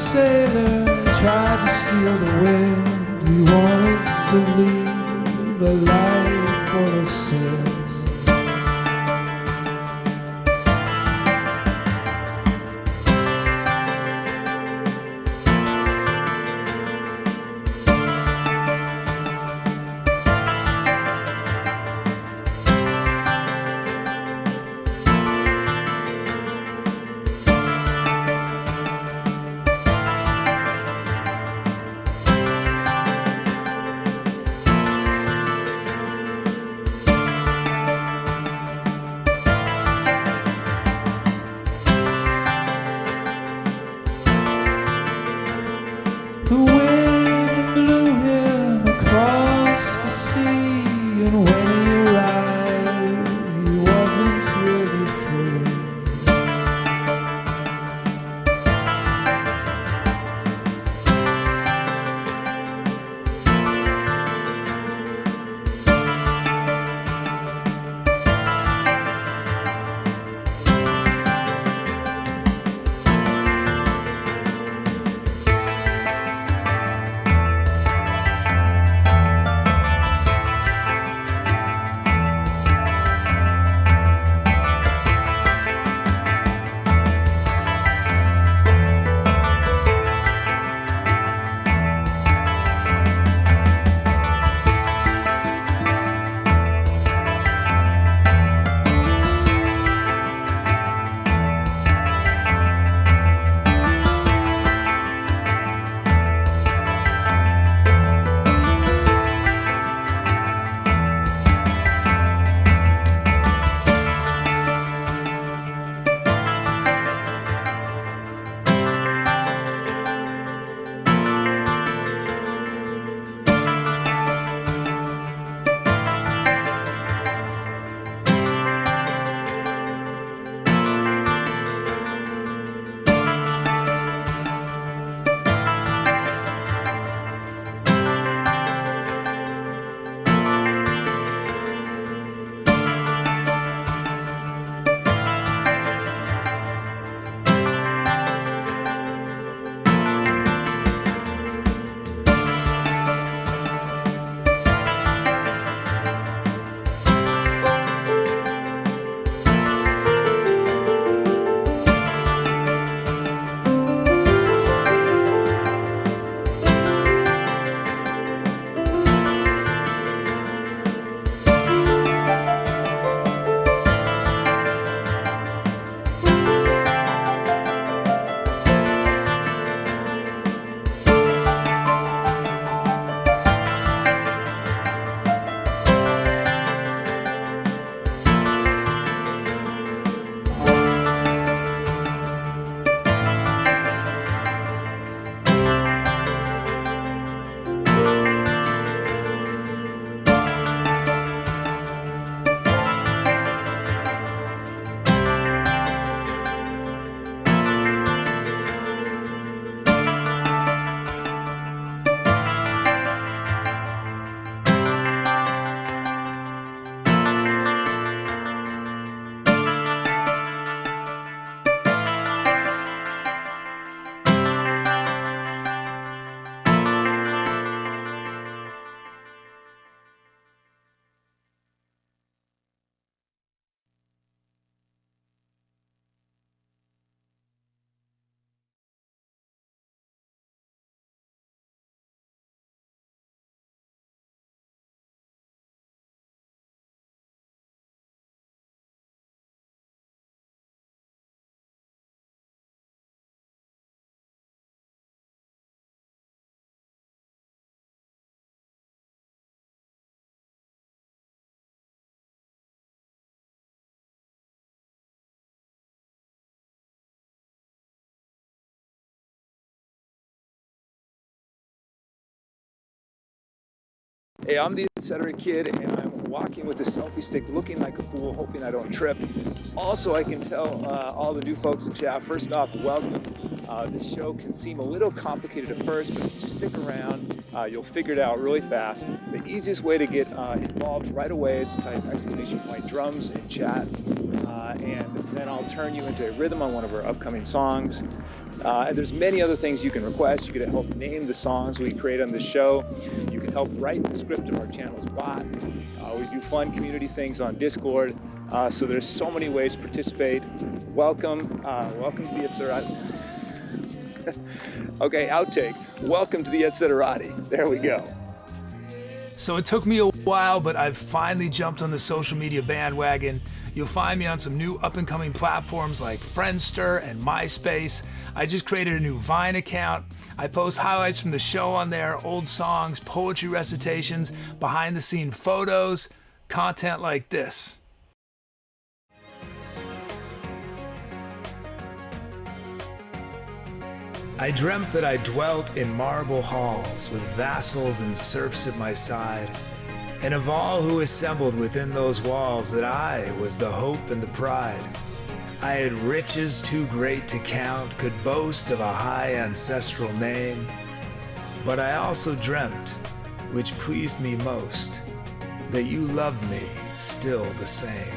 sailor tried to steal the wind. He wanted to leave a life full of sin. The wind blew him across the sea, and when he arrived, he wasn't really free. Hey, I'm the etc. kid, and I'm walking with a selfie stick looking like a fool, hoping I don't trip. Also, I can tell all the new folks in chat, first off, welcome. This show can seem a little complicated at first, but if you stick around, you'll figure it out really fast. The easiest way to get involved right away is to type !drums in chat, and then I'll turn you into a rhythm on one of our upcoming songs. And there's many other things you can request. You can help name the songs we create on this show. You can help write the script of our channel's bot. We do fun community things on Discord. So there's so many ways to participate. Welcome. Welcome to the Etserati. Okay, outtake. Welcome to the Etserati. There we go. So it took me a while, but I've finally jumped on the social media bandwagon. You'll find me on some new up-and-coming platforms like Friendster and MySpace. I just created a new Vine account. I post highlights from the show on there, old songs, poetry recitations, behind-the-scene photos, content like this. I dreamt that I dwelt in marble halls with vassals and serfs at my side, and of all who assembled within those walls that I was the hope and the pride. I had riches too great to count, could boast of a high ancestral name, but I also dreamt, which pleased me most, that you loved me still the same.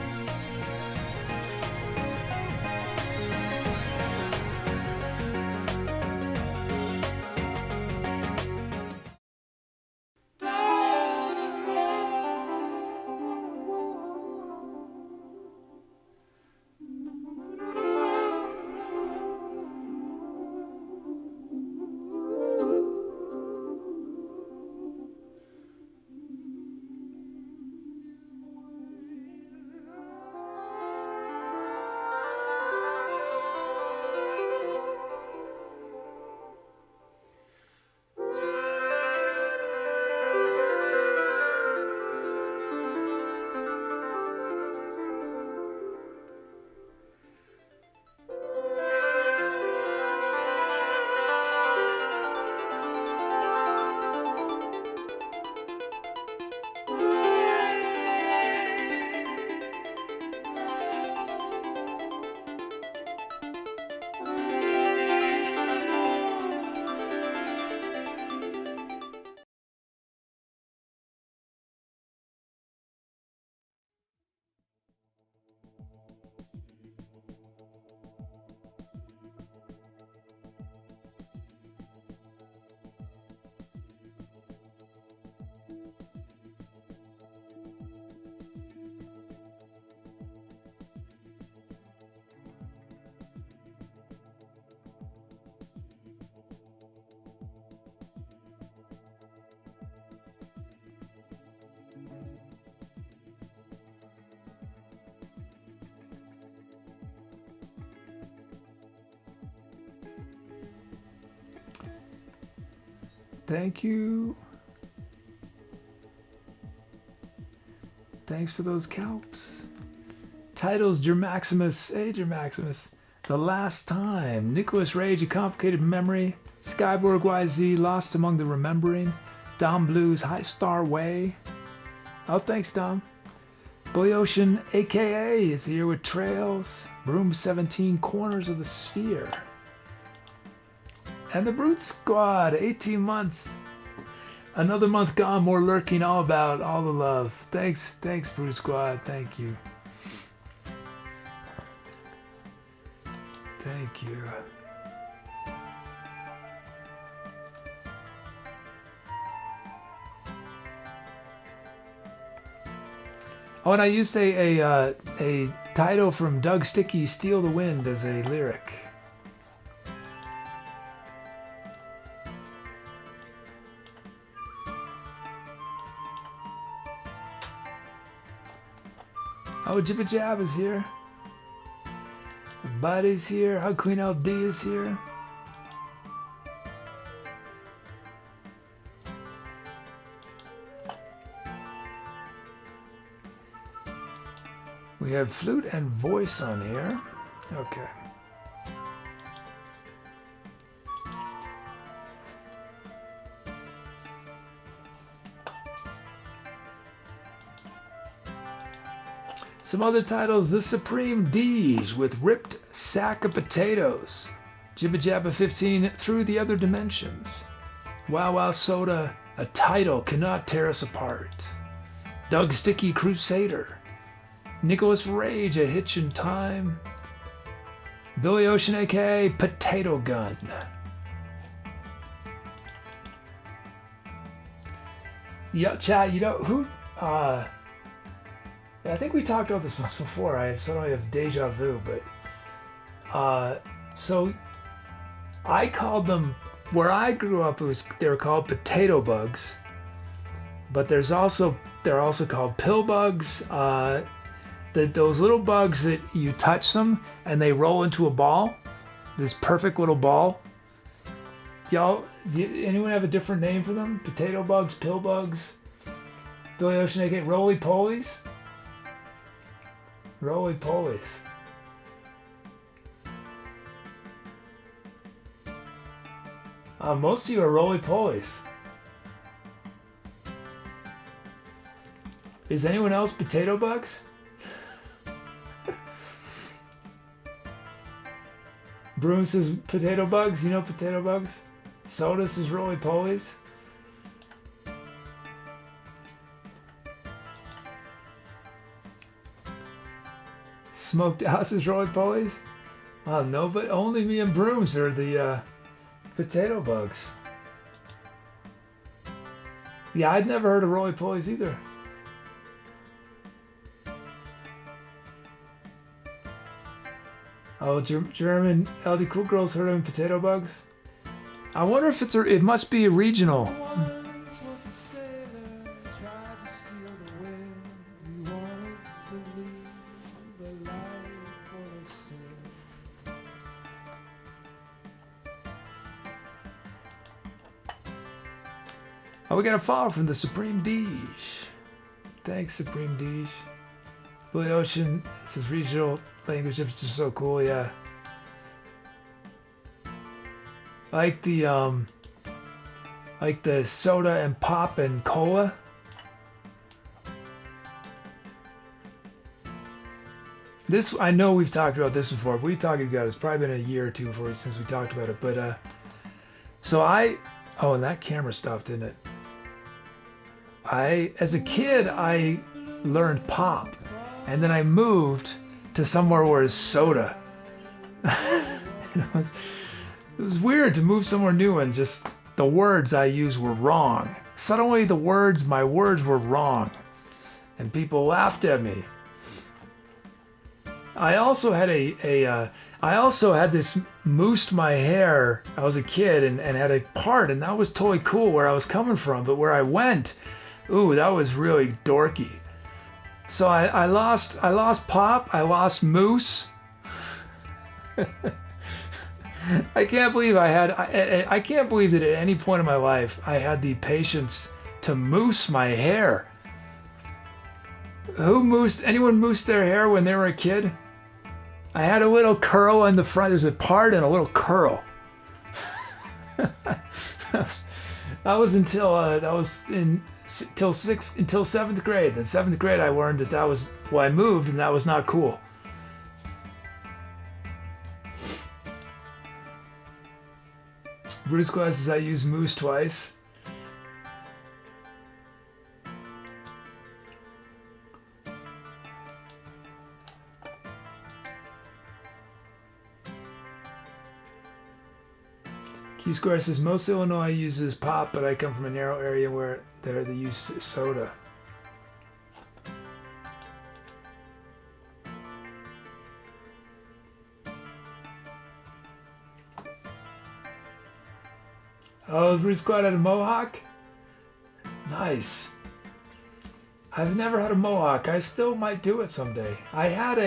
Thank you. Thanks for those calps. Titles, Germaximus. Hey, Germaximus. The Last Time. Nicholas Rage, A Complicated Memory. Skyborg YZ, Lost Among the Remembering. Dom Blues, High Star Way. Oh, thanks, Dom. Boyocean, AKA, is here with Trails. Broom 17, Corners of the Sphere. And the Brute Squad, 18 months. Another month gone, more lurking, all about, all the love. Thanks, Brute Squad, thank you. Thank you. Oh, and I used a title from Doug Stickey's Steal the Wind as a lyric. Oh, Jibba Jab is here. Buddy's here. Hug Queen LD is here. We have Flute and Voice on here. Okay. Some other titles: The Supreme Deej with Ripped Sack of Potatoes. Jibba Jabba 15, Through the Other Dimensions. Wow Wow Soda, A Title Cannot Tear Us Apart. Doug Sticky Crusader. Nicholas Rage, A Hitch in Time. Billy Ocean, aka Potato Gun. Yeah, chat, you know who? I think we talked about this once before. I suddenly have deja vu, but so I called them, where I grew up, they were called potato bugs, but they're also called pill bugs. Those little bugs that you touch them and they roll into a ball, this perfect little ball. Anyone have a different name for them? Potato bugs, pill bugs, Billy Ocean, aka roly polies. Roly polies. Most of you are roly polies. Is anyone else potato bugs? Broom says potato bugs. You know potato bugs? Soda says roly polies. Smoked out says roly polies. No, but only me and Brooms are the potato bugs. Yeah, I'd never heard of roly polies either. Oh, German LD Cool Girls heard of potato bugs? I wonder if it must be a regional. Oh, we got a follow from the Supreme Deej. Thanks, Supreme Deej. Billy Ocean says regional language differences are so cool, yeah. Like the soda and pop and cola. This, I know we've talked about this before, but we've talked about it. It's probably been a year or two since we talked about it. But and that camera stopped, didn't it? As a kid, I learned pop, and then I moved to somewhere where it's soda. It was weird to move somewhere new and just the words I used were wrong. Suddenly my words were wrong, and people laughed at me. I also had this moosed my hair. I was a kid and had a part, and that was totally cool where I was coming from, but where I went, ooh, that was really dorky. So I lost pop, I lost moose. I can't believe I can't believe that at any point in my life I had the patience to moose my hair. Anyone moosed their hair when they were a kid? I had a little curl in the front. There's a part and a little curl. that was until seventh grade. Then seventh grade, I learned that was I moved, and that was not cool. Bruce Glass says I used moose twice. Q Square says most Illinois uses pop, but I come from a narrow area where they use soda. Oh, Bruce Squad had a mohawk? Nice. I've never had a mohawk. I still might do it someday. I had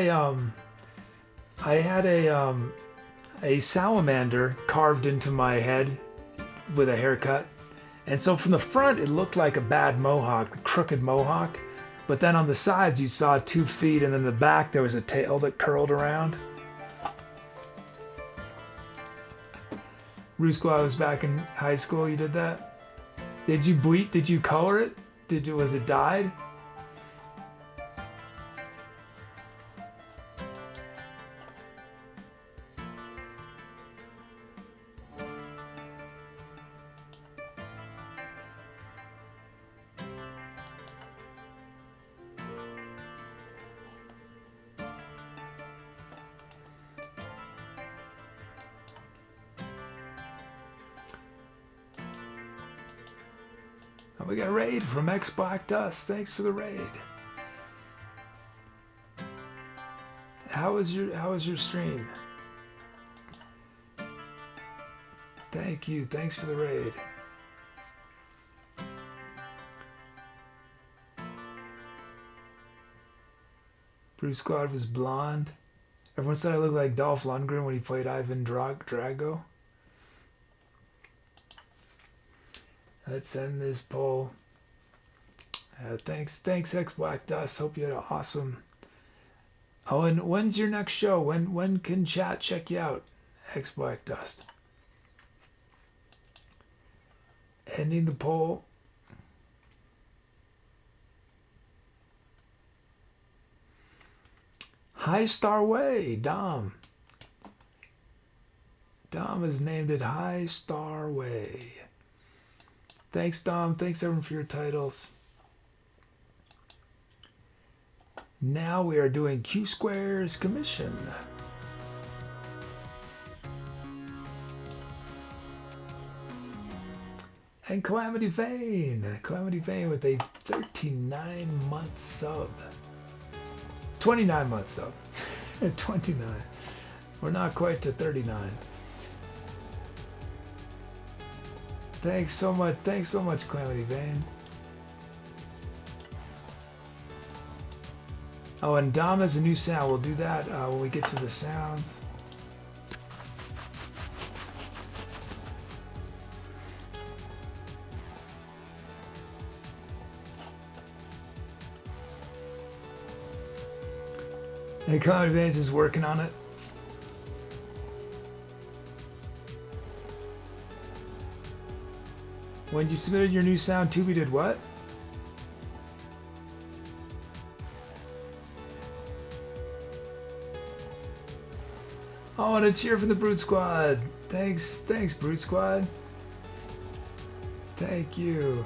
a salamander carved into my head with a haircut. And so from the front, it looked like a bad mohawk, a crooked mohawk. But then on the sides, you saw 2 feet, and then the back, there was a tail that curled around. Rusko, I was back in high school, you did that? Did you bleach? Did you color it? Was it dyed? Oh, we got a raid from X Black Dust. Thanks for the raid. How was your stream? Thank you. Thanks for the raid. Bruce Squad was blonde. Everyone said I looked like Dolph Lundgren when he played Ivan Drago. Let's end this poll. Thanks, X Black Dust. Hope you had an awesome. Oh, and when's your next show? When can chat check you out, X Black Dust? Ending the poll. High Star Way, Dom. Dom has named it High Star Way. Thanks, Dom. Thanks, everyone, for your titles. Now we are doing Q Square's commission. And Calamity Vane with a 39-month sub. 29 months sub. 29. We're not quite to 39. Thanks so much, Calamity Vane. Oh, and Dom has a new sound. We'll do that when we get to the sounds. And Calamity Vance is working on it. When you submitted your new sound, Tubi did what? Oh, and a cheer from the Brute Squad. Thanks, Brute Squad. Thank you.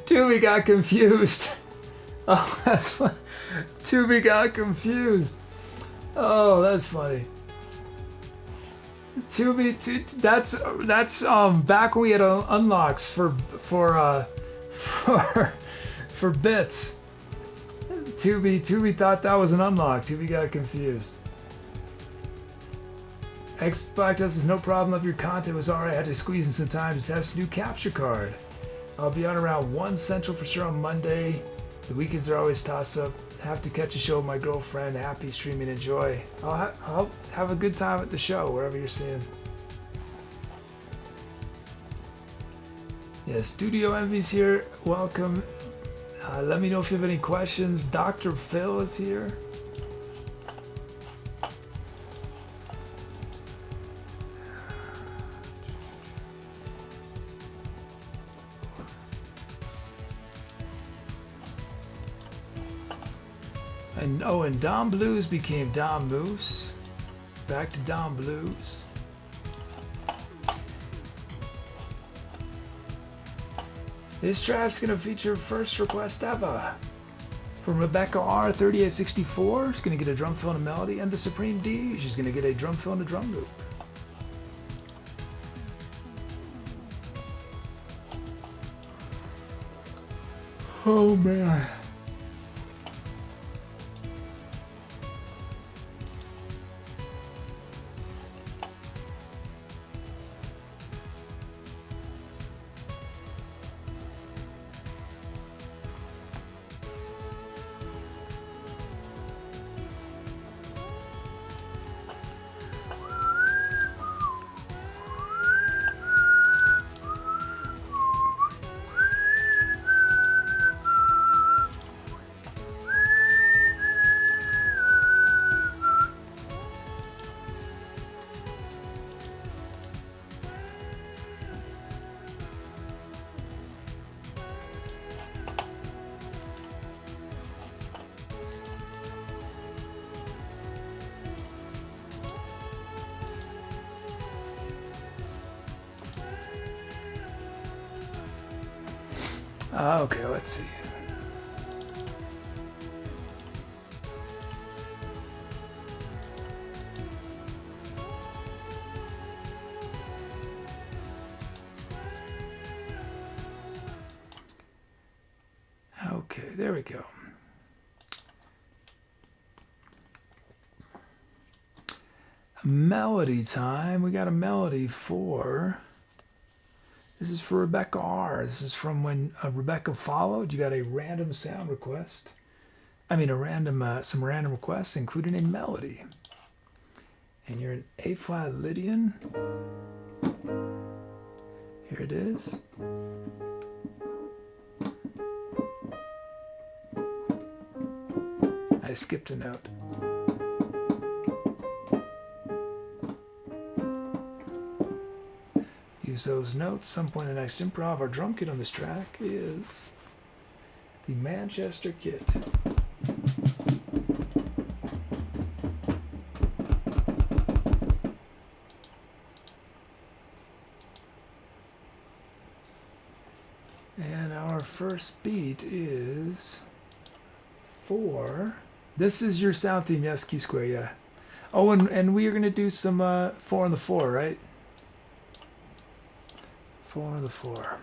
Tubi got confused. Oh, that's fun. Tubi got confused. Oh, that's funny. That's back when we had unlocks for bits. Tubi thought that was an unlock. Tubi got confused. X Black Dust is no problem. If your content was alright, I had to squeeze in some time to test a new capture card. I'll be on around 1 Central for sure on Monday. The weekends are always toss up. Have to catch a show with my girlfriend. Happy streaming, enjoy. I'll have a good time at the show, wherever you're seeing. Yeah, Studio Envy's here. Welcome. Let me know if you have any questions. Dr. Phil is here. And Dom Blues became Dom Moose. Back to Dom Blues. This track's gonna feature first request ever from Rebecca R 3864. She's gonna get a drum fill and a melody, and the Supreme D. She's gonna get a drum fill and a drum loop. Oh man. Okay, let's see. there we go. Melody time. We got a melody for... This is for Rebecca R. This is from when Rebecca followed. You got a random sound request. I mean, some random requests, including a melody. And you're an A-flat Lydian. Here it is. I skipped a note. Use those notes. Some point in the next improv. Our drum kit on this track is the Manchester Kit. And our first beat is 4. This is your sound theme, yes, Key Square, yeah. Oh, and we are going to do some 4 on the 4, right? 4 on the 4.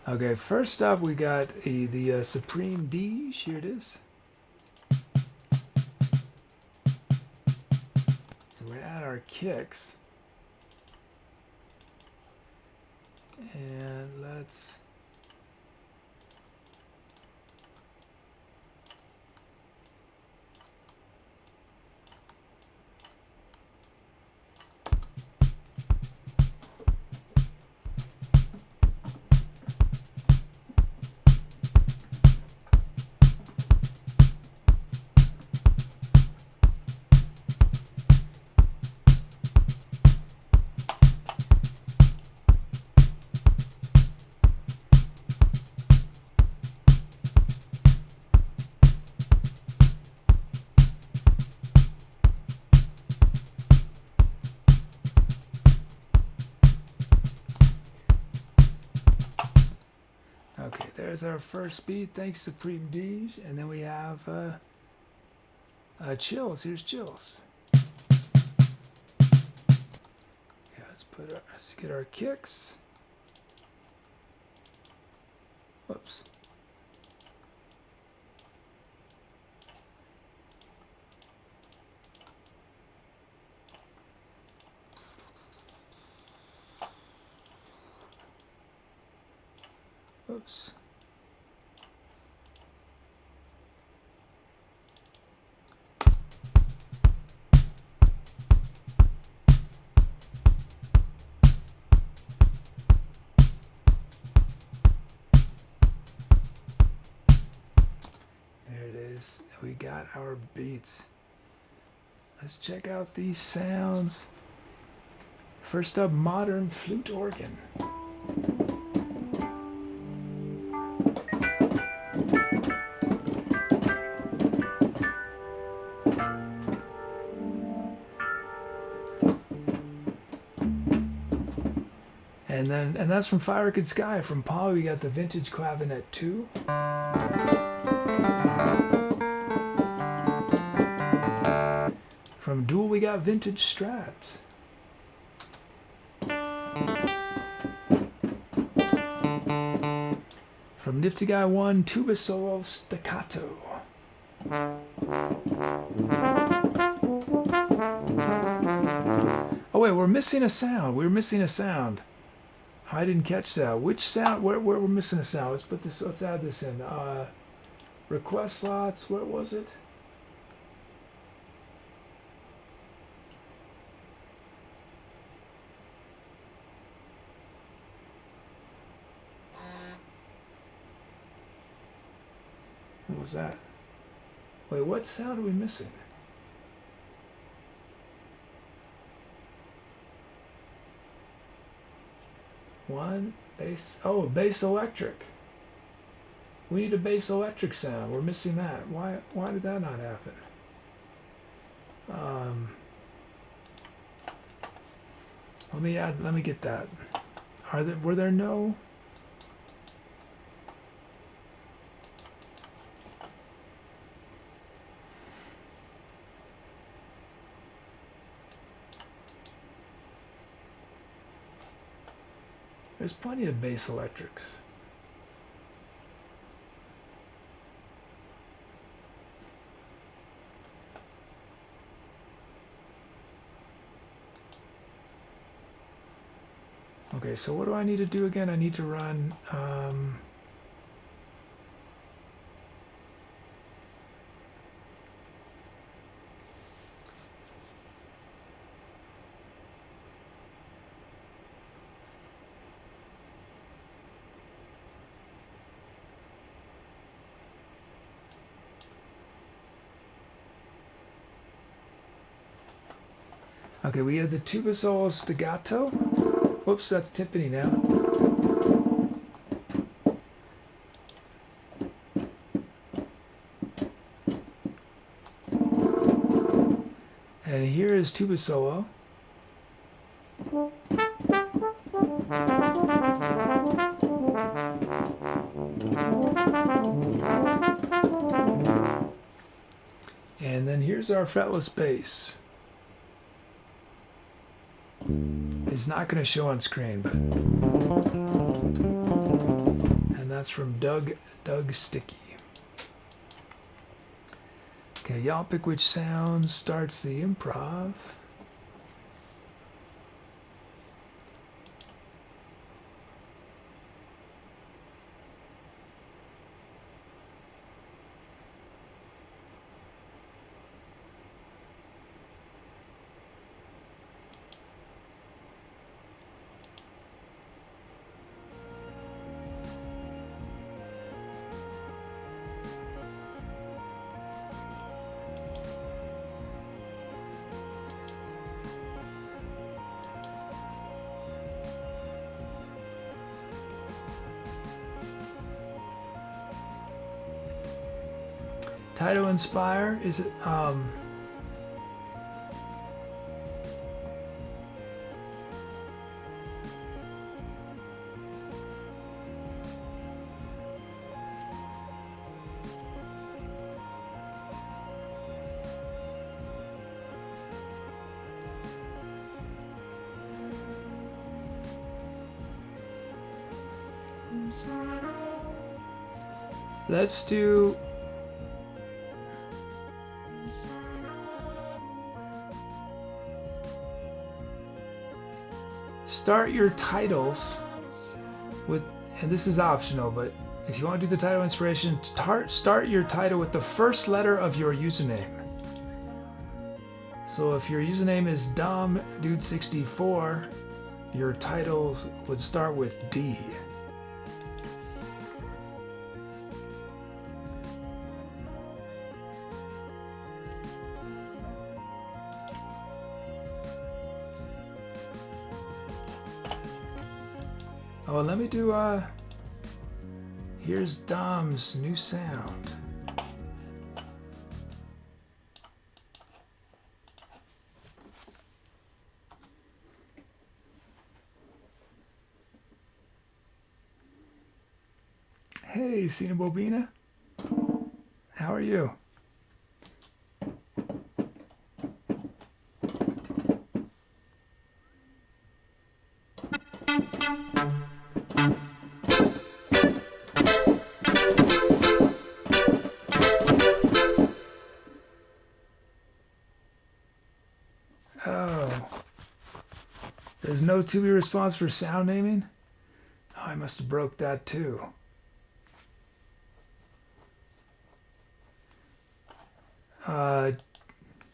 Okay, first up we got the Supreme D. Here it is. So we're gonna add our kicks, and let's. Okay, there's our first beat. Thanks, Supreme D. And then we have Chills. Here's Chills. Okay, let's get our kicks. Whoops. Oops. There it is. We got our beats. Let's check out these sounds. First up, modern flute organ. And that's from Fire Could Sky. From Paul, we got the Vintage Clavinet 2. From Dual, we got Vintage Strat. From Nifty Guy 1, Tuba Solo Staccato. Oh wait, we're missing a sound. We're missing a sound. I didn't catch that. Which sound? Where we're missing a sound? Let's put this. Let's add this in. Request slots. Where was it? What was that? Wait, what sound are we missing? One bass. Oh, bass electric. We need a bass electric sound. We're missing that. Why did that not happen? Let me get that. Were there no? There's plenty of bass electrics. Okay, so what do I need to do again? I need to run. Okay, we have the tuba solo staccato. Whoops, that's timpani now. And here is tuba solo. And then here's our fretless bass. It's not going to show on screen, but and that's from Doug Sticky. Okay, y'all pick which sound starts the improv. Title Inspire, is it let's do start your titles with, and this is optional, but if you want to do the title inspiration, start your title with the first letter of your username. So if your username is dude64, your titles would start with D. Oh, let me do, here's Dom's new sound. Hey, Sina Bobina. How are you? Oh, there's no to be response for sound naming? Oh, I must have broke that too.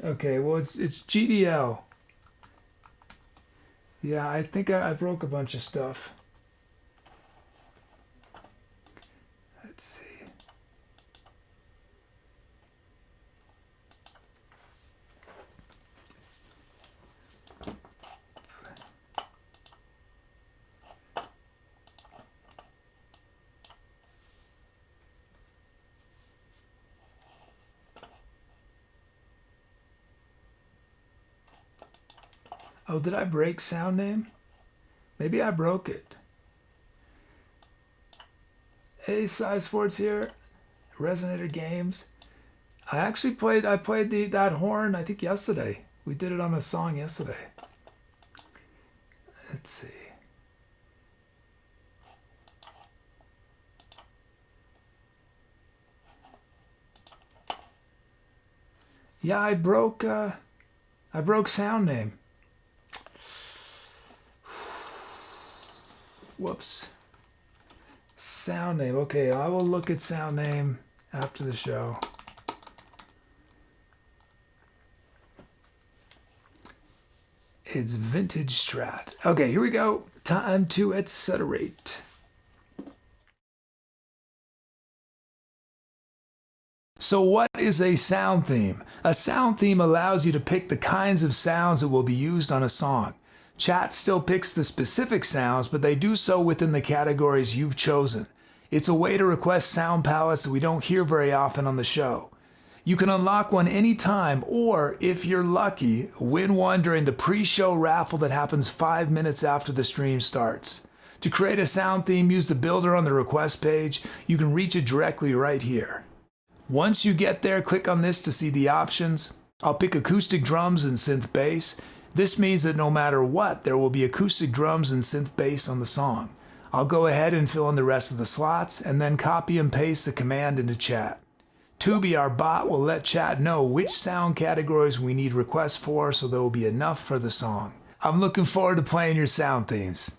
Okay, well it's GDL. Yeah, I think I broke a bunch of stuff. Let's see. Oh, did I break sound name? Maybe I broke it. Hey, Sci Sports here. Resonator Games. I played that horn I think yesterday. We did it on a song yesterday. Let's see. Yeah, I broke sound name. Whoops. Sound name. Okay, I will look at sound name after the show. It's vintage Strat. Okay, here we go. Time to accelerate. So what is a sound theme? A sound theme allows you to pick the kinds of sounds that will be used on a song. Chat still picks the specific sounds, but they do so within the categories you've chosen. It's a way to request sound palettes that we don't hear very often on the show. You can unlock one anytime, or if you're lucky, win one during the pre-show raffle that happens 5 minutes after the stream starts. To create a sound theme, use the builder on the request page. You can reach it directly right here. Once you get there, click on this to see the options. I'll pick acoustic drums and synth bass. This means that no matter what, there will be acoustic drums and synth bass on the song. I'll go ahead and fill in the rest of the slots and then copy and paste the command into chat. Tubi, our bot, will let chat know which sound categories we need requests for, so there will be enough for the song. I'm looking forward to playing your sound themes.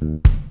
Thank